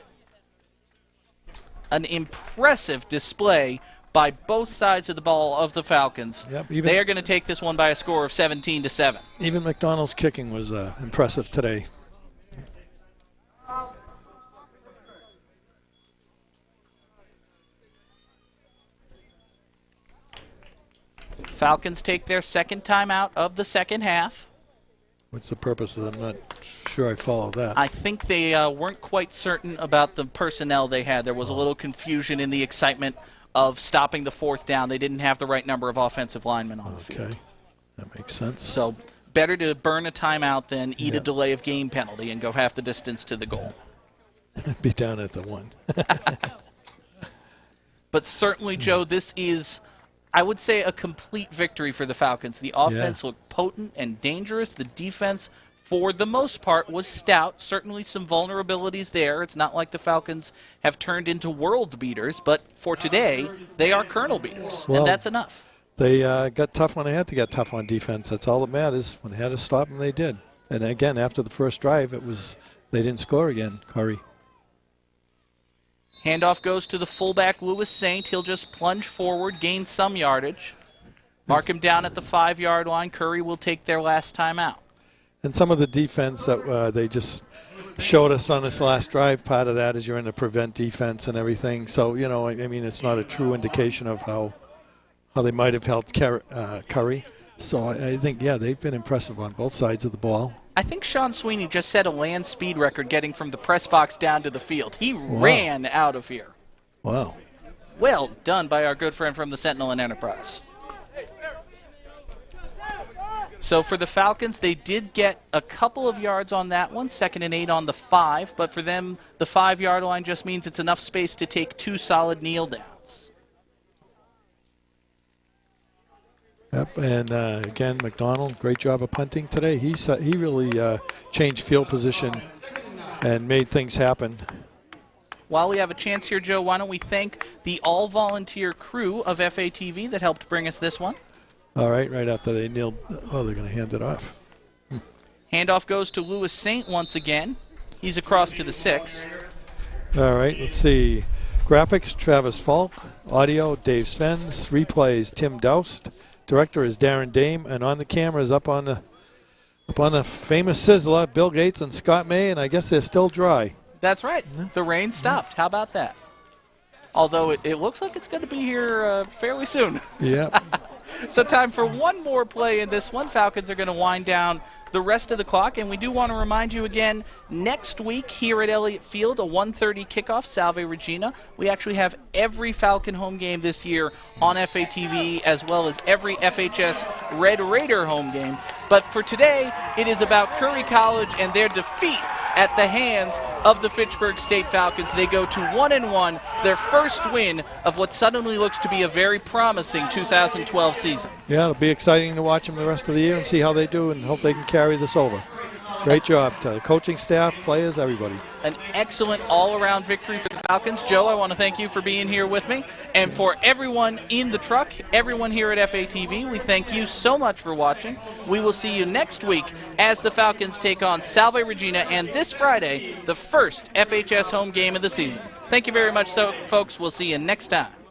Speaker 1: An impressive display by both sides of the ball of the Falcons.
Speaker 2: Yep,
Speaker 1: they are going to take this one by a score of 17-7.
Speaker 2: Even McDonald's kicking was impressive today.
Speaker 1: Falcons take their second timeout of the second half.
Speaker 2: What's the purpose of them? I'm not sure I follow that.
Speaker 1: I think they weren't quite certain about the personnel they had. There was a little confusion in the excitement of stopping the 4th down. They didn't have the right number of offensive linemen on the field.
Speaker 2: Okay, that makes sense.
Speaker 1: So better to burn a timeout than eat a delay of game penalty and go half the distance to the goal.
Speaker 2: Be down at the 1.
Speaker 1: But certainly, Joe, this is, I would say, a complete victory for the Falcons. The offense looked potent and dangerous. The defense, for the most part, was stout. Certainly some vulnerabilities there. It's not like the Falcons have turned into world beaters, but for today, they are Colonel beaters, and that's enough.
Speaker 2: They got tough when they had to get tough on defense. That's all that matters. When they had to stop them, they did. And again, after the first drive, they didn't score again, Curry.
Speaker 1: Handoff goes to the fullback, Lewis Saint. He'll just plunge forward, gain some yardage. Mark him down at the 5-yard line. Curry will take their last time out.
Speaker 2: And some of the defense that they just showed us on this last drive, part of that is you're in the prevent defense and everything. So, you know, I mean, it's not a true indication of how they might have helped Curry. So I think, they've been impressive on both sides of the ball.
Speaker 1: I think Sean Sweeney just set a land speed record getting from the press box down to the field. He ran out of here.
Speaker 2: Wow.
Speaker 1: Well done by our good friend from the Sentinel and Enterprise. So for the Falcons, they did get a couple of yards on that one, 2nd and 8 on the 5, but for them, the 5-yard line just means it's enough space to take 2 solid kneel downs.
Speaker 2: Yep, and again, McDonald, great job of punting today. He really changed field position and made things happen.
Speaker 1: While we have a chance here, Joe, why don't we thank the all-volunteer crew of FATV that helped bring us this one.
Speaker 2: All right, right after they kneeled. Oh, they're going to hand it off.
Speaker 1: Handoff goes to Lewis Saint once again. He's across to the 6.
Speaker 2: All right, let's see. Graphics, Travis Falk. Audio, Dave Svens. Replays, Tim Doust. Director is Darren Dame, and on the camera is up on the famous Sizzler, Bill Gates and Scott May, and I guess they're still dry.
Speaker 1: That's right. The rain stopped. How about that? Although it looks like it's going to be here fairly soon.
Speaker 2: Yeah.
Speaker 1: So time for one more play in this one. Falcons are going to wind down the rest of the clock, and we do want to remind you again, next week here at Elliott Field, a 1:30 kickoff, Salve Regina. We actually have every Falcon home game this year on FATV, as well as every FHS Red Raider home game. But for today, it is about Curry College and their defeat at the hands of the Fitchburg State Falcons. They go to 1-1, their first win of what suddenly looks to be a very promising 2012 season.
Speaker 2: Yeah, it'll be exciting to watch them the rest of the year and see how they do, and hope they can carry this over. Great job to the coaching staff, players, everybody.
Speaker 1: An excellent all-around victory for the Falcons. Joe, I want to thank you for being here with me. And for everyone in the truck, everyone here at FATV, we thank you so much for watching. We will see you next week as the Falcons take on Salve Regina, and this Friday, the first FHS home game of the season. Thank you very much, folks. We'll see you next time.